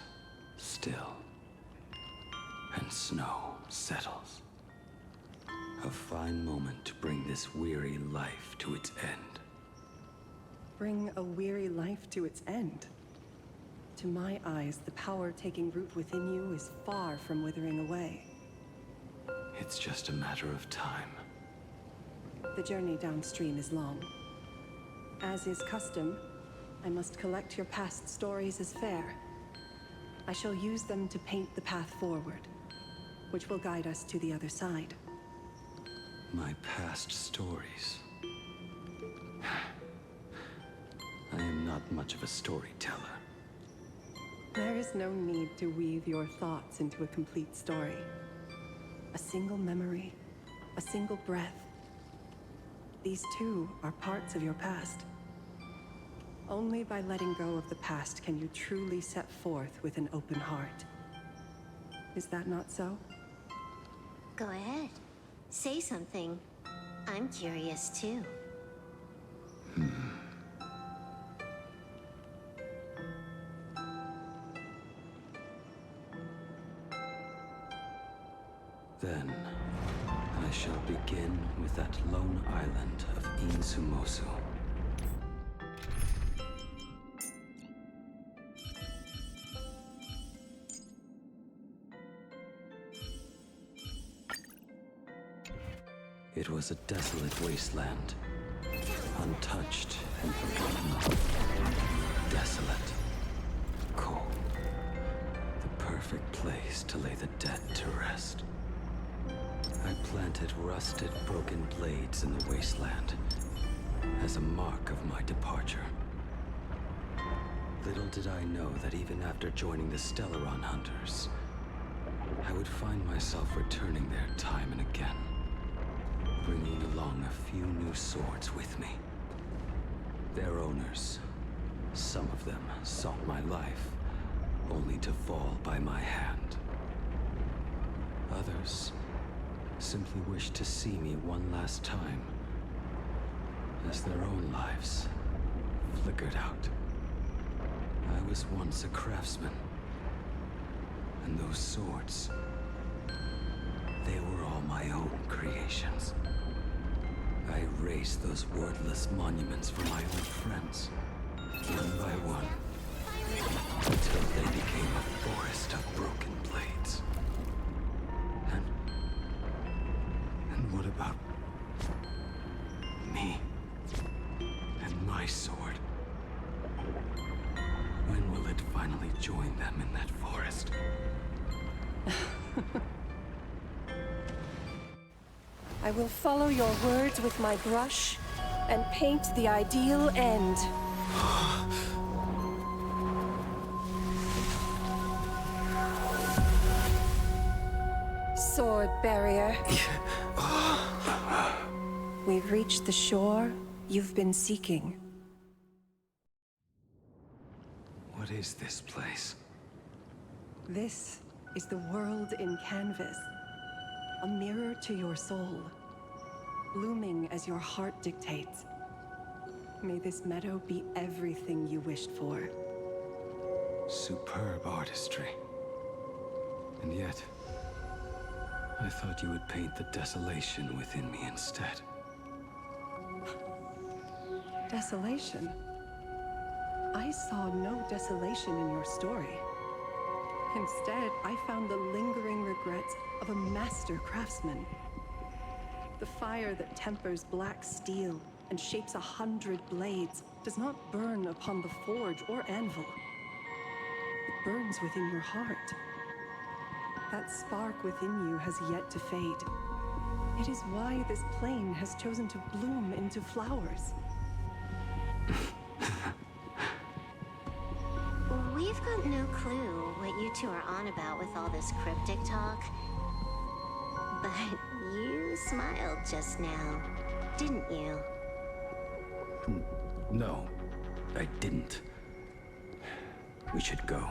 still. And snow settles. A fine moment to bring this weary life to its end. Bring a weary life to its end? To my eyes, the power taking root within you is far from withering away. It's just a matter of time. The journey downstream is long. As is custom, I must collect your past stories as fair. I shall use them to paint the path forward, which will guide us to the other side. My past stories. I am not much of a storyteller. There is no need to weave your thoughts into a complete story. A single memory, a single breath. These too are parts of your past. Only by letting go of the past can you truly set forth with an open heart. Is that not so? Go ahead. Say something. I'm curious too. Then, I shall begin with that lone island of Insumosu. It was a desolate wasteland, untouched and forgotten. Desolate, cold, the perfect place to lay the dead to rest. I planted rusted, broken blades in the wasteland as a mark of my departure. Little did I know that even after joining the Stellaron Hunters, I would find myself returning there time and again, bringing along a few new swords with me. Their owners, some of them sought my life, only to fall by my hand. Others simply wished to see me one last time, as their own lives flickered out. I was once a craftsman, and those swords, they were all my own creations. I raised those wordless monuments for my old friends, one by one, until they became a forest of broken blades. And what about me and my sword? When will it finally join them in that forest? I will follow your words with my brush and paint the ideal end. Sword barrier. We've reached the shore you've been seeking. What is this place? This is the world in canvas. A mirror to your soul, blooming as your heart dictates. May this meadow be everything you wished for. Superb artistry. And yet, I thought you would paint the desolation within me instead. Desolation? I saw no desolation in your story. Instead, I found the lingering regrets of a master craftsman. The fire that tempers black steel and shapes 100 blades does not burn upon the forge or anvil. It burns within your heart. That spark within you has yet to fade. It is why this plane has chosen to bloom into flowers. We've got no clue what you two are on about with all this cryptic talk. But you smiled just now, didn't you? No, I didn't. We should go.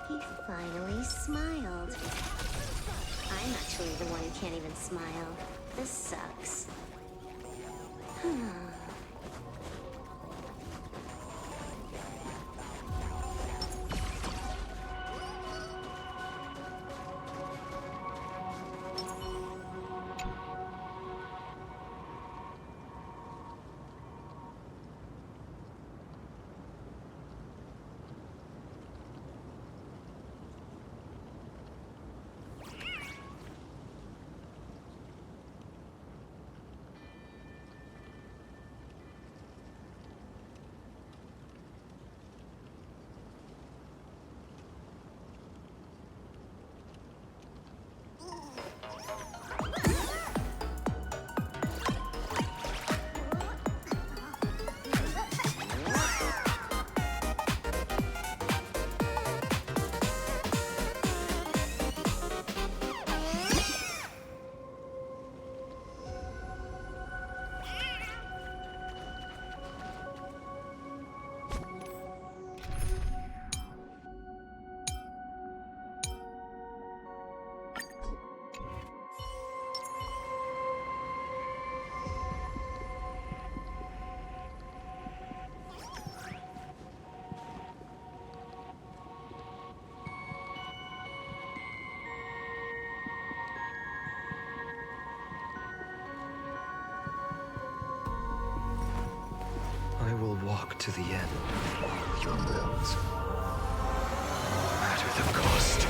He finally smiled. I'm actually the one who can't even smile. This sucks. I will walk to the end of your wills, no matter the cost.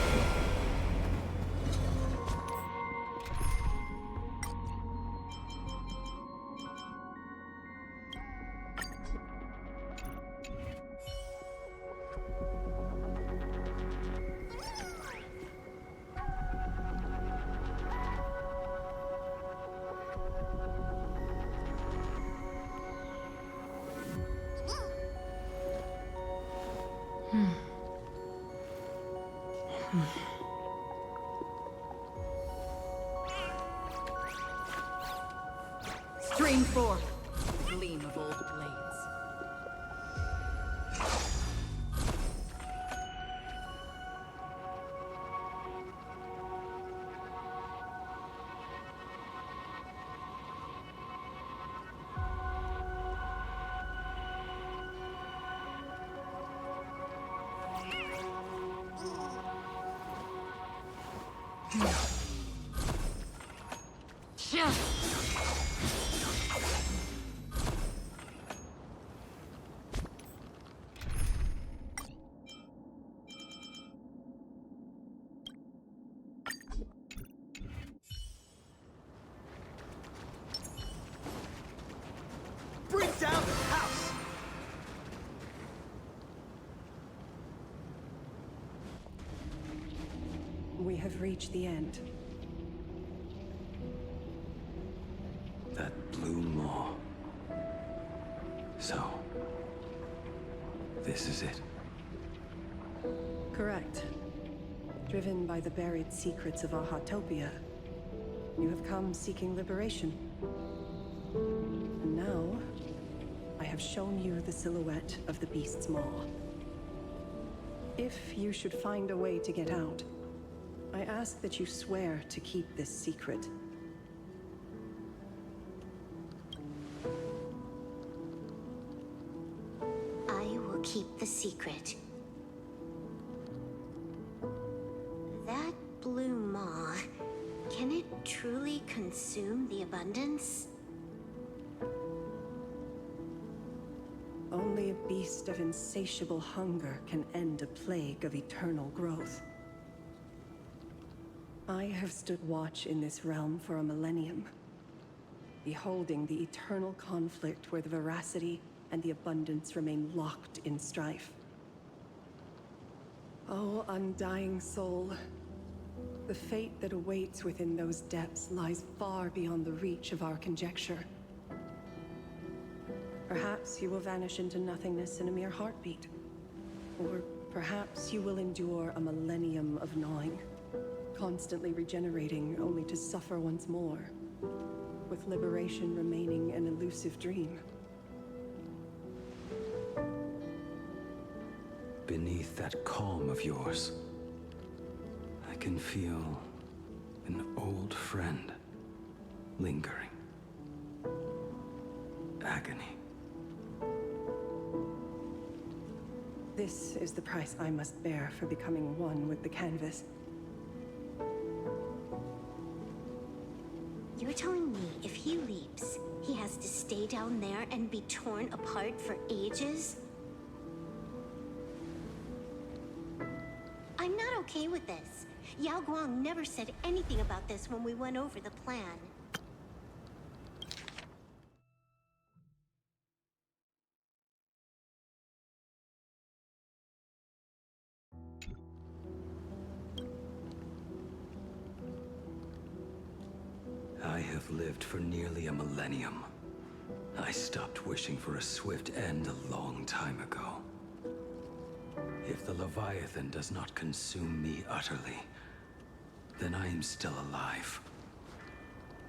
Stream forth the gleam of old blades. Bring down the house! We have reached the end. That blue maw. So, this is it. Correct. Driven by the buried secrets of Ahatopia, you have come seeking liberation. And now, I have shown you the silhouette of the beast's maw. If you should find a way to get out, I ask that you swear to keep this secret. I will keep the secret. That blue maw, can it truly consume the abundance? Only Only a beast of insatiable hunger can end a plague of eternal growth. I have stood watch in this realm for a millennium, beholding the eternal conflict where the veracity and the abundance remain locked in strife. Oh, undying soul, the fate that awaits within those depths lies far beyond the reach of our conjecture. Perhaps you will vanish into nothingness in a mere heartbeat. Or perhaps you will endure a millennium of gnawing, constantly regenerating only to suffer once more, with liberation remaining an elusive dream. Beneath that calm of yours, I can feel an old friend lingering. Agony. This is the price I must bear for becoming one with the canvas. You're telling me if he leaps, he has to stay down there and be torn apart for ages? I'm not okay with this. Yao Guang never said anything about this when we went over the plan. I have lived for nearly a millennium. I stopped wishing for a swift end a long time ago. If the Leviathan does not consume me utterly, then I am still alive.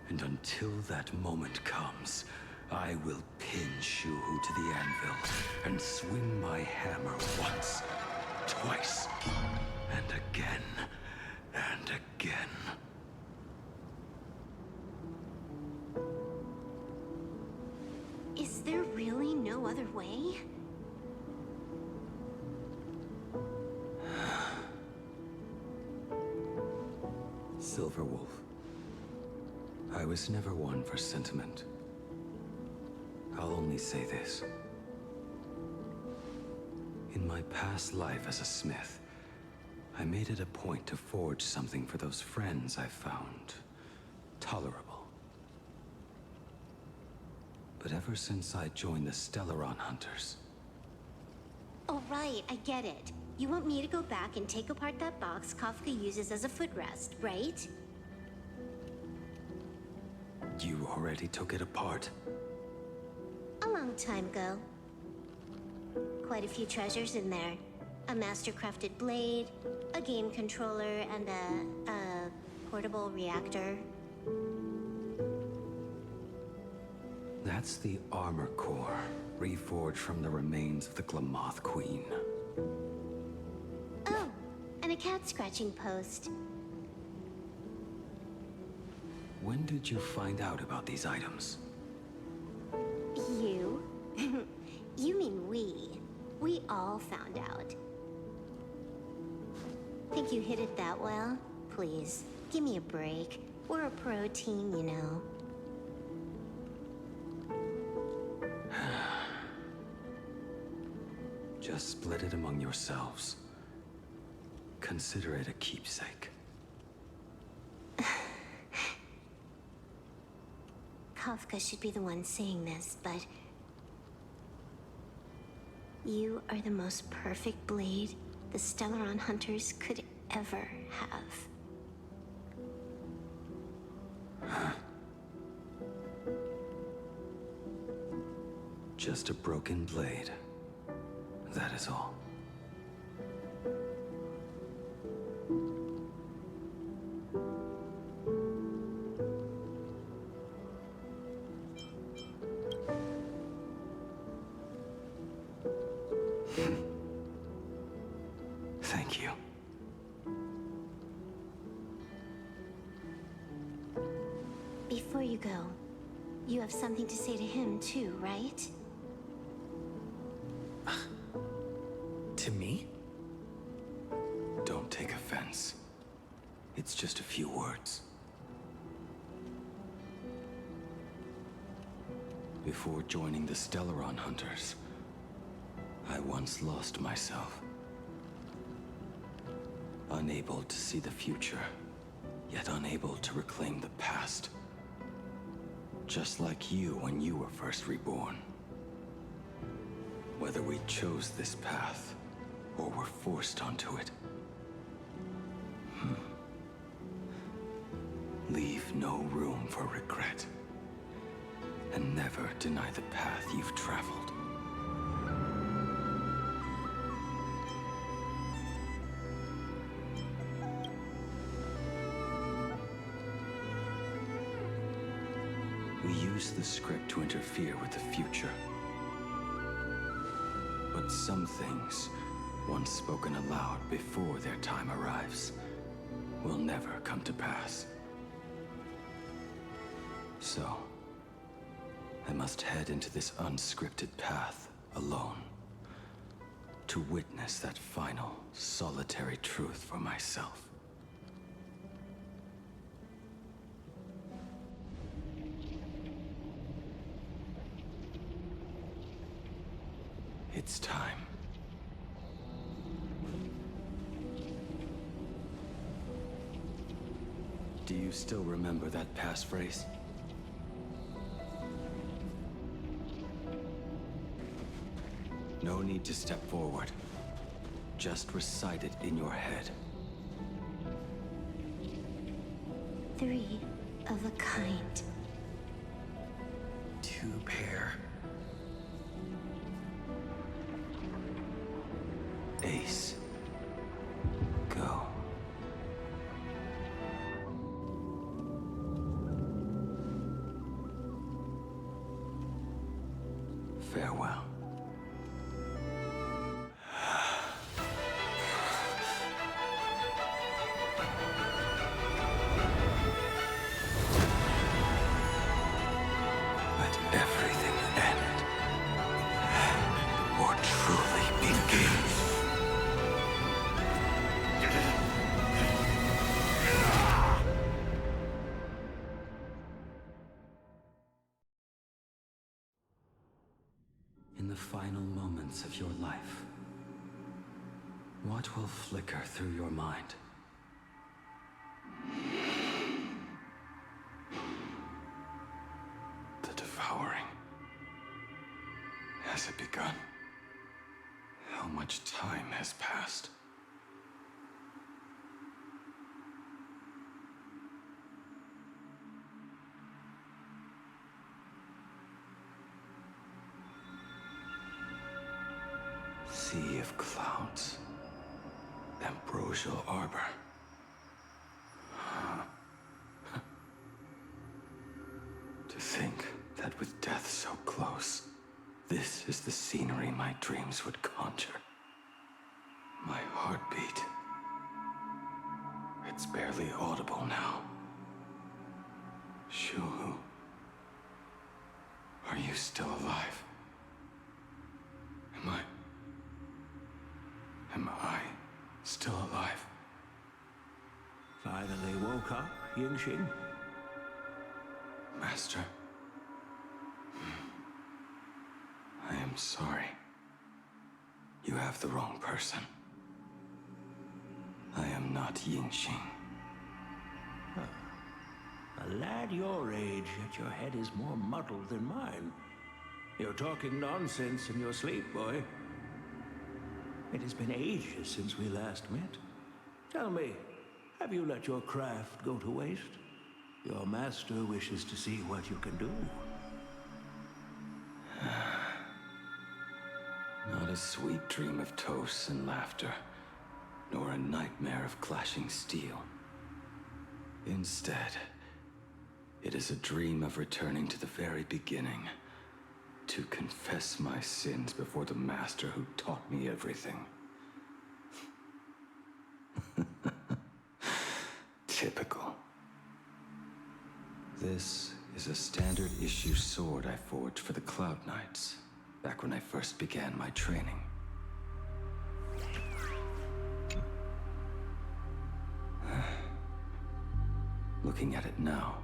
And until that moment comes, I will pin Shuhu to the anvil and swing my hammer once, twice, and again, and again. Is there really no other way? Silverwolf. I was never one for sentiment. I'll only say this. In my past life as a smith, I made it a point to forge something for those friends I found tolerable. But ever since I joined the Stellaron Hunters... Oh, right, I get it. You want me to go back and take apart that box Kafka uses as a footrest, right? You already took it apart? A long time ago. Quite a few treasures in there. A master-crafted blade, a game controller, and a portable reactor. That's the armor core, reforged from the remains of the Glamoth Queen. Oh, and a cat-scratching post. When did you find out about these items? You? You mean we. We all found out. Think you hid it that well? Please, give me a break. We're a pro team, you know. Just split it among yourselves. Consider it a keepsake. Kafka should be the one saying this, but... You are the most perfect blade the Stellaron Hunters could ever have. Just a broken blade. That is all. Thank you. Before you go, you have something to say to him too, right? To me? Don't take offense. It's just a few words. Before joining the Stellaron Hunters, I once lost myself. Unable to see the future, yet unable to reclaim the past. Just like you when you were first reborn. Whether we chose this path, or were forced onto it. Leave no room for regret. And never deny the path you've traveled. We use the script to interfere with the future. But some things, once spoken aloud before their time arrives, will never come to pass. So, I must head into this unscripted path alone, to witness that final, solitary truth for myself. It's time. Do you still remember that passphrase? No need to step forward. Just recite it in your head. 3 of a kind. 2 pair. Ace. Go. Farewell. Let everything end. Or truly begin. In the final moments of your life, what will flicker through your mind? The devouring. Has it begun? How much time has passed? Sea of clouds. Ambrosial arbor. To think that with death so close, this is the scenery my dreams would conjure. My heartbeat. It's barely audible now. Shuhu. Are you still alive? Am I still alive? Finally woke up, Yingxing? Master. I am sorry. You have the wrong person. I am not Yingxing. A lad your age, yet your head is more muddled than mine. You're talking nonsense in your sleep, boy. It has been ages since we last met. Tell me, have you let your craft go to waste? Your master wishes to see what you can do. Not a sweet dream of toasts and laughter, nor a nightmare of clashing steel. Instead, it is a dream of returning to the very beginning, to confess my sins before the master who taught me everything. Typical. This is a standard issue sword I forged for the Cloud Knights, back when I first began my training. Looking at it now,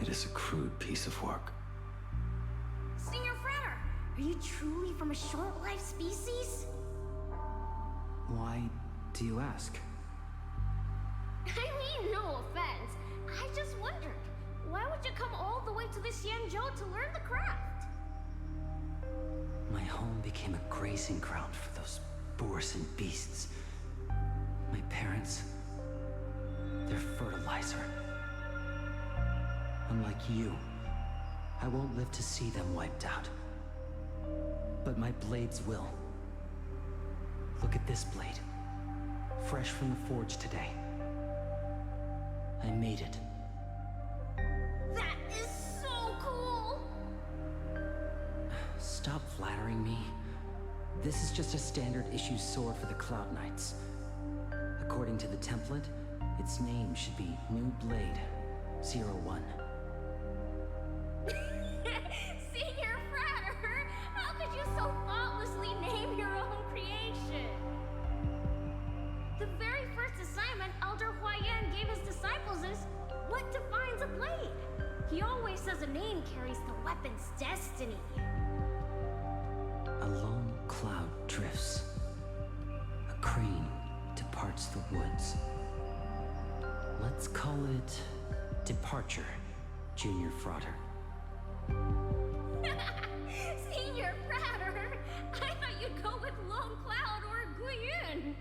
it is a crude piece of work. Senior Frater, Are you truly from a short-lived species? Why do you ask? I mean, no offense. I just wondered, why would you come all the way to the Xianzhou to learn the craft? My home became a grazing ground for those boars and beasts. My parents, they're fertilizer. Unlike you, I won't live to see them wiped out. But my blades will. Look at this blade. Fresh from the forge today. I made it. That is so cool! Stop flattering me. This is just a standard issue sword for the Cloud Knights. According to the template, its name should be New Blade 01. Senior Frater, how could you so thoughtlessly name your own creation? The very first assignment Elder Huayan gave his disciples is, what defines a blade? He always says a name carries the weapon's destiny. A lone cloud drifts. A crane departs the woods. Let's call it Departure, Junior Frater. Senior Frater, I thought you'd go with Lone Cloud or Guiyun.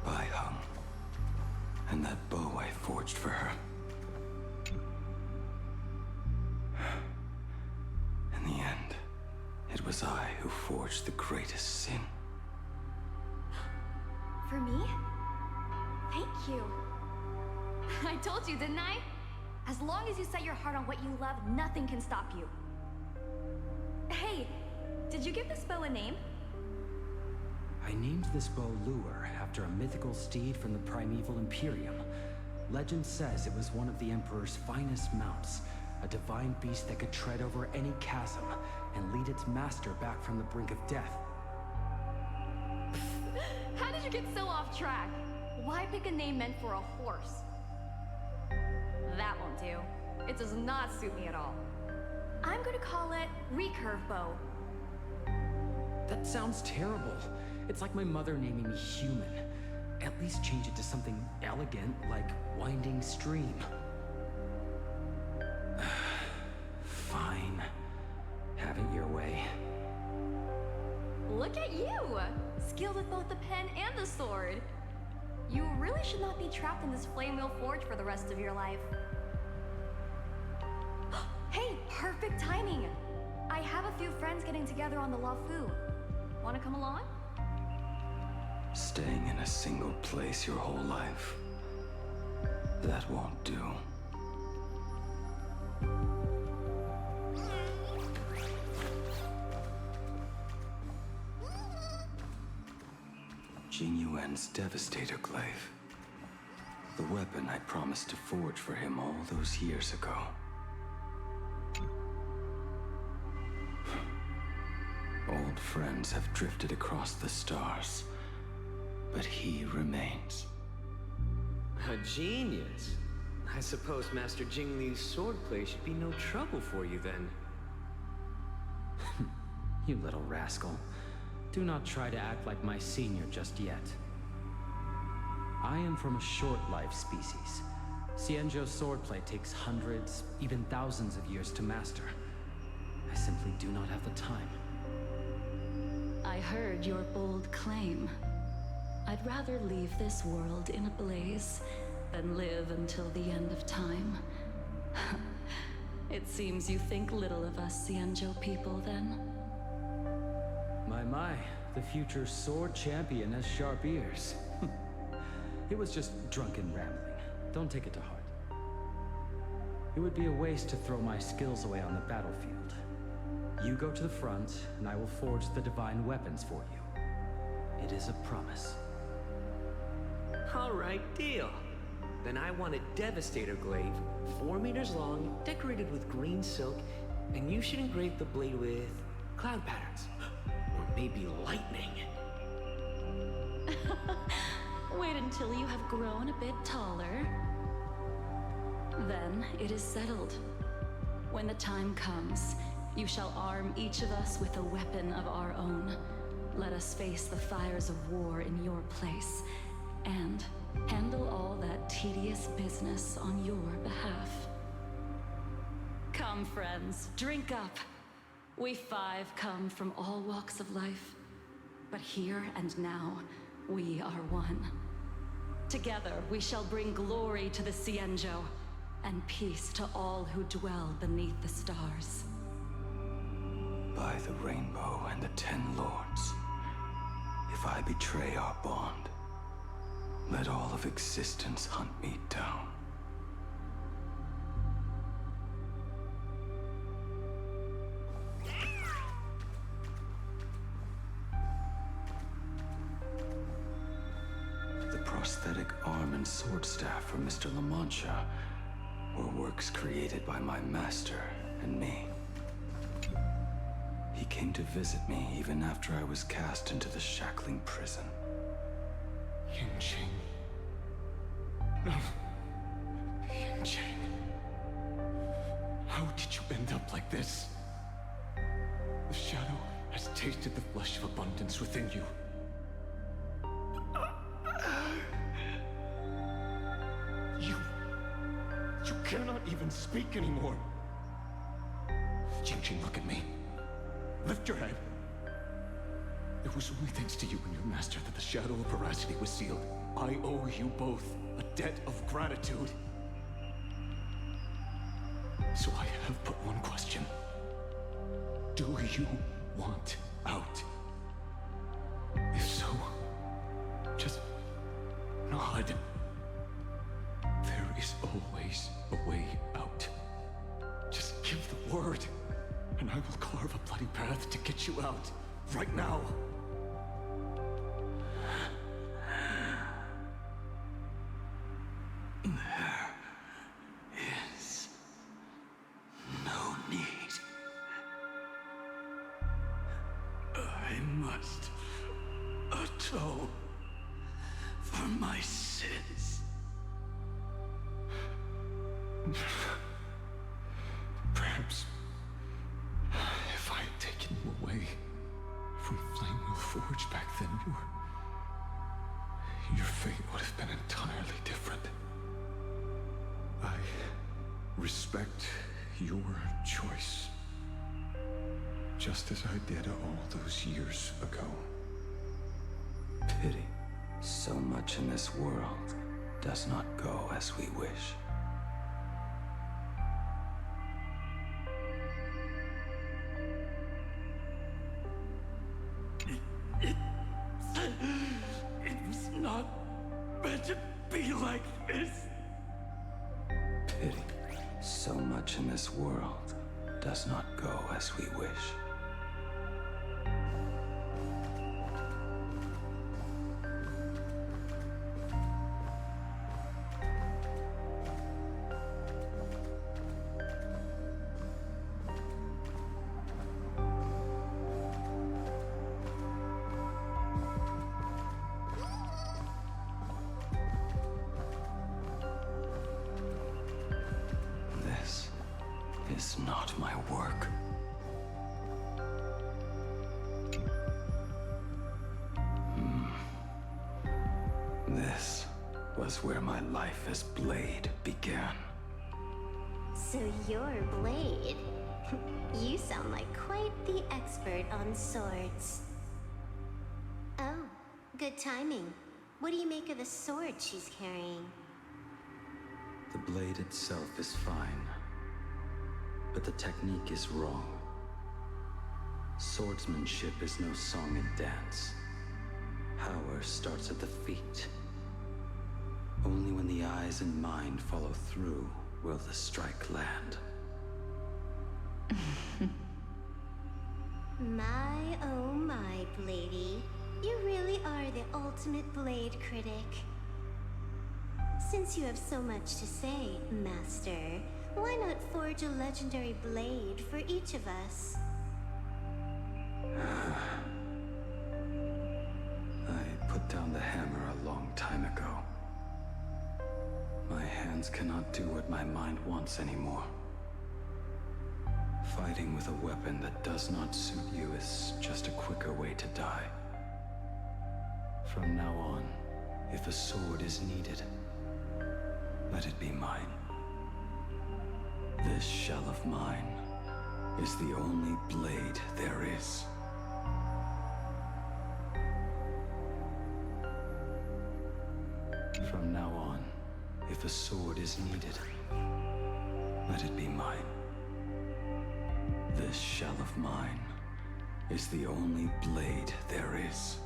Bai Hung. And that bow I forged for her. In the end, it was I who forged the greatest sin. For me? Thank you. I told you, didn't I? As long as you set your heart on what you love, nothing can stop you. Hey, did you give this bow a name? I named this bow Lure after a mythical steed from the primeval Imperium. Legend says it was one of the Emperor's finest mounts, a divine beast that could tread over any chasm and lead its master back from the brink of death. How did you get so off track? Why pick a name meant for a horse? That won't do. It does not suit me at all. I'm gonna call it Recurve Bow. That sounds terrible. It's like my mother naming me Human. At least change it to something elegant like Winding Stream. Fine. Have it your way. Look at you! Skilled with both the pen and the sword. You really should not be trapped in this flame wheel forge for the rest of your life. Hey, perfect timing! I have a few friends getting together on the Luofu. Wanna come along? Staying in a single place your whole life. That won't do. Jing Yuan's Devastator Glaive. The weapon I promised to forge for him all those years ago. Old friends have drifted across the stars, but he remains. A genius. I suppose Master Jing Li's swordplay should be no trouble for you then. You little rascal. Do not try to act like my senior just yet. I am from a short-lived species. Xianzhou swordplay takes hundreds, even thousands of years to master. I simply do not have the time. I heard your bold claim. I'd rather leave this world in a blaze than live until the end of time. It seems you think little of us Xianzhou people, then? My, the future sword champion has sharp ears. It was just drunken rambling. Don't take it to heart. It would be a waste to throw my skills away on the battlefield. You go to the front, and I will forge the divine weapons for you. It is a promise. All right, deal. Then I want a Devastator Glaive, 4 meters long, decorated with green silk, and you should engrave the blade with cloud patterns. Or maybe lightning. Wait until you have grown a bit taller. Then it is settled. When the time comes, you shall arm each of us with a weapon of our own. Let us face the fires of war in your place, and handle all that tedious business on your behalf. Come, friends, drink up. We five come from all walks of life, but here and now, we are one. Together, we shall bring glory to the Cienjo, and peace to all who dwell beneath the stars. By the rainbow and the 10 lords, if I betray our bond, let all of existence hunt me down. The prosthetic arm and sword staff for Mr. La Mancha were works created by my master and me. He came to visit me even after I was cast into the shackling prison. Yanqing. No. Yanqing. How did you end up like this? The shadow has tasted the flesh of abundance within you. You cannot even speak anymore. Yanqing, look at me. Lift your head. It was only thanks to you and your master that the Shadow of Veracity was sealed. I owe you both a debt of gratitude. So I have but one question. Do you want out? If so, just nod. There is always a way out. Just give the word, and I will carve a bloody path to get you out. Right now. There is no need. I must atone for my sins. Perhaps if I had taken you away from Flamewell Forge back then, your fate would have been entirely different. I respect your choice, just as I did all those years ago. Pity. So much in this world does not go as we wish. It was not meant to be like this. Pity. So much in this world does not go as we wish. This is not my work. This was where my life as Blade began. So you're Blade. You sound like quite the expert on swords. Oh, good timing. What do you make of the sword she's carrying? The blade itself is fine, but the technique is wrong. Swordsmanship is no song and dance. Power starts at the feet. Only when the eyes and mind follow through will the strike land. My, oh my, Bladey. You really are the ultimate blade critic. Since you have so much to say, Master, why not forge a legendary blade for each of us? I put down the hands cannot do what my mind wants anymore. Fighting with a weapon that does not suit you is just a quicker way to die. From now on, if a sword is needed, let it be mine. This shell of mine is the only blade there is. From now on, if a sword is needed, let it be mine. This shell of mine is the only blade there is.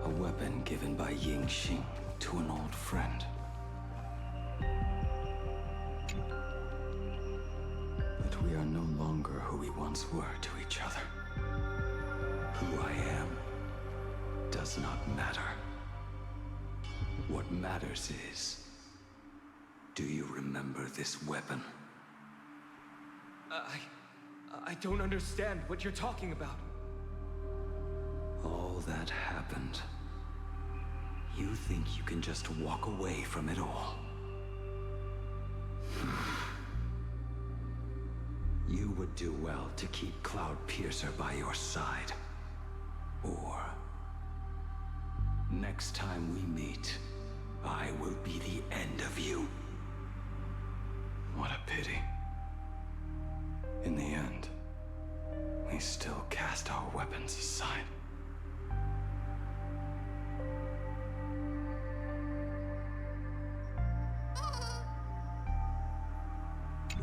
A weapon given by Ying Xing to an old friend. But we are no longer who we once were to each other. Who I am does not matter. What matters is, do you remember this weapon? I don't understand what you're talking about. All that happened. You think you can just walk away from it all? You would do well to keep Cloudpiercer by your side. Or, next time we meet, I will be the end of you. What a pity. In the end, we still cast our weapons aside.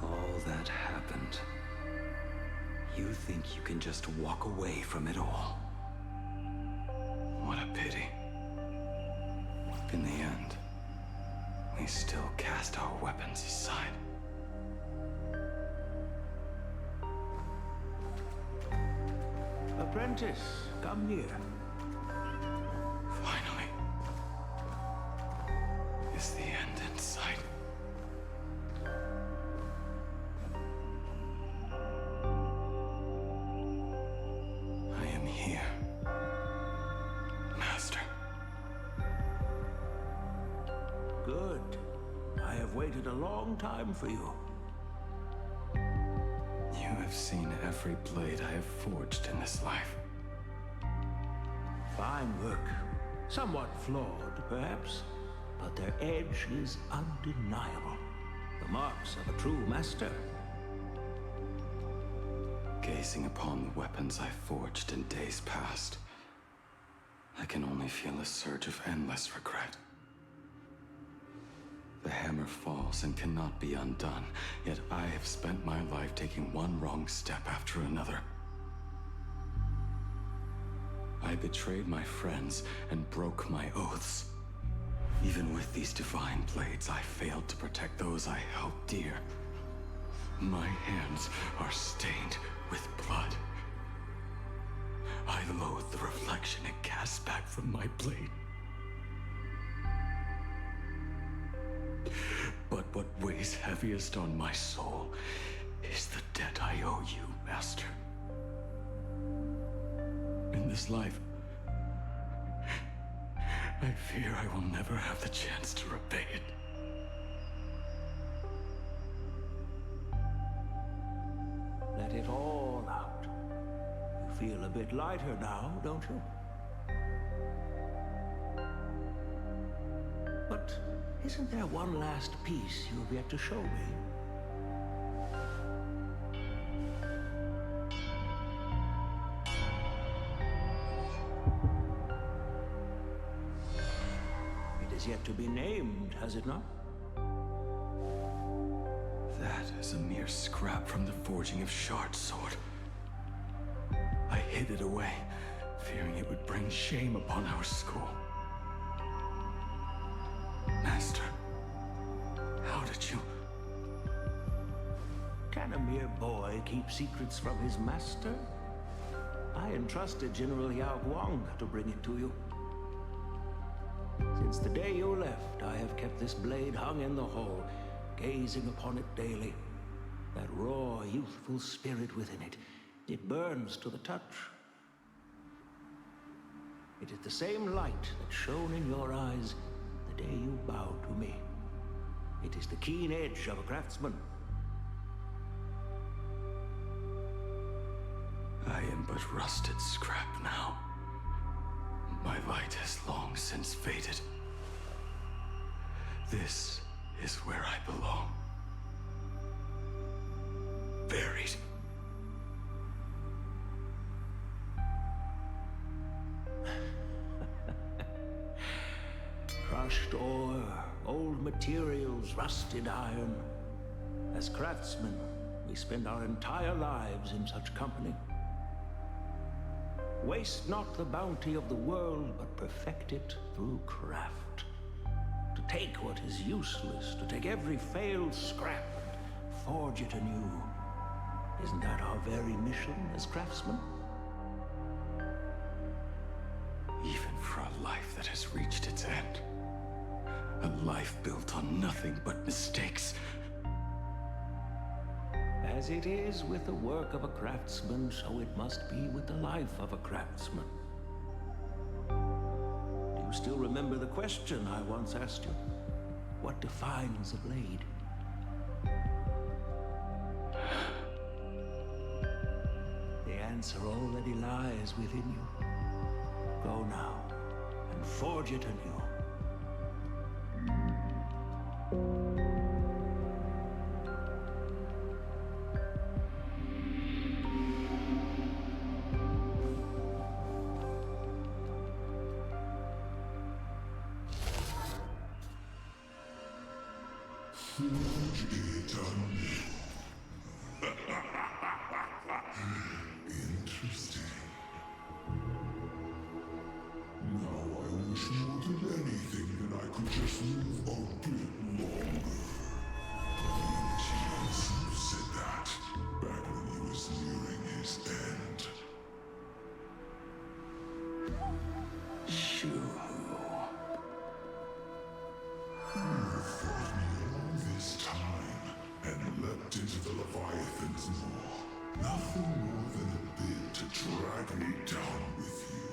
All that happened. You think you can just walk away from it all? What a pity. In the end, we still cast our weapons aside. Apprentice, come near. Finally. Is the end in sight? I am here, Master. Good. I have waited a long time for you. You have seen every blade I have forged in this life. Fine work. Somewhat flawed, perhaps, but their edge is undeniable. The marks of a true master. Gazing upon the weapons I forged in days past, I can only feel a surge of endless regret. The hammer falls and cannot be undone, yet I have spent my life taking one wrong step after another. I betrayed my friends and broke my oaths. Even with these divine blades, I failed to protect those I held dear. My hands are stained with blood. I loathe the reflection it casts back from my blade. But what weighs heaviest on my soul is the debt I owe you, Master. In this life, I fear I will never have the chance to repay it. Let it all out. You feel a bit lighter now, don't you? But isn't there one last piece you've yet to show me? It is yet to be named, has it not? That is a mere scrap from the forging of Shard's sword. I hid it away, fearing it would bring shame upon our school. Master, how did you... Can a mere boy keep secrets from his master? I entrusted General Yao Guang to bring it to you. Since the day you left, I have kept this blade hung in the hall, gazing upon it daily. That raw, youthful spirit within it, it burns to the touch. It is the same light that shone in your eyes the day you bowed to me. It is the keen edge of a craftsman. I am but rusted scrap now. My light has long since faded. This is where I belong. Buried. Crushed ore, old materials, rusted iron. As craftsmen, we spend our entire lives in such company. Waste not the bounty of the world, but perfect it through craft. To take what is useless, to take every failed scrap and forge it anew. Isn't that our very mission as craftsmen? Even for a life that has reached its end. A life built on nothing but mistakes. As it is with the work of a craftsman, so it must be with the life of a craftsman. Do you still remember the question I once asked you? What defines a blade? The answer already lies within you. Go now, and forge it anew. Forge it anew. Interesting. Now I wish more than anything that I could just live a bit longer. Eugene said that back when he was nearing his end. Shoo. You fought me all this time and leapt into the Leviathan's maw. Nothing more than a bid to drag me down with you.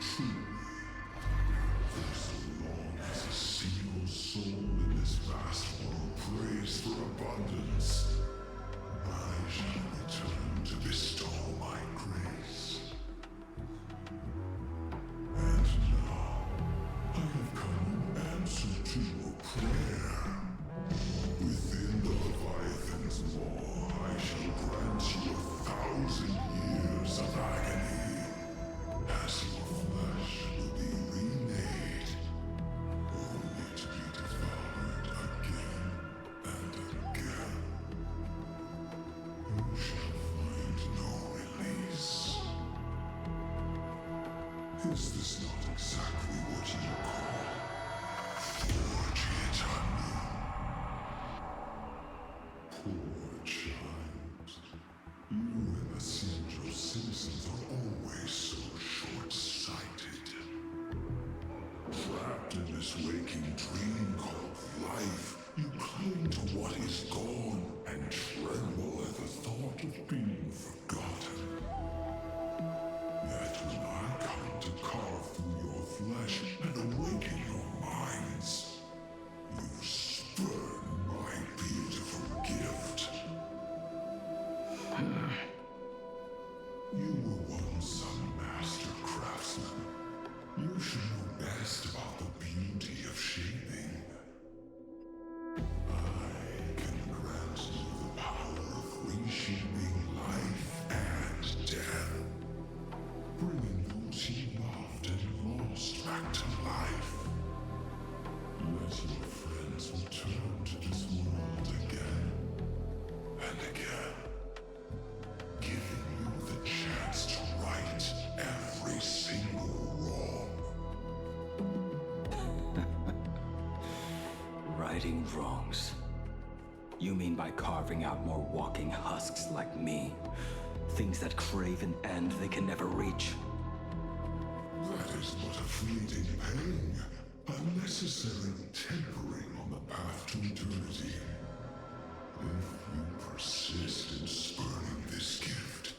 Truly, for so long as a single soul in this vast world prays for abundance, I shall return to bestow my grace. And now, I have come in answer to your prayer. Within the Leviathan's maw, I shall grant you 1,000 years of agony, as your flesh will be remade, only to be devoured again and again. You shall find no release. Is this not exactly what you call forge it anew? Poor child. You and the Central citizens are always so short-sighted. Trapped in this waking dream called life, you cling to what is gone and tremble at the thought of being forgotten. Yet when I come to carve through your flesh and awaken your minds, you spurn my beautiful gift. You were once a master craftsman. You should know best about the beauty of shaping. I can grant you the power of reshaping life and death, bringing those you loved and lost back to life. Let your friends return to this world again and again, giving you the chance to right every single wrong. Righting wrongs. You mean by carving out more walking husks like me? Things that crave an end they can never reach? That is but a fleeting pang, a necessary tempering on the path to eternity. If you persist in spurning this gift,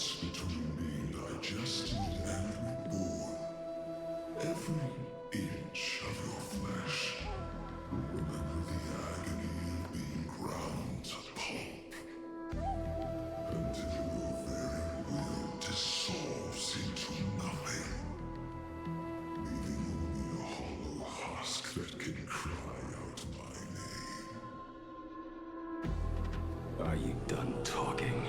difference between being digested and reborn. Every inch of your flesh. Remember the agony of being ground to pulp. Until your very will dissolves into nothing. Leaving only a hollow husk that can cry out my name. Are you done talking?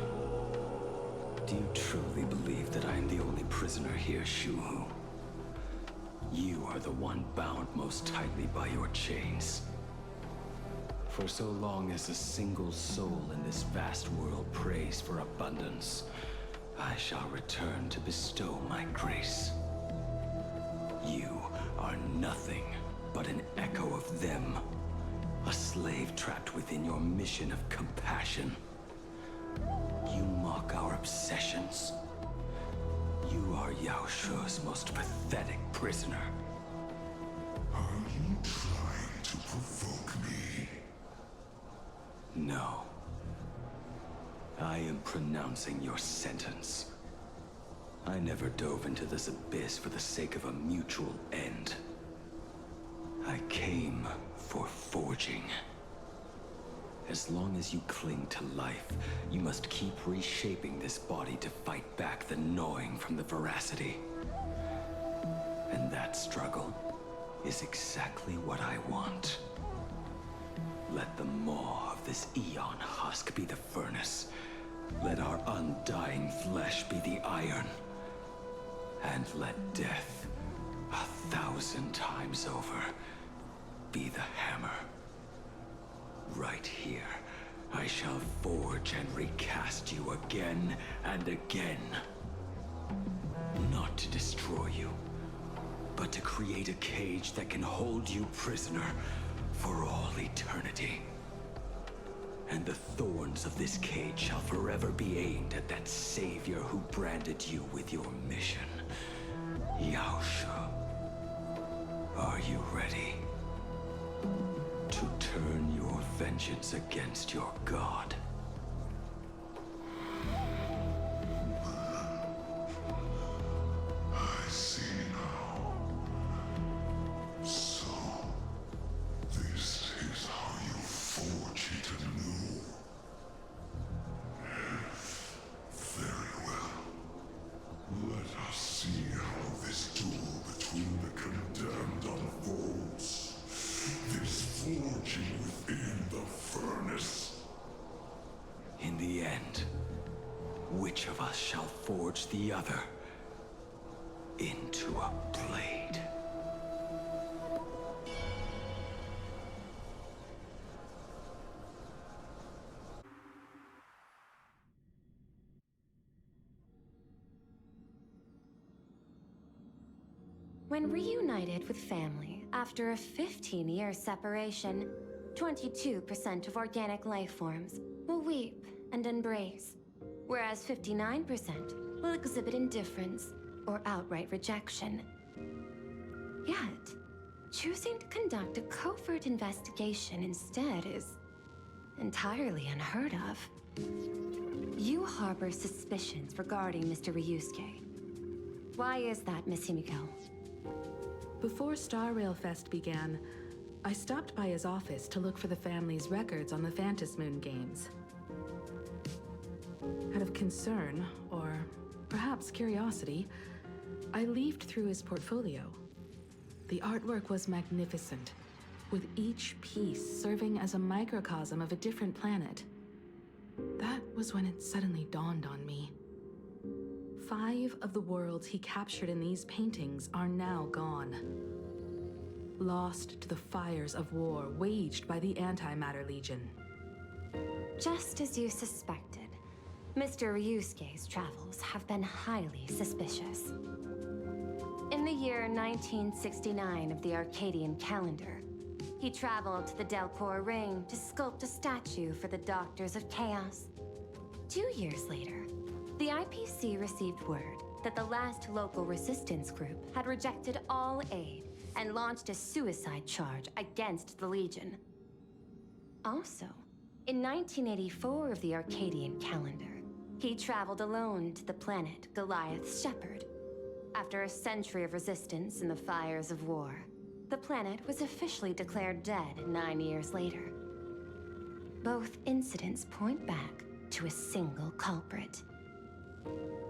Do you truly believe that I am the only prisoner here, Shu-Hu? You are the one bound most tightly by your chains. For so long as a single soul in this vast world prays for abundance, I shall return to bestow my grace. You are nothing but an echo of them, a slave trapped within your mission of compassion. You mock our obsessions. You are Yao Shu's most pathetic prisoner. Are you trying to provoke me? No. I am pronouncing your sentence. I never dove into this abyss for the sake of a mutual end. I came for forging. As long as you cling to life, you must keep reshaping this body to fight back the gnawing from the veracity. And that struggle is exactly what I want. Let the maw of this Aeon husk be the furnace. Let our undying flesh be the iron. And let death, 1,000 times over, be the hammer. Right here, I shall forge and recast you again and again. Not to destroy you, but to create a cage that can hold you prisoner for all eternity. And the thorns of this cage shall forever be aimed at that savior who branded you with your mission. Yao Shu. Are you ready? To turn your vengeance against your god. I see now. So, this is how you forge it anew. Very well. Let us see how this duel between the condemned unfolds. This forging within the furnace. In the end, which of us shall forge the other into a blade? When reunited with family after a 15-year separation, 22% of organic life forms will weep and embrace, whereas 59% will exhibit indifference or outright rejection. Yet, choosing to conduct a covert investigation instead is entirely unheard of. You harbor suspicions regarding Mr. Ryusuke. Why is that, Miss Himiko? Before Star Rail Fest began, I stopped by his office to look for the family's records on the Phantom Moon games. Out of concern, or perhaps curiosity, I leafed through his portfolio. The artwork was magnificent, with each piece serving as a microcosm of a different planet. That was when it suddenly dawned on me. 5 of the worlds he captured in these paintings are now gone. Lost to the fires of war waged by the Antimatter Legion. Just as you suspected, Mr. Ryusuke's travels have been highly suspicious. In the year 1969 of the Arcadian calendar, he traveled to the Delcor Ring to sculpt a statue for the Doctors of Chaos. 2 years later, the IPC received word that the last local resistance group had rejected all aid and launched a suicide charge against the Legion. Also, in 1984 of the Arcadian calendar, He traveled alone to the planet Goliath's Shepherd. After a century of resistance in the fires of war, the planet was officially declared dead 9 years later. Both incidents point back to a single culprit.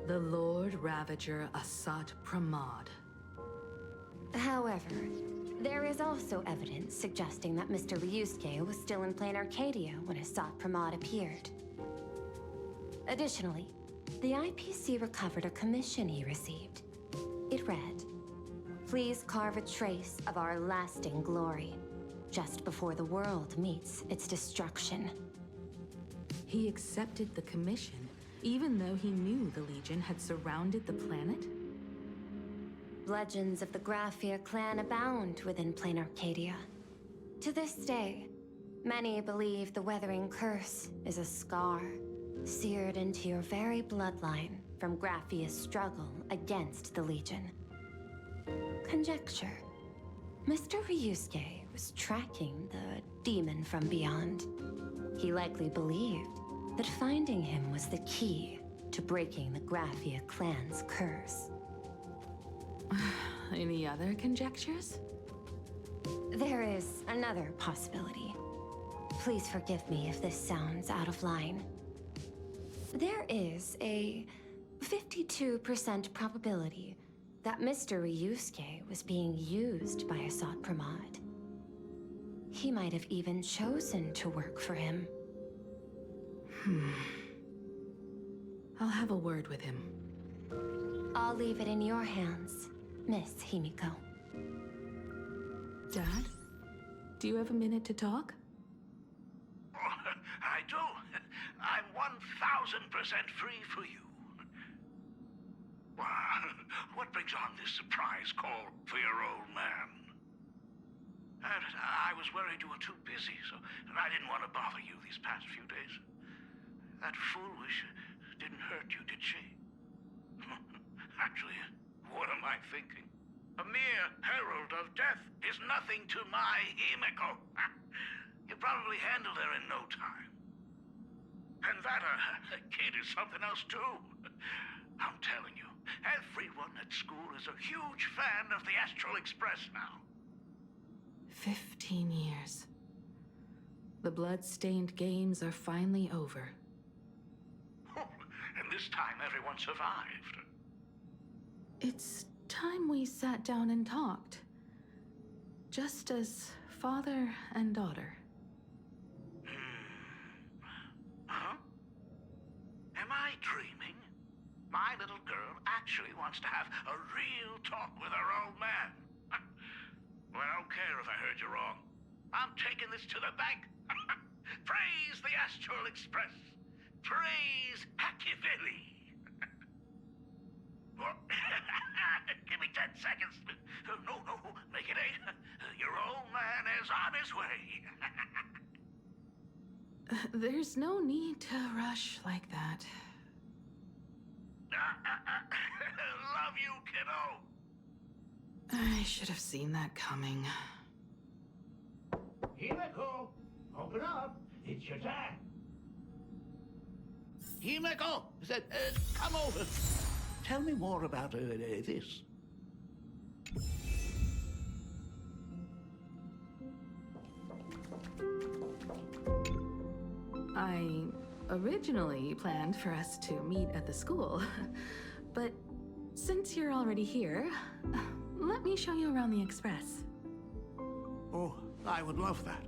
The Lord Ravager Asat Pramod. However, there is also evidence suggesting that Mr. Ryusuke was still in Plain Arcadia when Asat Pramod appeared. Additionally, the IPC recovered a commission he received. It read, "Please carve a trace of our lasting glory, just before the world meets its destruction." He accepted the commission, even though he knew the Legion had surrounded the planet? Legends of the Graphia clan abound within Plain Arcadia. To this day, many believe the Weathering Curse is a scar seared into your very bloodline from Graphia's struggle against the Legion. Conjecture. Mr. Ryusuke was tracking the demon from beyond. He likely believed that finding him was the key to breaking the Graphia clan's curse. Any other conjectures? There is another possibility. Please forgive me if this sounds out of line. There is a 52% probability that Mr. Ryusuke was being used by Asat Pramod. He might have even chosen to work for him. I'll have a word with him. I'll leave it in your hands, Miss Himiko. Dad? Do you have a minute to talk? I do. I'm 1000% free for you. What brings on this surprise call for your old man? I was worried you were too busy, so I didn't want to bother you these past few days. That foolish didn't hurt you, did she? Actually, what am I thinking? A mere herald of death is nothing to my Himiko. You probably handled her in no time. And that kid is something else too. I'm telling you, everyone at school is a huge fan of the Astral Express now. 15 years. The blood-stained games are finally over. And this time everyone survived. It's time we sat down and talked. Just as father and daughter. Huh? Am I dreaming? My little girl actually wants to have a real talk with her old man. Well, I don't care if I heard you wrong. I'm taking this to the bank. Praise the Astral Express. Praise Hachivelli. Give me 10 seconds. No, make it 8. Your old man is on his way. There's no need to rush like that. Love you, kiddo. I should have seen that coming. Himiko, open up. It's your time. Himiko, come over. Tell me more about this. I originally planned for us to meet at the school, but since you're already here, let me show you around the Express. Oh, I would love that.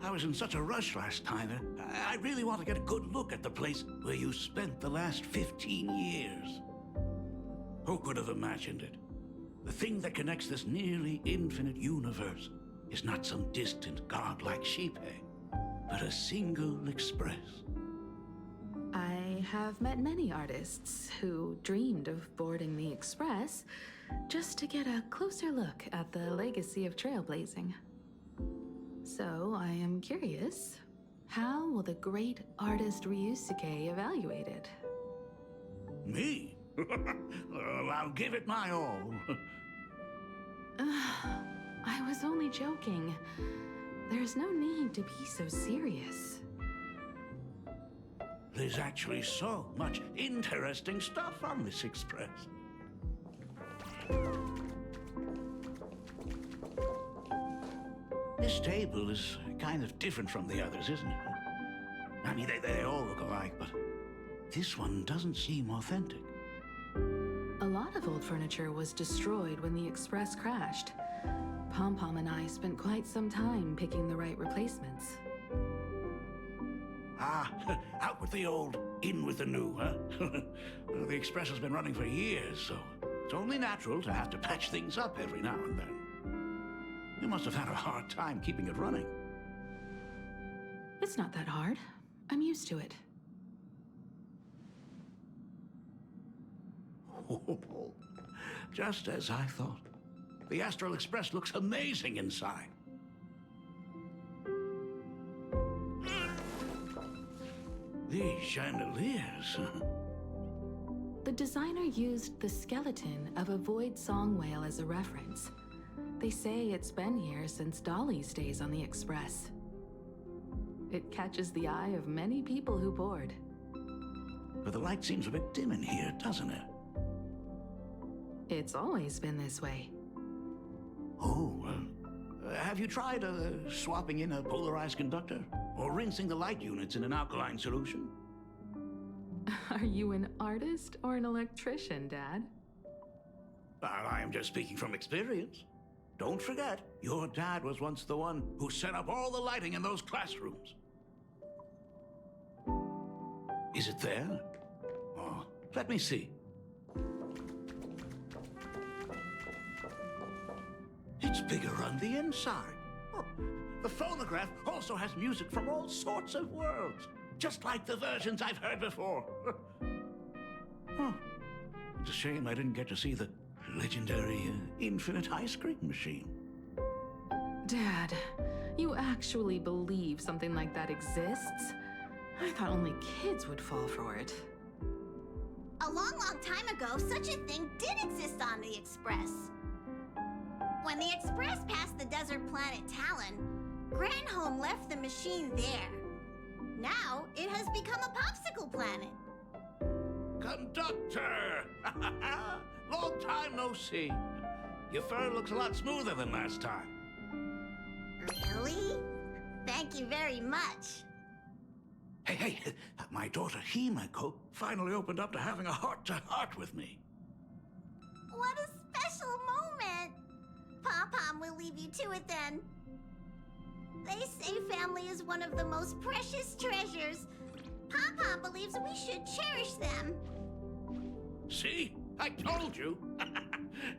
I was in such a rush last time. I really want to get a good look at the place where you spent the last 15 years. Who could have imagined it? The thing that connects this nearly infinite universe is not some distant godlike Xipe, but a single express. I have met many artists who dreamed of boarding the Express just to get a closer look at the legacy of trailblazing. So I am curious, how will the great artist Ryusuke evaluate it? Me? Well, I'll give it my all. I was only joking. There's no need to be so serious. There's actually so much interesting stuff on this express. This table is kind of different from the others, isn't it? I mean, they all look alike, but this one doesn't seem authentic. A lot of old furniture was destroyed when the Express crashed. Pom Pom and I spent quite some time picking the right replacements. Ah, out with the old, in with the new, huh? Well, the Express has been running for years, so it's only natural to have to patch things up every now and then. You must have had a hard time keeping it running. It's not that hard. I'm used to it. Just as I thought. The Astral Express looks amazing inside. These chandeliers. The designer used the skeleton of a void song whale as a reference. They say it's been here since Dolly's days on the Express. It catches the eye of many people who board. But the light seems a bit dim in here, doesn't it? It's always been this way. Oh, have you tried swapping in a polarized conductor? Or rinsing the light units in an alkaline solution? Are you an artist or an electrician, Dad? I am just speaking from experience. Don't forget, your dad was once the one who set up all the lighting in those classrooms. Is it there? Oh, let me see. It's bigger on the inside. Oh, the phonograph also has music from all sorts of worlds, just like the versions I've heard before. Oh, it's a shame I didn't get to see the legendary infinite ice cream machine. Dad, you actually believe something like that exists? I thought only kids would fall for it. A long, long time ago, such a thing did exist on the Express. When the Express passed the desert planet Talon, Granholm left the machine there. Now, it has become a popsicle planet. Conductor! Long time no see. Your fur looks a lot smoother than last time. Really? Thank you very much. Hey, my daughter Himeko finally opened up to having a heart-to-heart with me. What a special moment! Pom-Pom will leave you to it then. They say family is one of the most precious treasures. Pom-Pom believes we should cherish them. See? I told you.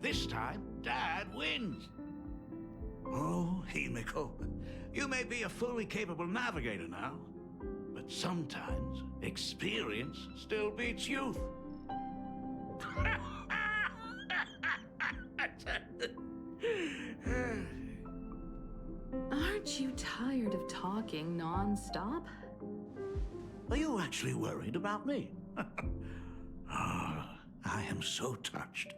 This time, Dad wins. Oh, Himeko, you may be a fully capable navigator now, but sometimes experience still beats youth. Aren't you tired of talking non-stop? Are you actually worried about me? I am so touched.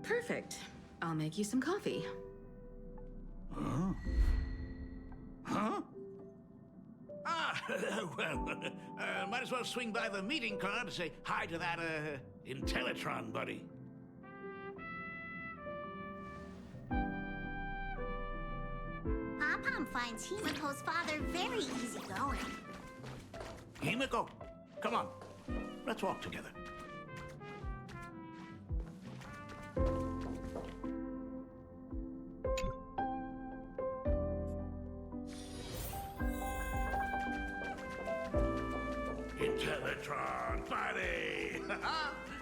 Perfect. I'll make you some coffee. Huh? Huh? Ah, well, might as well swing by the meeting car to say hi to that, Intellitron buddy. Pom-Pom finds Himeko's father very easygoing. Himeko, come on. Let's walk together. Intellitron buddy!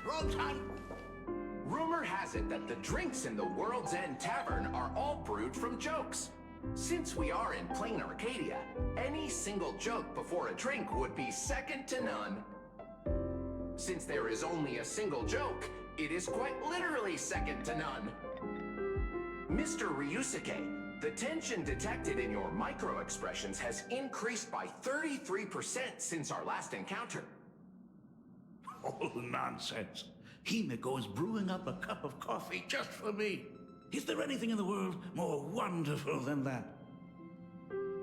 Roll time! Rumor has it that the drinks in the World's End Tavern are all brewed from jokes. Since we are in plain Arcadia, any single joke before a drink would be second to none. Since there is only a single joke, it is quite literally second to none. Mr. Ryusuke, the tension detected in your micro-expressions has increased by 33% since our last encounter. Oh, nonsense. Himeko is brewing up a cup of coffee just for me. Is there anything in the world more wonderful than that?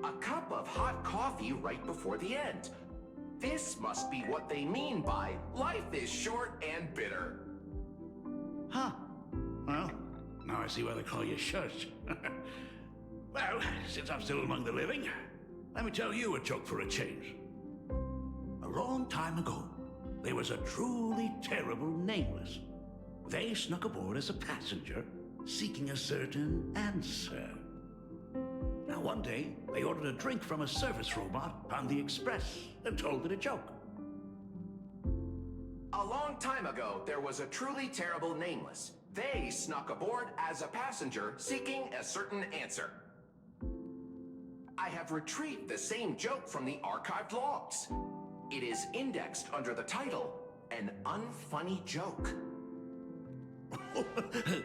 A cup of hot coffee right before the end. This must be what they mean by life is short and bitter. Huh. Well, now I see why they call you Shush. Well, since I'm still among the living, let me tell you a joke for a change. A long time ago, there was a truly terrible nameless. They snuck aboard as a passenger, seeking a certain answer. Now, one day, they ordered a drink from a service robot on the express and told it a joke. A long time ago, there was a truly terrible nameless. They snuck aboard as a passenger, seeking a certain answer. I have retrieved the same joke from the archived logs. It is indexed under the title, An Unfunny Joke.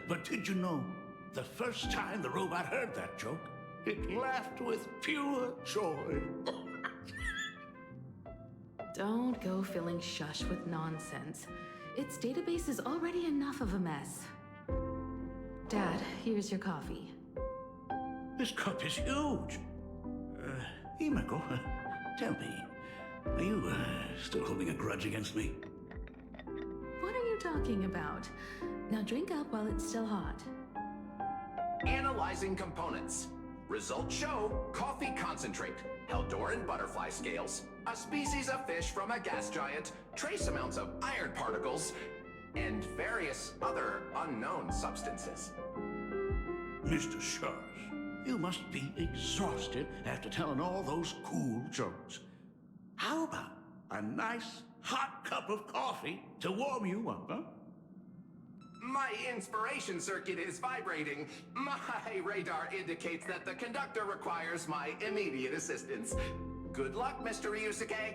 But did you know, the first time the robot heard that joke, it laughed with pure joy. Don't go filling Shush with nonsense. Its database is already enough of a mess. Dad, here's your coffee. This cup is huge. Himeko, tell me, are you still holding a grudge against me? What are you talking about? Now drink up while it's still hot. Analyzing components. Results show coffee concentrate, Heldoran butterfly scales, a species of fish from a gas giant, trace amounts of iron particles, and various other unknown substances. Mr. Shush, you must be exhausted after telling all those cool jokes. How about a nice hot cup of coffee to warm you up, huh? My inspiration circuit is vibrating. My radar indicates that the conductor requires my immediate assistance. Good luck, Mr. Ryusuke.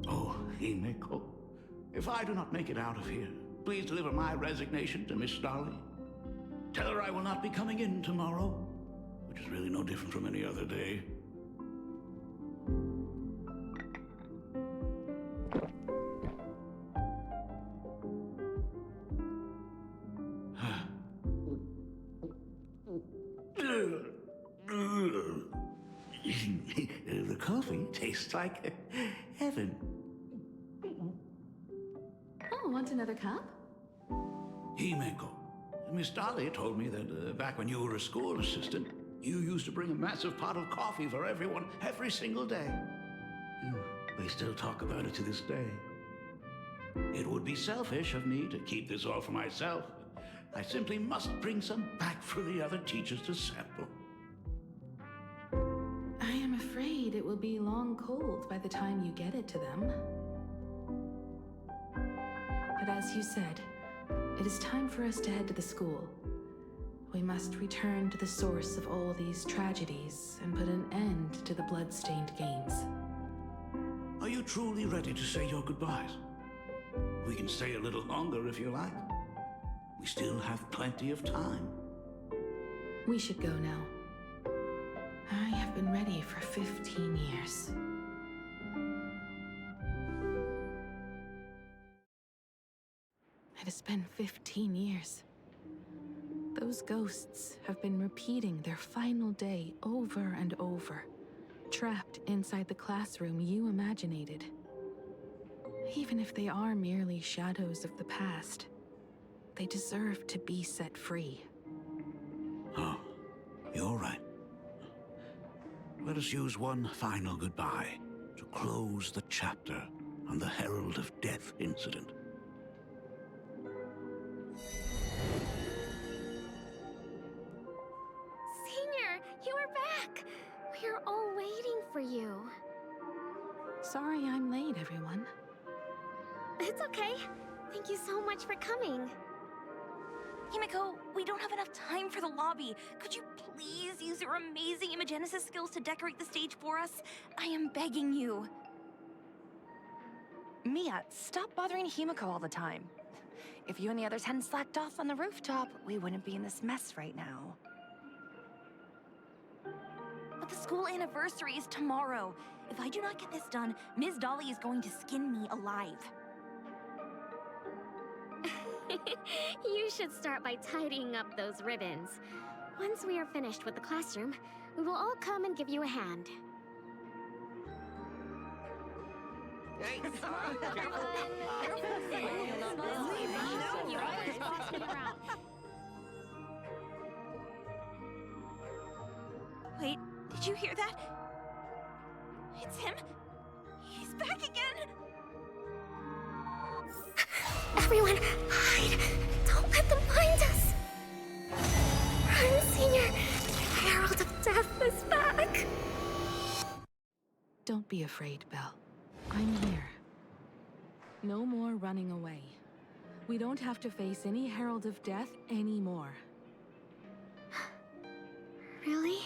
Oh, Himeko, if I do not make it out of here, please deliver my resignation to Miss Dolly. Tell her I will not be coming in tomorrow, which is really no different from any other day. The coffee tastes like heaven. Oh, want another cup? Himeko, Miss Dolly told me that back when you were a school assistant, you used to bring a massive pot of coffee for everyone every single day. They still talk about it to this day. It would be selfish of me to keep this all for myself. I simply must bring some back for the other teachers to sample. I am afraid it will be long cold by the time you get it to them. But as you said, it is time for us to head to the school. We must return to the source of all these tragedies and put an end to the blood-stained games. Are you truly ready to say your goodbyes? We can stay a little longer if you like. We still have plenty of time. We should go now. I have been ready for 15 years. It has been 15 years. Those ghosts have been repeating their final day over and over, trapped inside the classroom you imaginated. Even if they are merely shadows of the past, they deserve to be set free. Oh, you're right. Let us use one final goodbye to close the chapter on the Herald of Death incident. Senior, you are back! We're all waiting for you. Sorry I'm late, everyone. It's okay. Thank you so much for coming. Himeko, we don't have enough time for the lobby. Could you please use your amazing Imagenesis skills to decorate the stage for us? I am begging you. Mia, stop bothering Himeko all the time. If you and the others hadn't slacked off on the rooftop, we wouldn't be in this mess right now. But the school anniversary is tomorrow. If I do not get this done, Ms. Dolly is going to skin me alive. You should start by tidying up those ribbons. Once we are finished with the classroom, we will all come and give you a hand. Hey, Wait, did you hear that? It's him. He's back again. Everyone, hide! Don't let them find us! Run, Senior! The Herald of Death is back! Don't be afraid, Belle. I'm here. No more running away. We don't have to face any Herald of Death anymore. Really?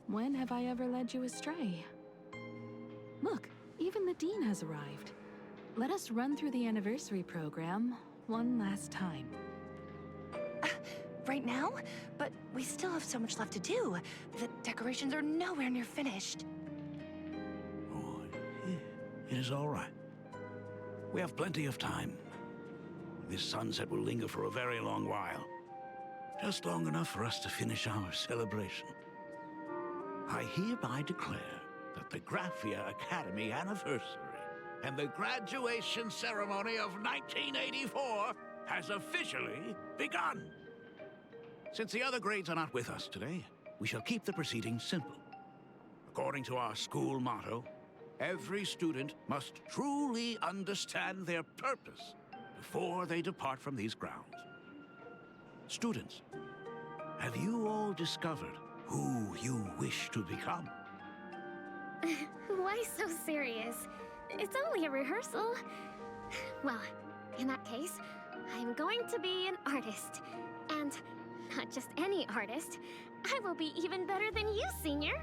When have I ever led you astray? Look, even the Dean has arrived. Let us run through the anniversary program one last time. Right now? But we still have so much left to do. The decorations are nowhere near finished. It is all right. We have plenty of time. This sunset will linger for a very long while. Just long enough for us to finish our celebration. I hereby declare that the Graphia Academy anniversary and the graduation ceremony of 1984 has officially begun. Since the other grades are not with us today, we shall keep the proceedings simple. According to our school motto, every student must truly understand their purpose before they depart from these grounds. Students, have you all discovered who you wish to become? Why so serious? It's only a rehearsal. Well, in that case, I'm going to be an artist. And not just any artist. I will be even better than you, Senior.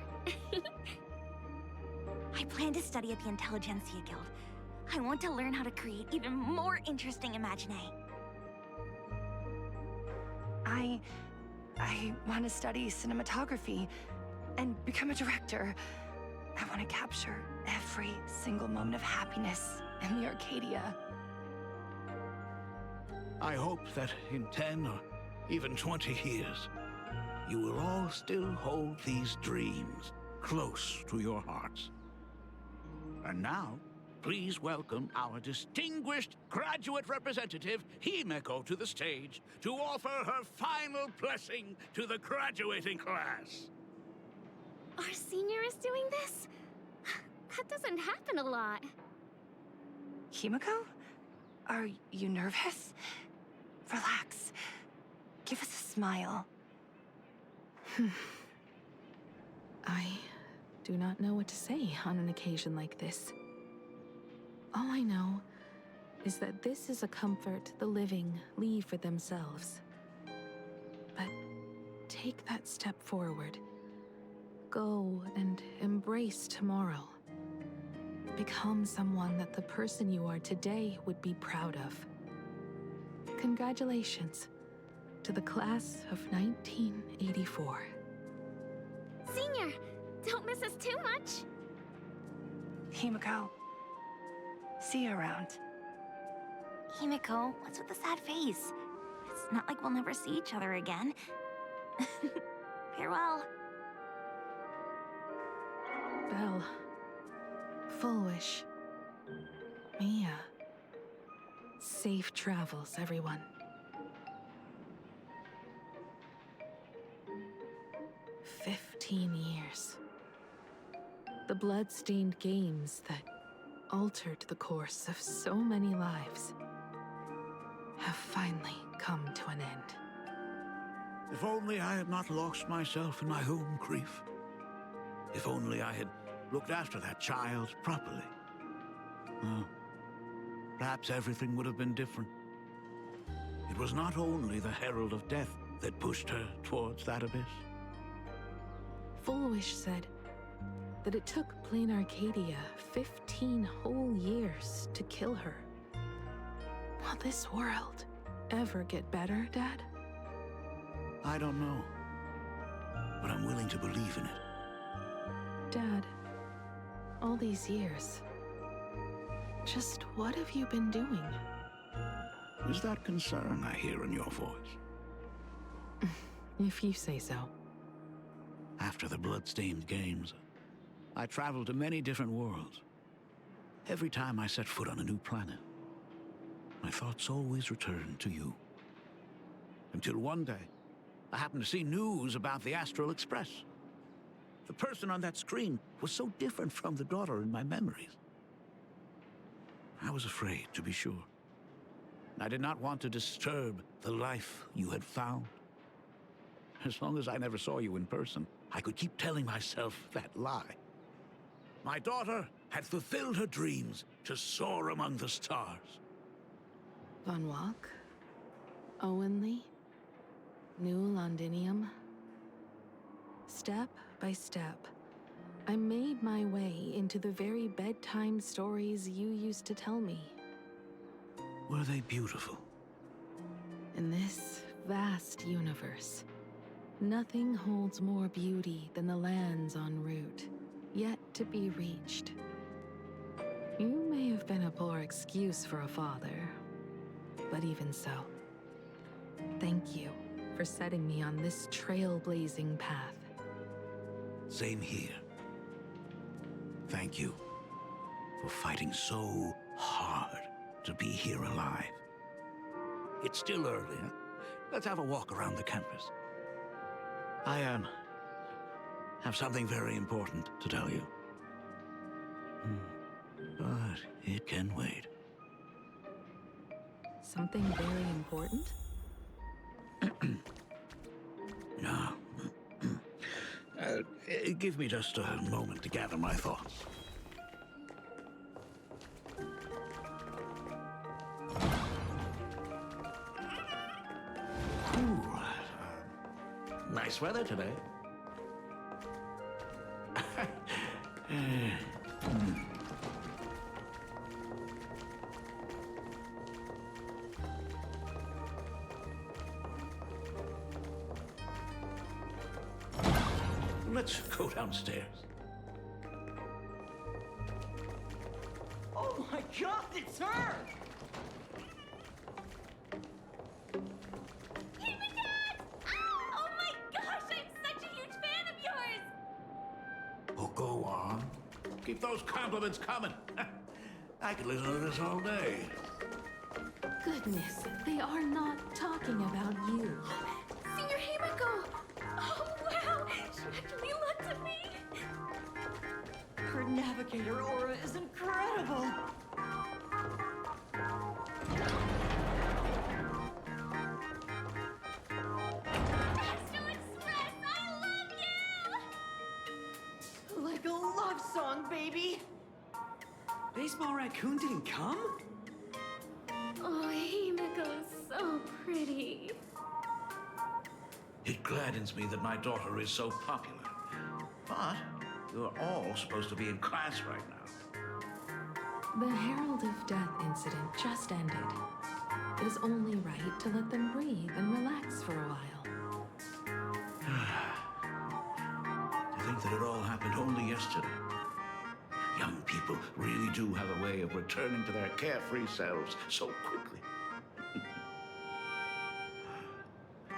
I plan to study at the Intelligentsia Guild. I want to learn how to create even more interesting Imaginae. I want to study cinematography and become a director. I want to capture every single moment of happiness in the Arcadia. I hope that in 10 or even 20 years, you will all still hold these dreams close to your hearts. And now, please welcome our distinguished graduate representative, Himeko, to the stage to offer her final blessing to the graduating class. Our Senior is doing this? That doesn't happen a lot. Himeko? Are you nervous? Relax. Give us a smile. I do not know what to say on an occasion like this. All I know is that this is a comfort the living leave for themselves. But take that step forward. Go and embrace tomorrow. Become someone that the person you are today would be proud of. Congratulations to the class of 1984. Senior, don't miss us too much. Himeko. See you around. Himeko, what's with the sad face? It's not like we'll never see each other again. Farewell. Belle. Full Wish. Mia. Safe travels, everyone. 15 years. The blood-stained games that altered the course of so many lives have finally come to an end. If only I had not lost myself in my own grief. If only I had looked after that child properly. Perhaps everything would have been different. It was not only the Herald of Death that pushed her towards that abyss. Full Wish said that it took Plain Arcadia 15 whole years to kill her. Will this world ever get better, Dad? I don't know, but I'm willing to believe in it. Dad, all these years, just what have you been doing? Is that concern I hear in your voice? If you say so. After the Bloodstained Games, I traveled to many different worlds. Every time I set foot on a new planet, my thoughts always returned to you. Until one day, I happened to see news about the Astral Express. The person on that screen was so different from the daughter in my memories. I was afraid, to be sure. I did not want to disturb the life you had found. As long as I never saw you in person, I could keep telling myself that lie. My daughter had fulfilled her dreams to soar among the stars. Von Walk? Owenly? New Londinium? Step by step, I made my way into the very bedtime stories you used to tell me. Were they beautiful? In this vast universe, nothing holds more beauty than the lands en route, yet to be reached. You may have been a poor excuse for a father, but even so, thank you for setting me on this trailblazing path. Same here. Thank you for fighting so hard to be here alive. It's still early, huh? Let's have a walk around the campus. I have something very important to tell you. But it can wait. Something very important? No. Give me just a moment to gather my thoughts. Ooh, nice weather today. Let's go downstairs. Oh my god, it's her! Hey, my dad! Oh my gosh, I'm such a huge fan of yours! Oh, go on. Keep those compliments coming. I could listen to this all day. Goodness, they are not talking about you. Senior Himiko! Oh wow, she actually looked at me! Her navigator aura is incredible! Astral Express, I love you! Like a love song, baby! Baseball Raccoon didn't come? Oh, Himiko's so pretty. It gladdens me that my daughter is so popular. But you're all supposed to be in class right now. The Herald of Death incident just ended. It is only right to let them breathe and relax for a while. To think that it all happened only yesterday. Young people really do have a way of returning to their carefree selves so quickly.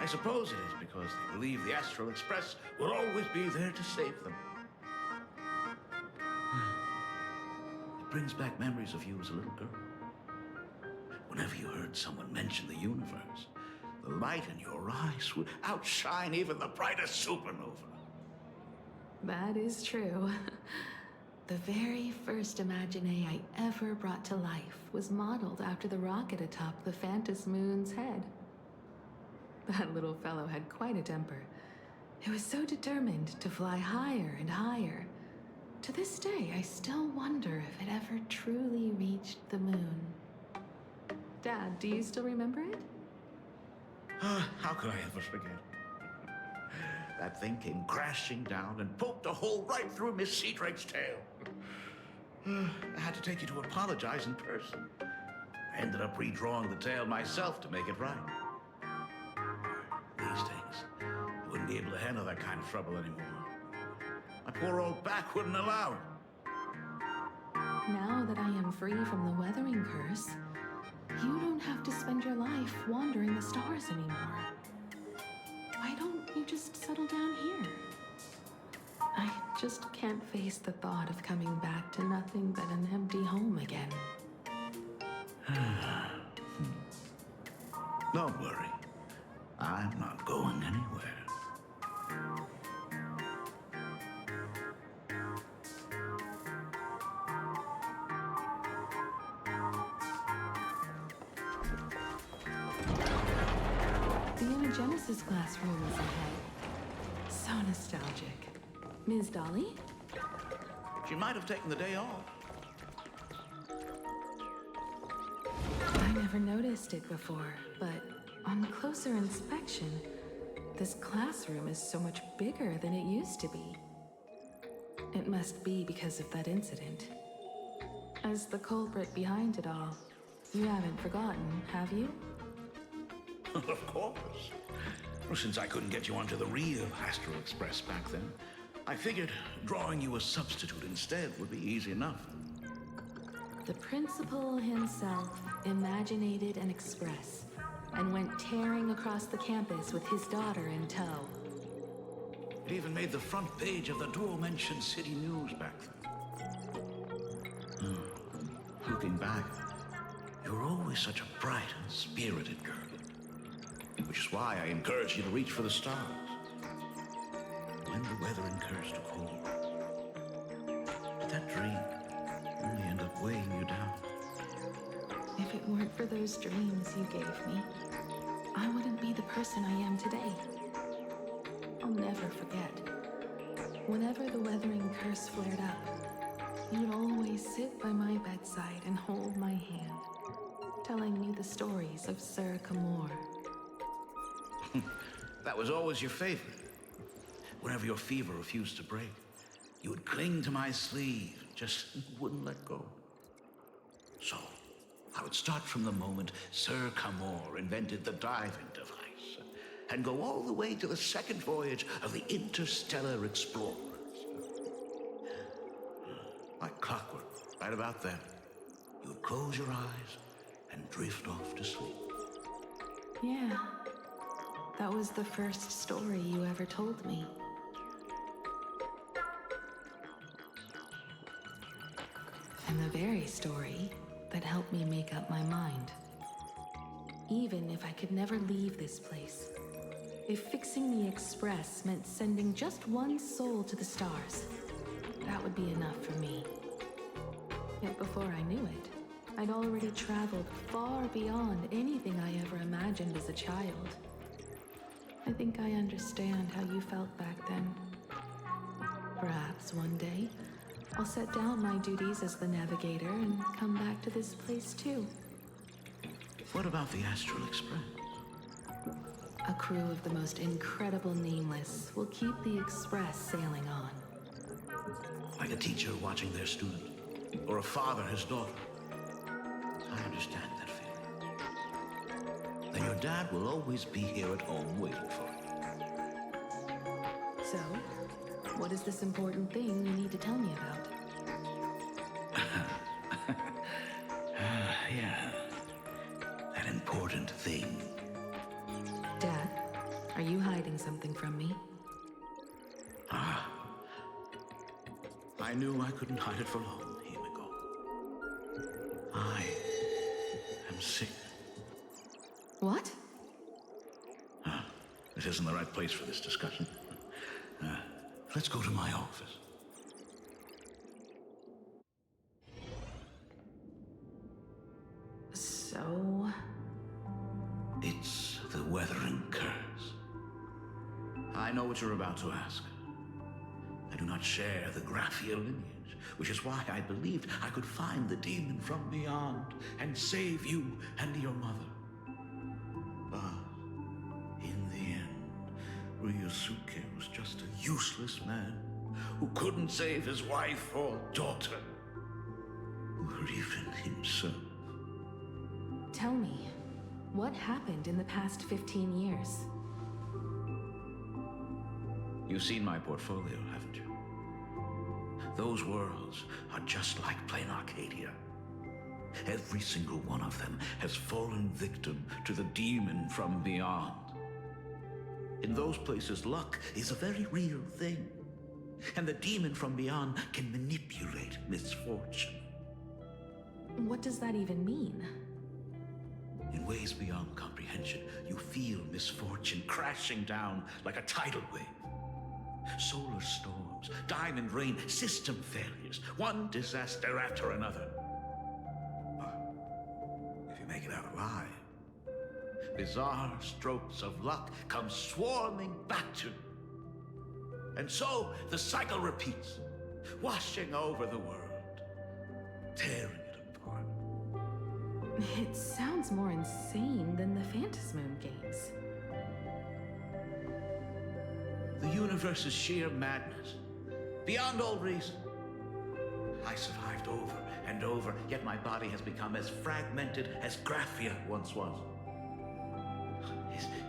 I suppose it is because they believe the Astral Express will always be there to save them. It brings back memories of you as a little girl. Whenever you heard someone mention the universe, the light in your eyes would outshine even the brightest supernova. That is true. The very first Imagine I ever brought to life was modeled after the rocket atop the Phantom Moon's head. That little fellow had quite a temper. It was so determined to fly higher and higher. To this day, I still wonder if it ever truly reached the moon. Dad, do you still remember it? How could I ever forget? That thing came crashing down and poked a hole right through Miss Seadrake's tail. I had to take you to apologize in person. I ended up redrawing the tail myself to make it right. These days, I wouldn't be able to handle that kind of trouble anymore. My poor old back wouldn't allow it. Now that I am free from the weathering curse, You don't have to spend your life wandering the stars anymore. Why don't you just settle down here? I just can't face the thought of coming back to nothing but an empty home again. Don't worry. I'm not going anywhere. The Imagenesis classroom is ahead. So nostalgic. Ms. Dolly? She might have taken the day off. I never noticed it before, but on closer inspection, this classroom is so much bigger than it used to be. It must be because of that incident. As the culprit behind it all, you haven't forgotten, have you? Of course. Well, since I couldn't get you onto the real Astral Express back then, I figured drawing you a substitute instead would be easy enough. The principal himself imaginated an express and went tearing across the campus with his daughter in tow. It even made the front page of the dual-mentioned City News back then. Looking back, you were always such a bright and spirited girl. Which is why I encourage you to reach for the stars. When the weather incurs to cold. But that dream only ended up weighing you down. If it weren't for those dreams you gave me, I wouldn't be the person I am today. I'll never forget. Whenever the weathering curse flared up, you'd always sit by my bedside and hold my hand, telling me the stories of Sir Kamor. That was always your favorite. Whenever your fever refused to break, you would cling to my sleeve, just wouldn't let go. So, I would start from the moment Sir Kamor invented the diving device, and go all the way to the second voyage of the Interstellar Explorers. Like clockwork, right about then, you would close your eyes and drift off to sleep. Yeah. That was the first story you ever told me. And the very story that helped me make up my mind. Even if I could never leave this place, if fixing the Express meant sending just one soul to the stars, that would be enough for me. Yet before I knew it, I'd already traveled far beyond anything I ever imagined as a child. I think I understand how you felt back then. Perhaps one day, I'll set down my duties as the navigator and come back to this place too. What about the Astral Express? A crew of the most incredible nameless will keep the Express sailing on. Like a teacher watching their student, or a father his daughter. I understand that feeling. Then your dad will always be here at home waiting for you. So, what is this important thing you need to tell me about? Yeah. That important thing. Dad, are you hiding something from me? I knew I couldn't hide it for long, Himiko. I am sick. What? This isn't the right place for this discussion. Let's go to my office. So... It's the Weathering Curse. I know what you're about to ask. I do not share the Graphia lineage, which is why I believed I could find the demon from beyond and save you and your mother. But in the end, Ryosuke was just a useless man who couldn't save his wife or daughter, or even himself. Tell me, what happened in the past 15 years? You've seen my portfolio, haven't you? Those worlds are just like plain Arcadia. every single one of them has fallen victim to the demon from beyond. In those places, luck is a very real thing. And the demon from beyond can manipulate misfortune. What does that even mean? In ways beyond comprehension, you feel misfortune crashing down like a tidal wave. Solar storms, diamond rain, system failures, one disaster after another. But if you make it out alive, bizarre strokes of luck come swarming back to you. And so the cycle repeats, washing over the world, tearing it apart. It sounds more insane than the Phantasmoon games. The universe is sheer madness, beyond all reason. I survived over and over, yet my body has become as fragmented as Graphia once was.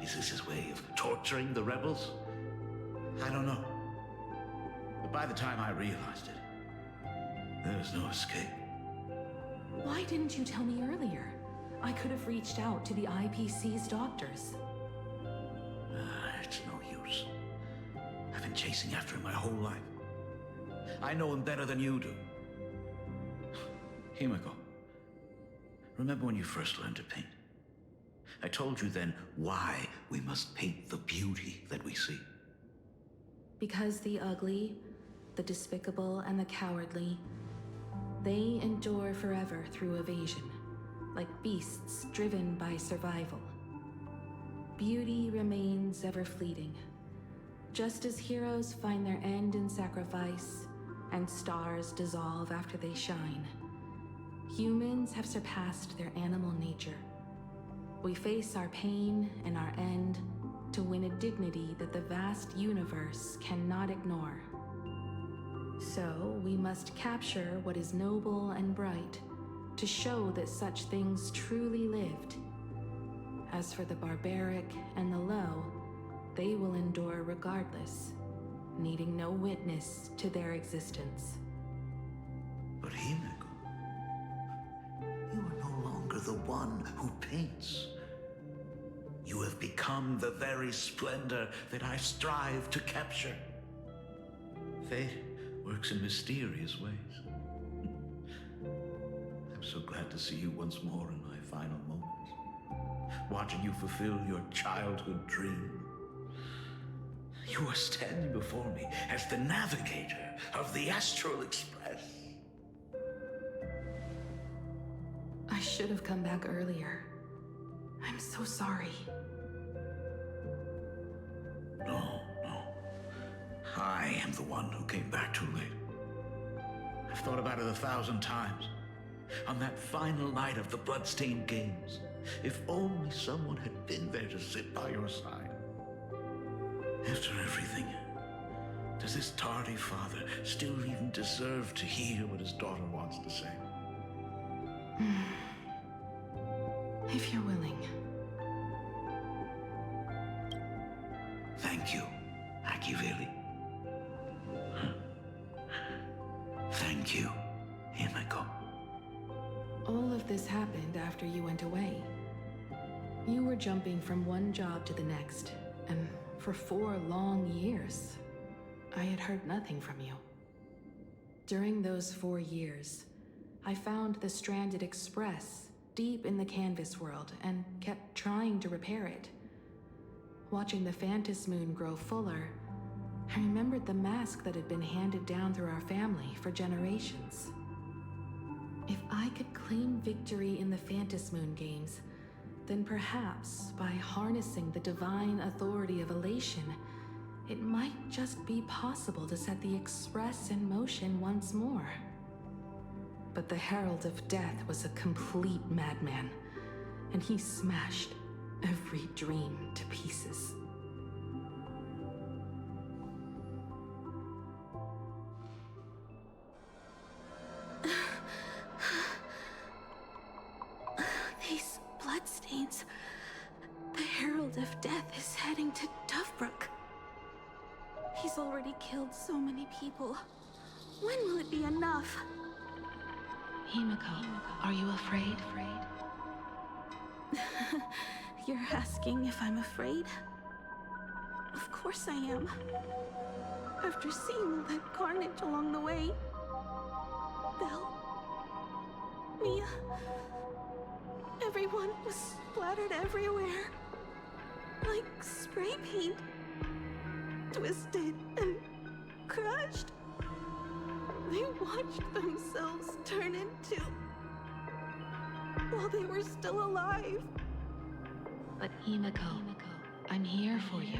Is this his way of torturing the rebels? I don't know. But by the time I realized it, there was no escape. Why didn't you tell me earlier? I could have reached out to the IPC's doctors. It's no use. I've been chasing after him my whole life. I know him better than you do. Himiko, remember when you first learned to paint? I told you then why we must paint the beauty that we see. Because the ugly, the despicable, and the cowardly, they endure forever through evasion, like beasts driven by survival. Beauty remains ever fleeting, just as heroes find their end in sacrifice, and stars dissolve after they shine. Humans have surpassed their animal nature. We face our pain and our end to win a dignity that the vast universe cannot ignore. So we must capture what is noble and bright to show that such things truly lived. As for the barbaric and the low, they will endure regardless, needing no witness to their existence. But Himiko, you are no longer the one who paints. You have become the very splendor that I strive to capture. Fate works in mysterious ways. I'm so glad to see you once more in my final moments, watching you fulfill your childhood dream. You are standing before me as the navigator of the Astral Express. I should have come back earlier. I'm so sorry. No. I am the one who came back too late. I've thought about it 1,000 times. On that final night of the Bloodstained Games, if only someone had been there to sit by your side. After everything, does this tardy father still even deserve to hear what his daughter wants to say? If you're willing. Thank you, Akiveli. Thank you, Himiko. All of this happened after you went away. You were jumping from one job to the next, and for 4 long years, I had heard nothing from you. During those 4 years, I found the Stranded Express deep in the canvas world and kept trying to repair it. Watching the Phantasmoon grow fuller, I remembered the mask that had been handed down through our family for generations. If I could claim victory in the Phantasmoon games, then perhaps by harnessing the divine authority of elation, it might just be possible to set the Express in motion once more. But the Herald of Death was a complete madman, and he smashed every dream to pieces. These bloodstains. The Herald of Death is heading to Dovebrook. He's already killed so many people. When will it be enough? Himiko, are you afraid? You're asking if I'm afraid? Of course I am. After seeing all that carnage along the way. Belle, Mia, everyone was splattered everywhere. Like spray paint. Twisted and crushed. They watched themselves turn into... while they were still alive. But Himiko, I'm here for you.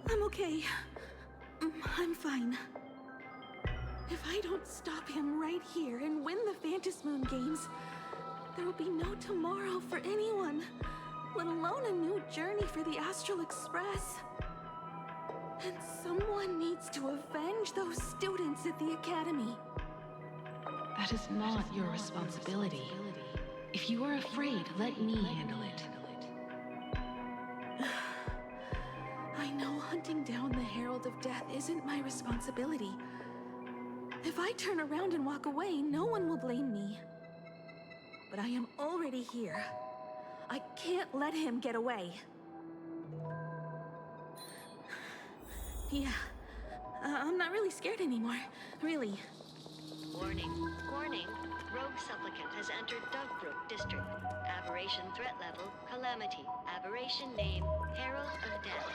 I'm okay. I'm fine. If I don't stop him right here and win the Phantasmoon Games, there will be no tomorrow for anyone, let alone a new journey for the Astral Express. And someone needs to avenge those students at the Academy. That is not your responsibility. If you are afraid, let me handle it. I know hunting down the Herald of Death isn't my responsibility. If I turn around and walk away, no one will blame me. But I am already here. I can't let him get away. Yeah, I'm not really scared anymore, really. Warning. Rogue supplicant has entered Dugbrook District. Aberration threat level, Calamity. Aberration name, Herald of Death.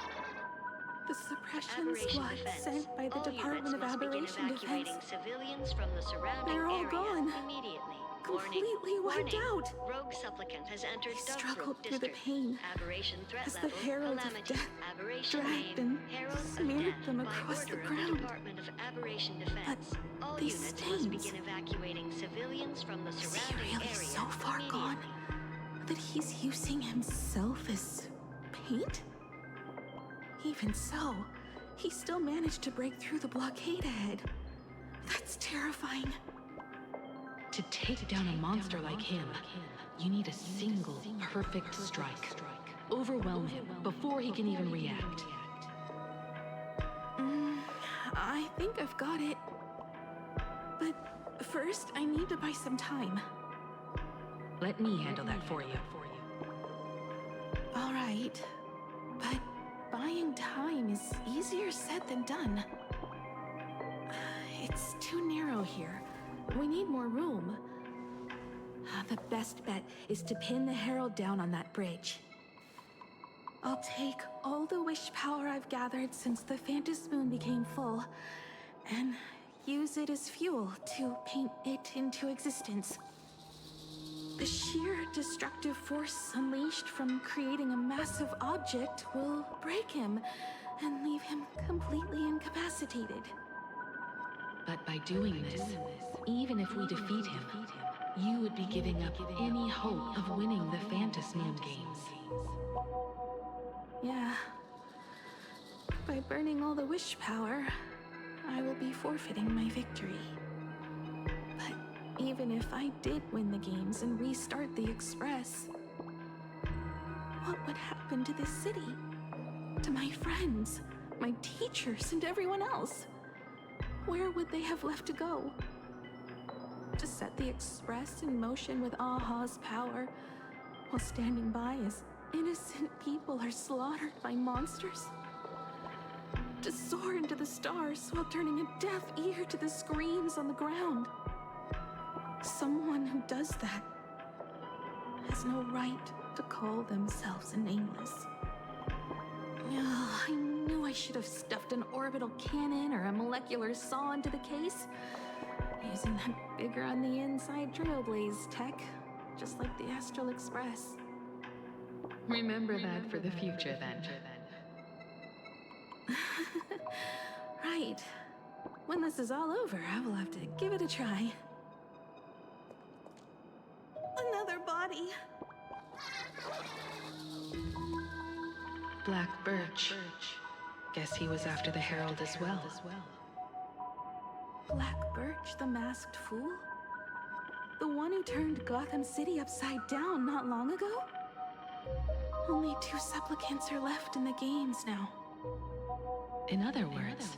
The suppression Aberration squad defense. sent by the All Department units of must begin Aberration evacuating Defense. civilians from the surrounding They're all area gone. immediately. Completely wiped out. Rogue supplicant has entered He struggled Dugbrook through the District. pain Aberration threat as the level, Herald of Calamity. Death Aberration dragged name, and Herald of smeared Death. them By across the order of ground. the Department of Aberration Defense. All these units must stains... begin evacuating civilians from the Is he surrounding really area so far immediately. gone that he's using himself as paint? Even so, he still managed to break through the blockade ahead. That's terrifying. To take down a monster like him, you need a single perfect strike. Overwhelm him before he can even react. I think I've got it. But first, I need to buy some time. Let me handle that for you. All right. But buying time is easier said than done. It's too narrow here. We need more room. The best bet is to pin the Herald down on that bridge. I'll take all the wish power I've gathered since the Phantasmoon became full, and use it as fuel to paint it into existence. The sheer destructive force unleashed from creating a massive object will break him and leave him completely incapacitated. But by doing this, even if we defeat him, you would be giving up any hope of winning the Phantasmoon Games. Yeah. By burning all the wish power, I will be forfeiting my victory. But even if I did win the games and restart the Express, what would happen to this city? To my friends, my teachers, and everyone else? Where would they have left to go? To set the Express in motion with Aha's power, while standing by as innocent people are slaughtered by monsters? To soar into the stars while turning a deaf ear to the screams on the ground? Someone who does that has no right to call themselves a nameless. I knew I should have stuffed an orbital cannon or a molecular saw into the case. Using that bigger on the inside Trailblaze tech, just like the Astral Express. Remember that for the future, then. Right. When this is all over, I will have to give it a try. Another body. Black Birch. Guess he was after the Herald as well. Black Birch, the masked fool? The one who turned Gotham City upside down not long ago? Only 2 supplicants are left in the games now. In other words,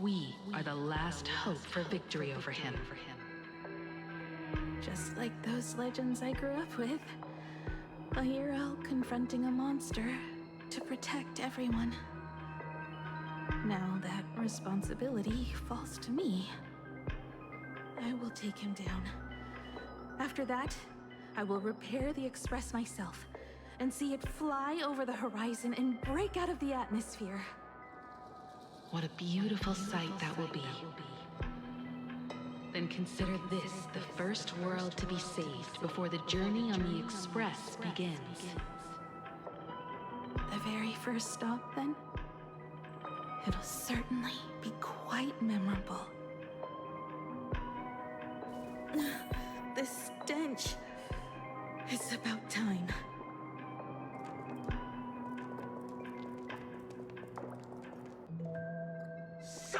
We are the last hope for victory over him. Just like those legends I grew up with. A hero confronting a monster to protect everyone. Now that responsibility falls to me. I will take him down. After that, I will repair the Express myself and see it fly over the horizon and break out of the atmosphere. What a beautiful sight that will be. Then consider this the first world to be saved before the journey on the Express begins. The very first stop, then? It'll certainly be quite memorable. The stench. It's about time. So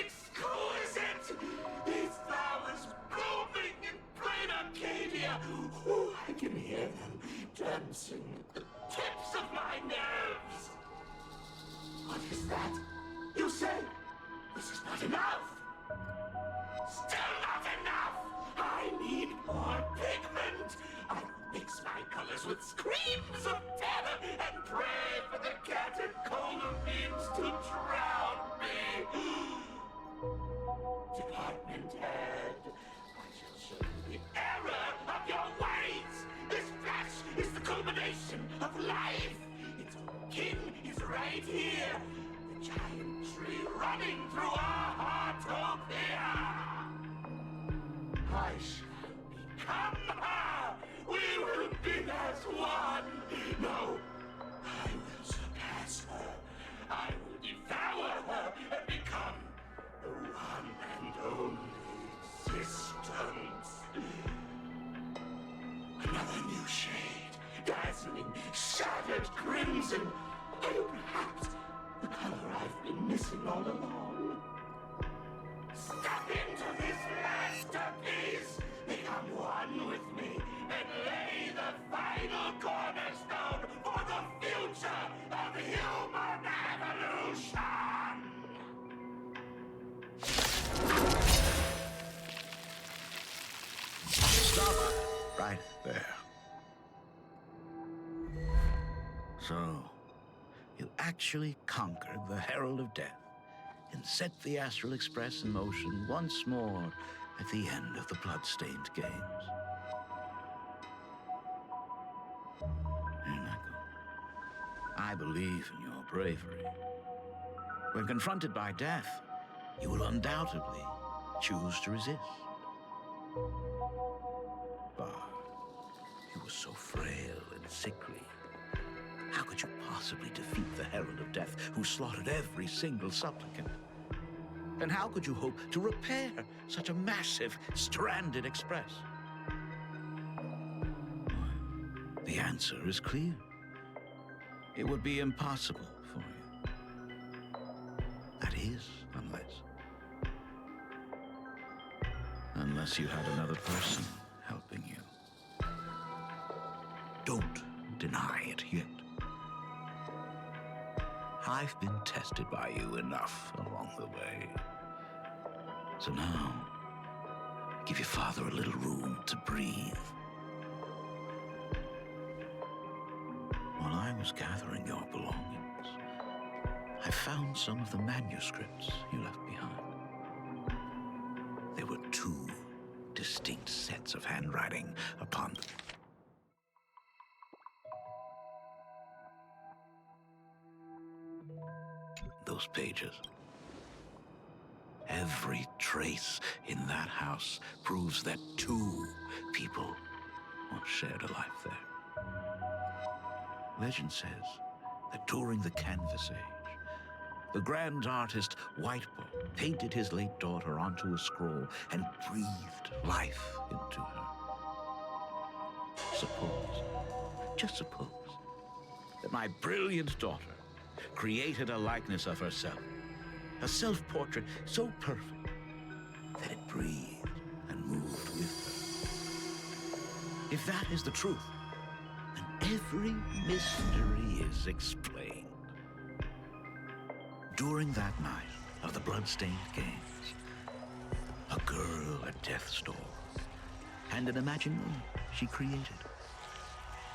exquisite! These flowers blooming in plain Arcadia! Ooh, I can hear them dancing at the tips of my nerves! What is that? You say this is not enough? Still not enough! I need more pigment! I mix my colors with screams of terror and pray for the catecholamines to drown me! Department head, I shall show you the error of your ways! This flash is the culmination of life! Its own kin is right here! The giant tree running through our heartopia! I shall become her! We will be as one! No, I will surpass her! I will devour her and become the one and only existence! Another new shade, dazzling, shattered crimson! Oh, perhaps the color I've been missing all along. Step into this masterpiece! Become one with me and lay the final cornerstone for the future of human evolution! Stop right there. So, you actually conquered the Herald of Death and set the Astral Express in motion once more at the end of the Bloodstained Games. Hinako, I believe in your bravery. When confronted by death, you will undoubtedly choose to resist. But you were so frail and sickly. How could you possibly defeat the Herald of Death, who slaughtered every single supplicant? And how could you hope to repair such a massive, stranded express? The answer is clear. It would be impossible for you. That is, unless you had another person helping you. Don't deny it yet. I've been tested by you enough along the way. So now, give your father a little room to breathe. While I was gathering your belongings, I found some of the manuscripts you left behind. There were two distinct sets of handwriting upon them. Those pages. Every trace in that house proves that two people once shared a life there. Legend says that during the Canvas Age, the grand artist Whitebow painted his late daughter onto a scroll and breathed life into her. Suppose, just suppose, that my brilliant daughter created a likeness of herself, a self-portrait so perfect that it breathed and moved with her. If that is the truth, then every mystery is explained. During that night of the Bloodstained Games. A girl at death's door. And an imaginary she created.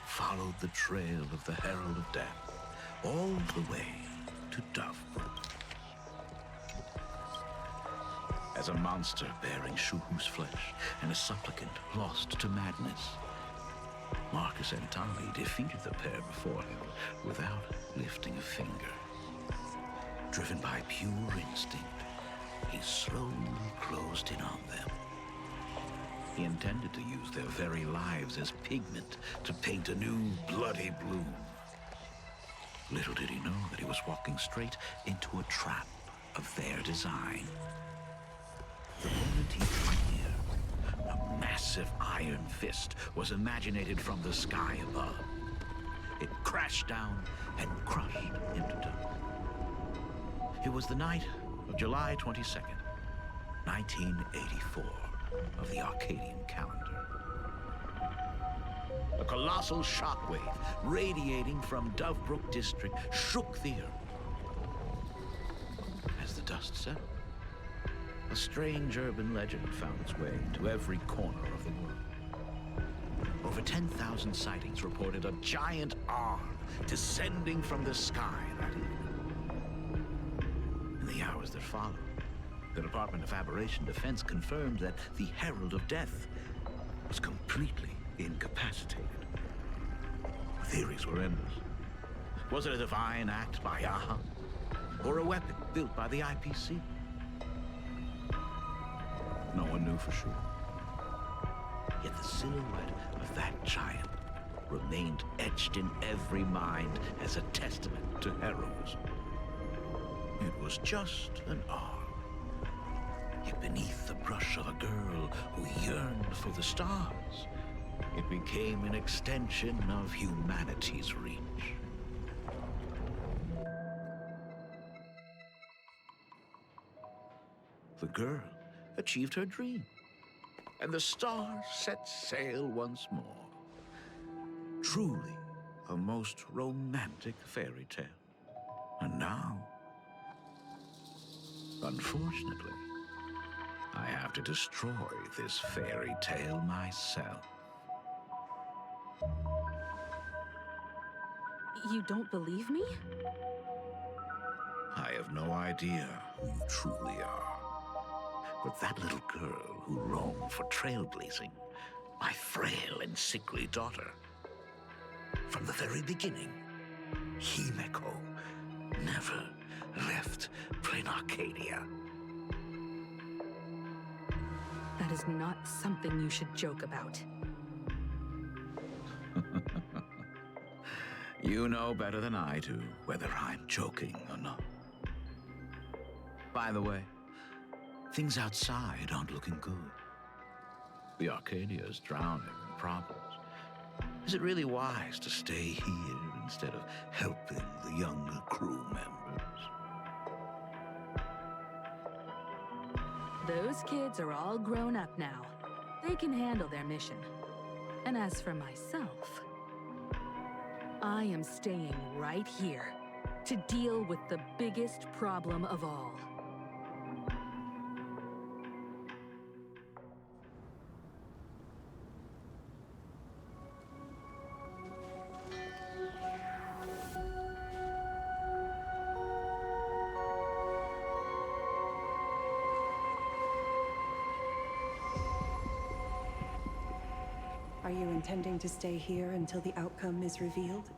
Followed the trail of the Herald of Death all the way to Dovebrook. As a monster bearing Shuhu's flesh and a supplicant lost to madness, Marcus and Tommy defeated the pair before him without lifting a finger. Driven by pure instinct, he slowly closed in on them. He intended to use their very lives as pigment to paint a new bloody blue. Little did he know that he was walking straight into a trap of their design. The moment he drew near, a massive iron fist was imaginated from the sky above. It crashed down and crushed into dust. It was the night of July 22nd, 1984, of the Arcadian calendar. A colossal shockwave radiating from Dovebrook District shook the earth. As the dust settled, a strange urban legend found its way into every corner of the world. Over 10,000 sightings reported a giant arm descending from the sky that evening. In the hours that followed, the Department of Aberration Defense confirmed that the Herald of Death was completely incapacitated. Theories were endless. Was it a divine act by Yaha? Or a weapon built by the IPC? No one knew for sure. Yet the silhouette of that giant remained etched in every mind as a testament to heroism. It was just an arm. Yet beneath the brush of a girl who yearned for the stars, it became an extension of humanity's reach. The girl achieved her dream, and the stars set sail once more. Truly a most romantic fairy tale. And now, unfortunately, I have to destroy this fairy tale myself. You don't believe me? I have no idea who you truly are. But that little girl who roamed for trailblazing, my frail and sickly daughter. From the very beginning, Himeko never left Plain Arcadia. That is not something you should joke about. You know better than I do whether I'm joking or not. By the way, things outside aren't looking good. The Arcadia is drowning in problems. Is it really wise to stay here instead of helping the younger crew members? Those kids are all grown up now. They can handle their mission. And as for myself, I am staying right here to deal with the biggest problem of all. Are you intending to stay here until the outcome is revealed?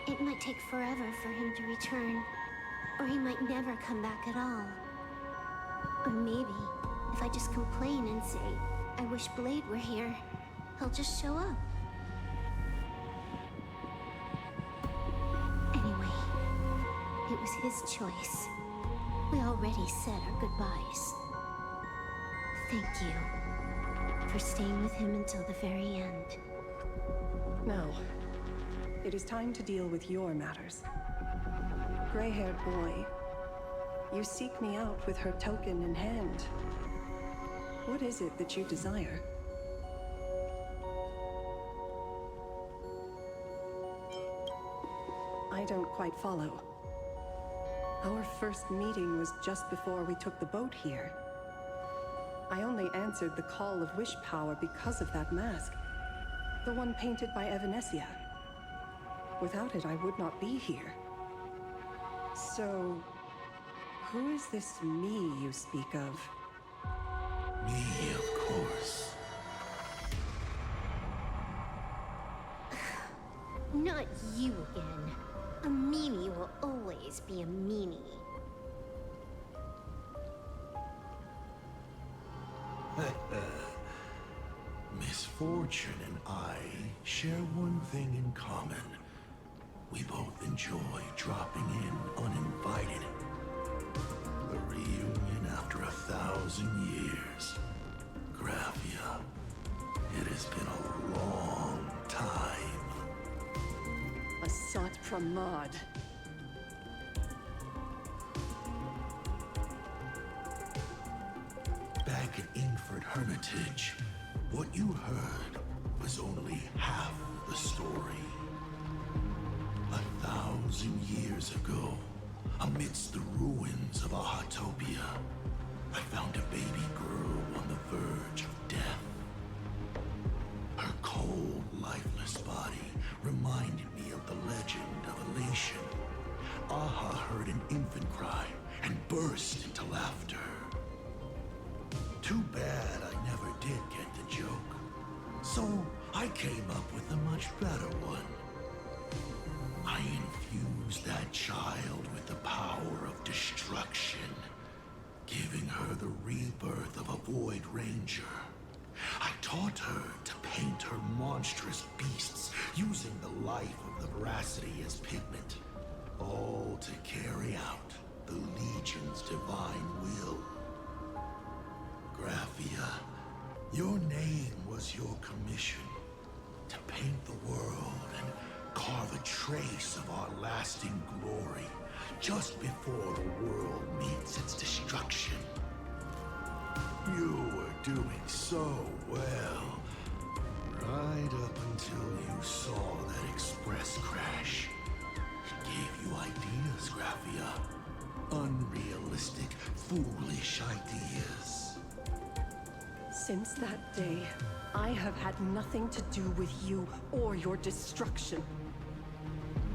It might take forever for him to return, or he might never come back at all. Or maybe, if I just complain and say, I wish Blade were here, he'll just show up. Anyway, it was his choice. We already said our goodbyes. Thank you for staying with him until the very end. Now, it is time to deal with your matters. Gray-haired boy, you seek me out with her token in hand. What is it that you desire? I don't quite follow. Our first meeting was just before we took the boat here. I only answered the call of wish power because of that mask. The one painted by Evanesia. Without it, I would not be here. So, who is this me you speak of? Me, of course. Not you again. A meanie will always be a meanie. Misfortune and I share one thing in common. We both enjoy dropping in uninvited. A reunion after 1,000 years. Graphia, it has been a long time. Asat Pramad. Back at Ingford Hermitage, what you heard was only half the story. 1,000 years ago, amidst the ruins of Ahatopia, I found a baby girl on the verge of death. Her cold, lifeless body reminded me of the legend of Elation. Aha heard an infant cry and burst into laughter. Too bad I never did get the joke. So I came up with a much better one. I infused that child with the power of destruction, giving her the rebirth of a Void Ranger. I taught her to paint her monstrous beasts using the life of the veracity as pigment, all to carry out the Legion's divine will. Graphia, your name was your commission, to paint the world and carve a trace of our lasting glory just before the world meets its destruction. You were doing so well, right up until you saw that express crash. It gave you ideas, Graphia. Unrealistic, foolish ideas. Since that day, I have had nothing to do with you or your destruction.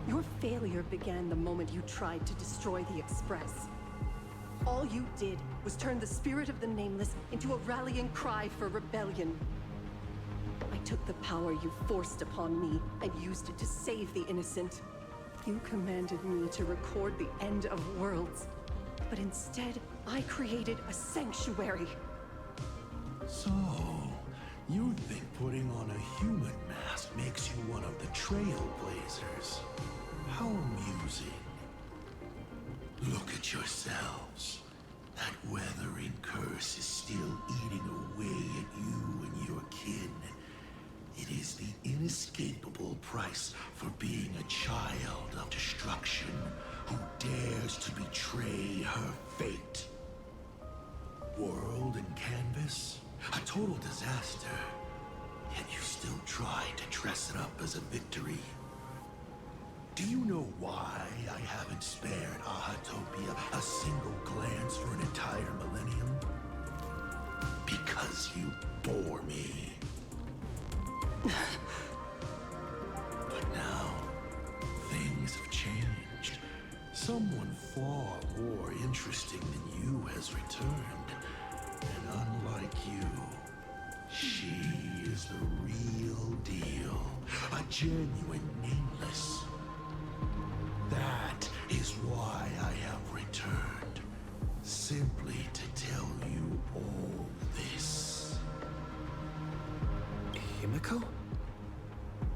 Your failure began the moment you tried to destroy the Express. All you did was turn the spirit of the Nameless into a rallying cry for rebellion. I took the power you forced upon me and used it to save the innocent. You commanded me to record the end of worlds, but instead, I created a sanctuary. So, you think putting on a human mask makes you one of the Trailblazers? How amusing. Look at yourselves. That weathering curse is still eating away at you and your kin. It is the inescapable price for being a child of destruction who dares to betray her fate. World and canvas? A total disaster. Yet you still try to dress it up as a victory. Do you know why I haven't spared Ahatopia a single glance for an entire millennium? Because you bore me. But now, things have changed. Someone far more interesting than you has returned. And unlike you, she is the real deal. A genuine Nameless. That is why I have returned. Simply to tell you all this. Himiko?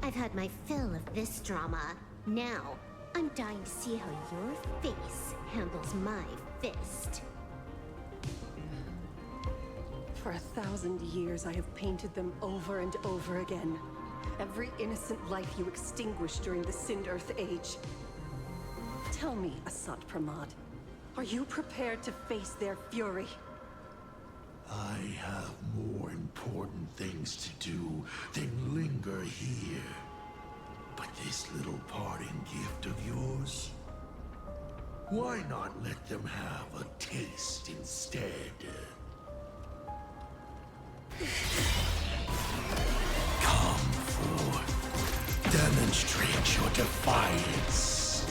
I've had my fill of this drama. Now, I'm dying to see how your face handles my fist. For 1,000 years, I have painted them over and over again. Every innocent life you extinguished during the Sind-Earth Age. Tell me, Asat Pramad, are you prepared to face their fury? I have more important things to do than linger here. But this little parting gift of yours, Why not let them have a taste instead? Come forth. Demonstrate your defiance.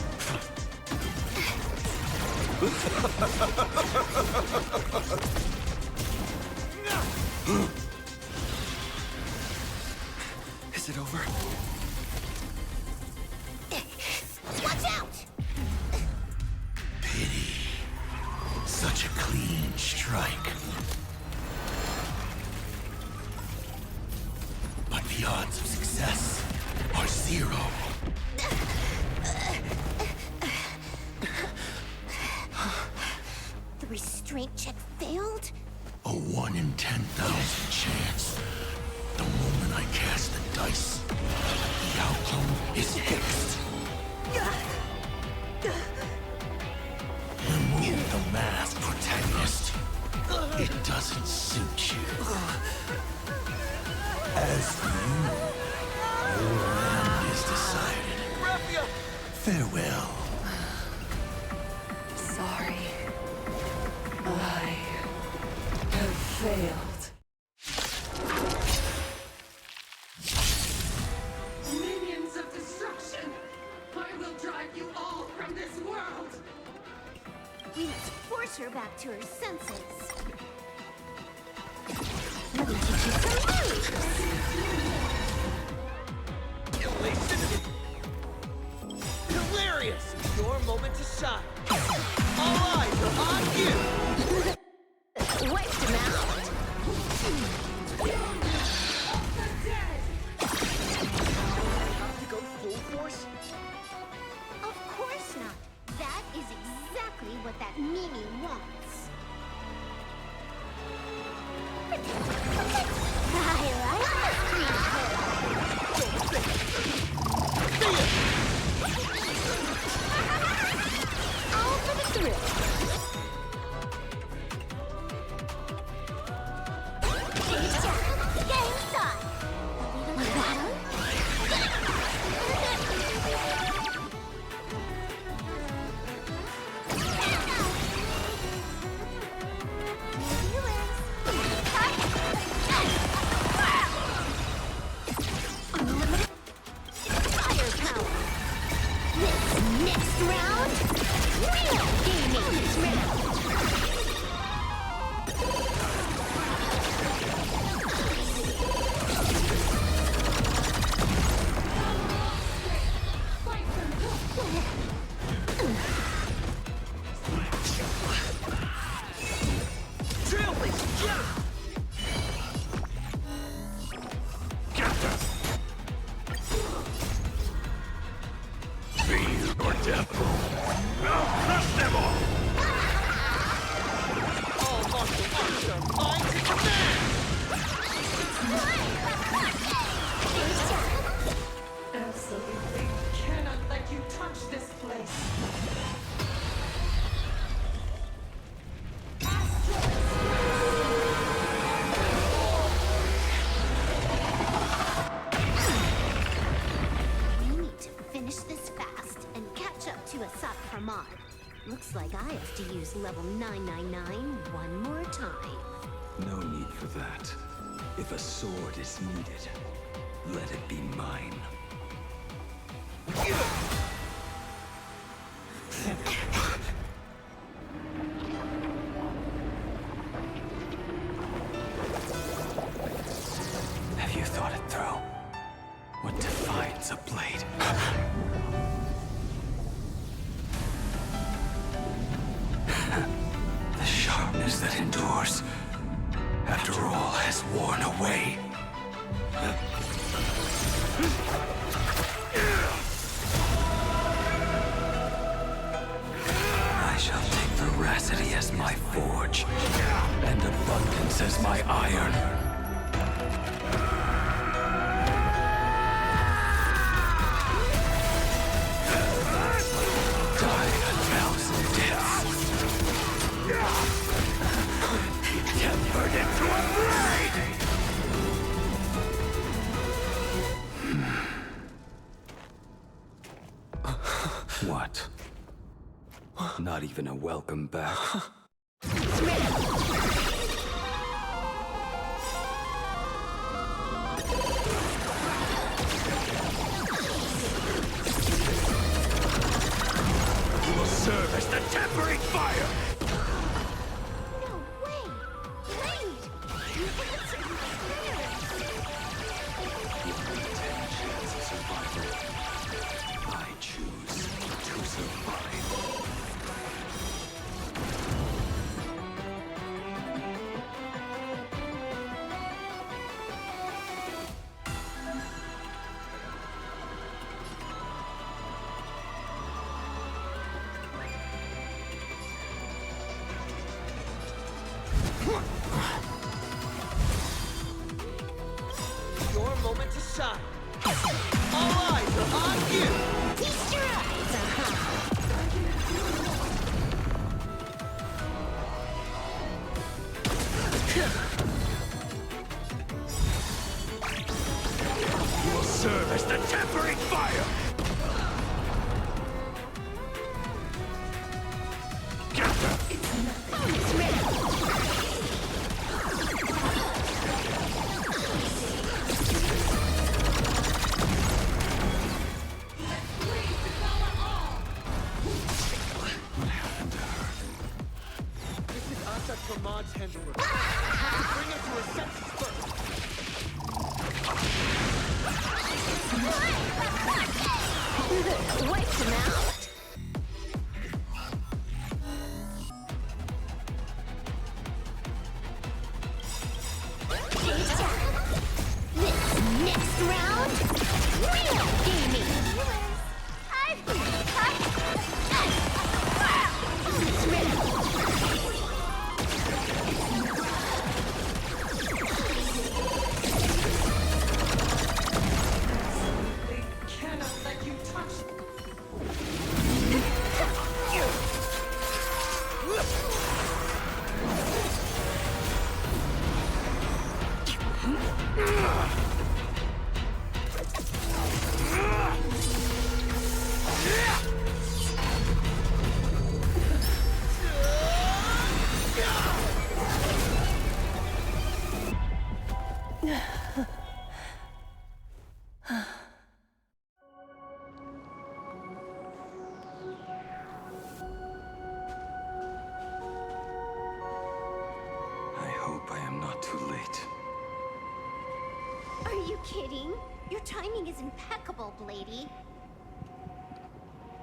Is it over? Watch out! Pity. Such a clean strike. But the odds of success are 0. The restraint check failed? A 1 in 10,000 chance. The moment I cast the dice, the outcome is fixed. Remove the masked protagonist. It doesn't suit you. As for you, your end is decided. Farewell. Sorry. I have failed. Minions of destruction! I will drive you all from this world! We must force her back to her senses. Let me teach you some moves! Hilarious! Your moment to shine. All eyes are on you! Wiped him out! Have to go full force? Of course not. That is exactly what that Mimi wants. I all for the thrill. Game start. Firepower. This next round, real gaming round. Trailblazer, get him! Be your devil. I'll crush them all! All martial arts are mine to command! Absolutely cannot let you touch this place. We need to finish this fast and catch up to Asat Pramar. Looks like I have to use level 999 one more time. No need for that. If a sword is needed, let it be mine. Have you thought it through? What defines a blade? The sharpness that endures after all has worn away. I shall take veracity as my forge, and abundance as my iron. Die a thousand deaths. Tempered into a blade! What? Not even a welcome back. You will serve as the tempering fire! No way! Blade! You answered my prayers! With 10 chance of survival, I choose to survive. Your moment to shine. All eyes are on you. Feast your eyes, You will serve as the tempering fire! This is Asad Pramad's handiwork. Bring him to his senses first. Wiped him out! This next round, real gaming! Cannot let you touch. I hope I am not too late. Are you kidding? Your timing is impeccable, Blady.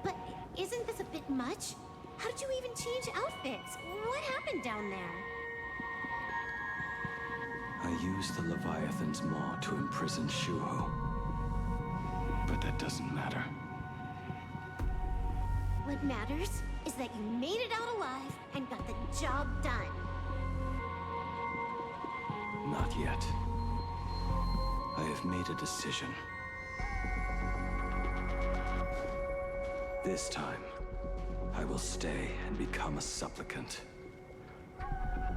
But isn't this a bit much? How did you even change outfits? What happened down there? I used the Leviathan's maw to imprison Shuho. But that doesn't matter. What matters is that you made it out alive and got the job done. Not yet. I have made a decision. This time, I will stay and become a supplicant.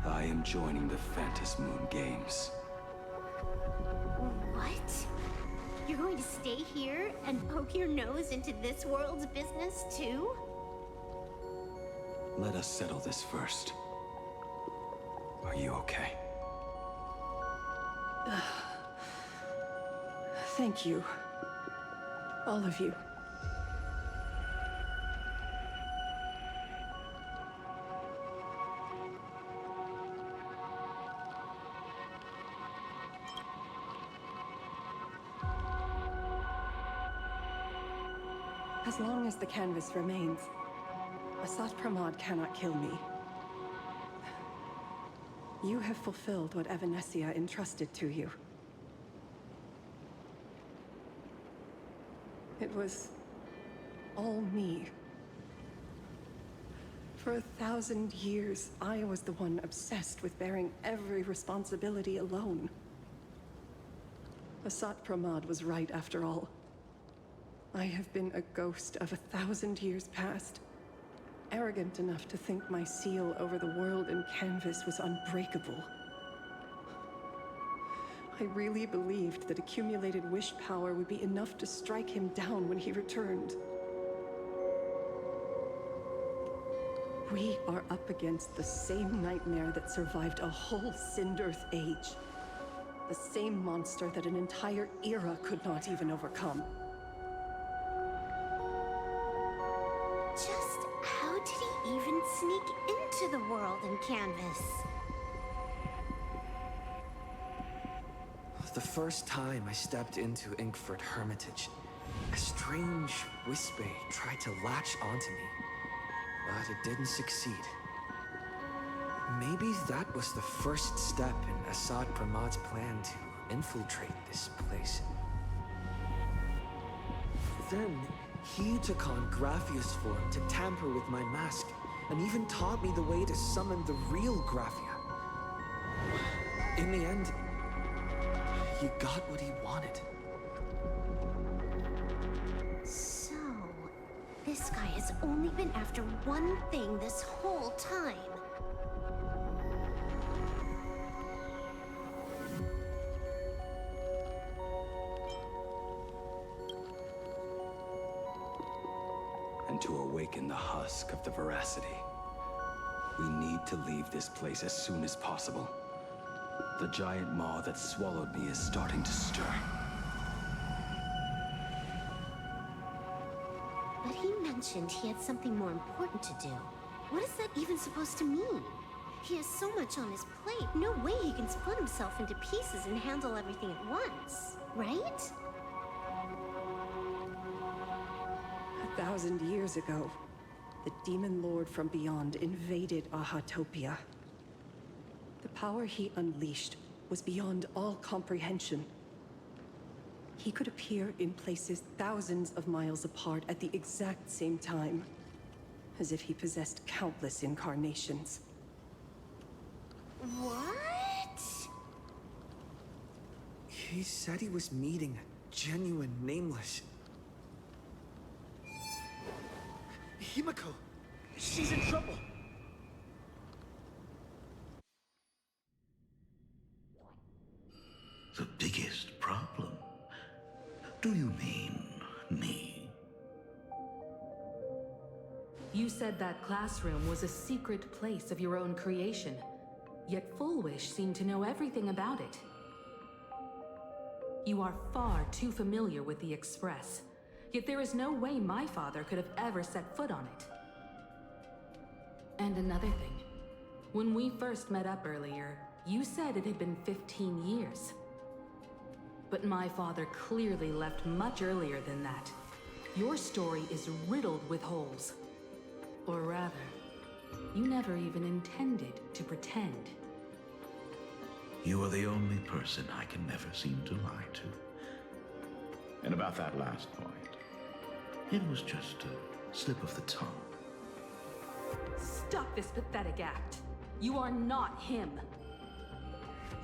I am joining the Phantasmoon Moon Games. What? You're going to stay here and poke your nose into this world's business too? Let us settle this first. Are you okay? Thank you. All of you. As long as the canvas remains, Asat Pramod cannot kill me. You have fulfilled what Evanescia entrusted to you. It was all me. For 1,000 years, I was the one obsessed with bearing every responsibility alone. Asat Pramod was right after all. I have been a ghost of 1,000 years past, arrogant enough to think my seal over the world and canvas was unbreakable. I really believed that accumulated wish power would be enough to strike him down when he returned. We are up against the same nightmare that survived a whole Sindearth age. The same monster that an entire era could not even overcome. Just how did he even sneak into the world in Canvas? The first time I stepped into Inkford Hermitage, a strange Wispe tried to latch onto me, but it didn't succeed. Maybe that was the first step in Assad Pramad's plan to infiltrate this place. Then, he took on Graphia's form to tamper with my mask, and even taught me the way to summon the real Graphia. In the end, he got what he wanted. So, this guy has only been after one thing this whole time. And to awaken the husk of the veracity, we need to leave this place as soon as possible. The giant maw that swallowed me is starting to stir. But he mentioned he had something more important to do. What is that even supposed to mean? He has so much on his plate, no way he can split himself into pieces and handle everything at once, right? 1,000 years ago, the Demon Lord from beyond invaded Ahatopia. The power he unleashed was beyond all comprehension. He could appear in places thousands of miles apart at the exact same time, as if he possessed countless incarnations. What? He said he was meeting a genuine Nameless. Himiko! She's in trouble! The biggest problem? Do you mean me? You said that classroom was a secret place of your own creation, yet Fullwish seemed to know everything about it. You are far too familiar with the Express, yet there is no way my father could have ever set foot on it. And another thing, when we first met up earlier, you said it had been 15 years. But my father clearly left much earlier than that. Your story is riddled with holes. Or rather, you never even intended to pretend. You are the only person I can never seem to lie to. And about that last point, it was just a slip of the tongue. Stop this pathetic act. You are not him.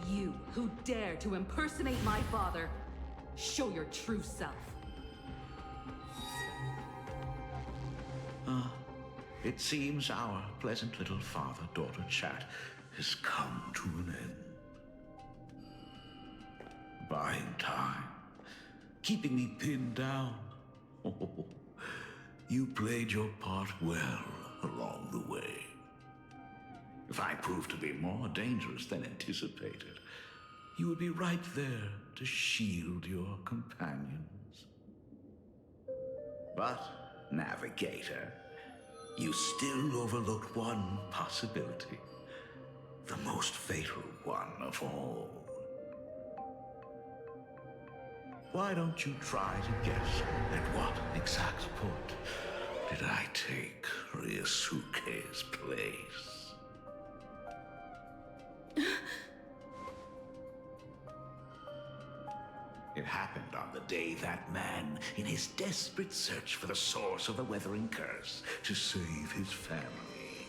You who dare to impersonate my father, show your true self. It seems our pleasant little father-daughter chat has come to an end. Buying time, keeping me pinned down. Oh, you played your part well along the way. If I proved to be more dangerous than anticipated, you would be right there to shield your companions. But, Navigator, you still overlooked one possibility. The most fatal one of all. Why don't you try to guess at what exact point did I take Ryosuke's place? It happened on the day that man, in his desperate search for the source of the Weathering Curse to save his family,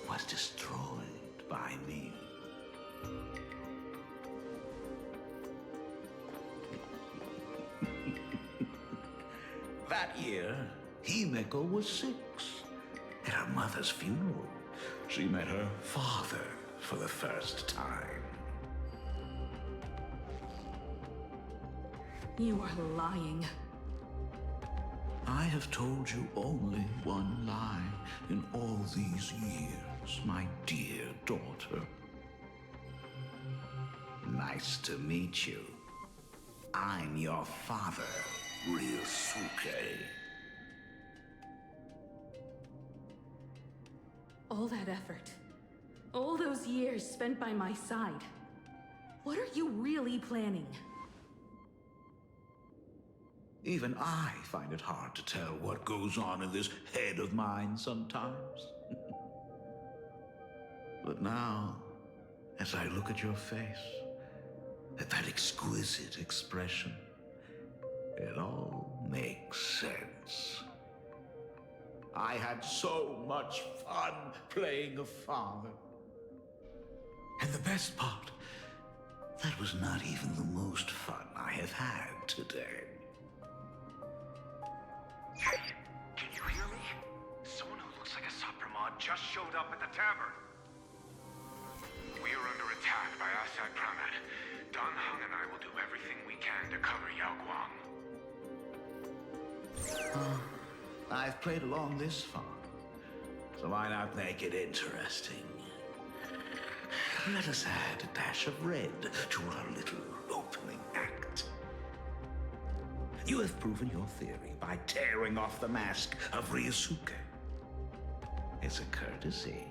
was destroyed by me. That year, Himeko was 6. At her mother's funeral, she met her father for the first time. You are lying. I I have told you only one lie in all these years, my dear daughter. Nice to meet you. I'm your father, Ryosuke. All that effort, all those years spent by my side. What are you really planning? Even I find it hard to tell what goes on in this head of mine sometimes. But now, as I look at your face, at that exquisite expression, it all makes sense. I had so much fun playing a father. And the best part, that was not even the most fun I have had today. Hey, can you hear me? Someone who looks like a Supremod just showed up at the tavern. We are under attack by Asad Pramet. Dan Heng and I will do everything we can to cover Yao Guang. I've played along this far, so why not make it interesting? Let us add a dash of red to our little opening act. You have proven your theory by tearing off the mask of Ryosuke. As a courtesy,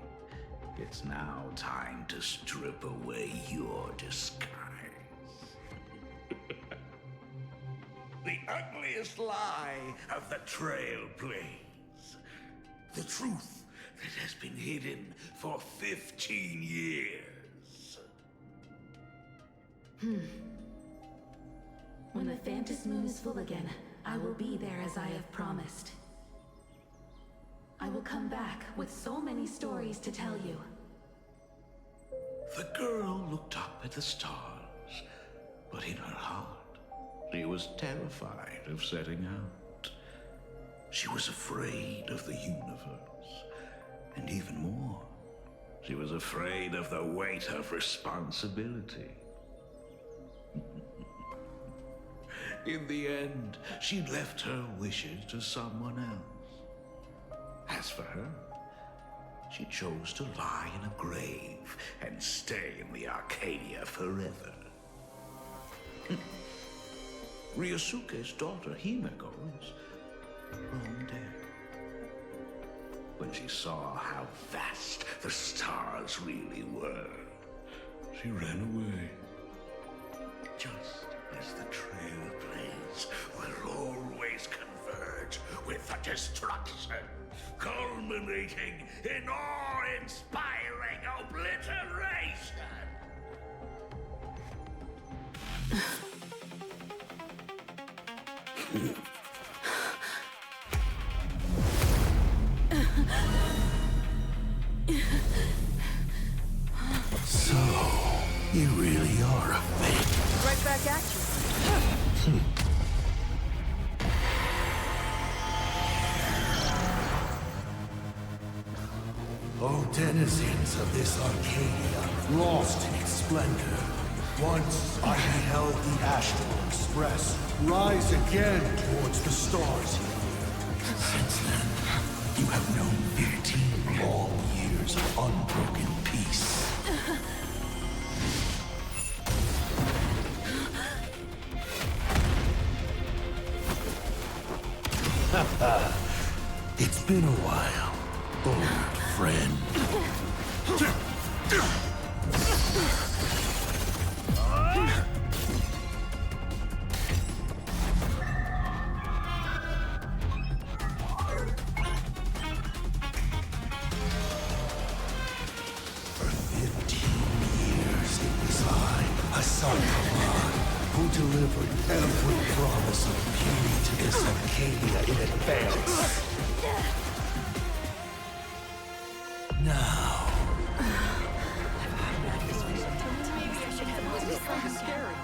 it's now time to strip away your disguise. The ugliest lie of the Trailblaze. The truth that has been hidden for 15 years. When the Phantom Moon is full again, I will be there as I have promised. I will come back with so many stories to tell you. The girl looked up at the stars, but in her heart, she was terrified of setting out. She was afraid of the universe, and even more, she was afraid of the weight of responsibility. In the end, she left her wishes to someone else. As for her, she chose to lie in a grave and stay in the Arcadia forever. Ryosuke's daughter, Himeko, is long dead. When she saw how vast the stars really were, she ran away. Just as the Trailblaze will always converge with the destruction, culminating in awe-inspiring obliteration. So, you really are a fake. Right back at you. O denizens of this Arcadia, lost in its splendor, once I beheld the Astral Express rise again towards the stars here. Since then, you have known 15 long years of unbroken peace. It's been a while, old friend. For 15 years it was I, Hassan Khan, who delivered every promise of beauty to this Arcadia in advance. Now,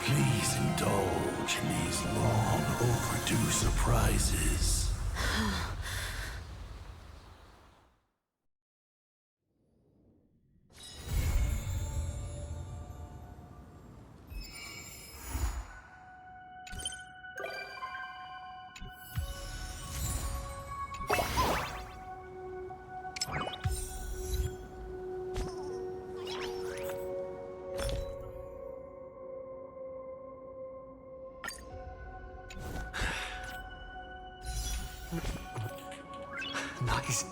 please indulge in these long overdue surprises. Is...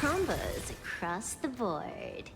Combos across the board.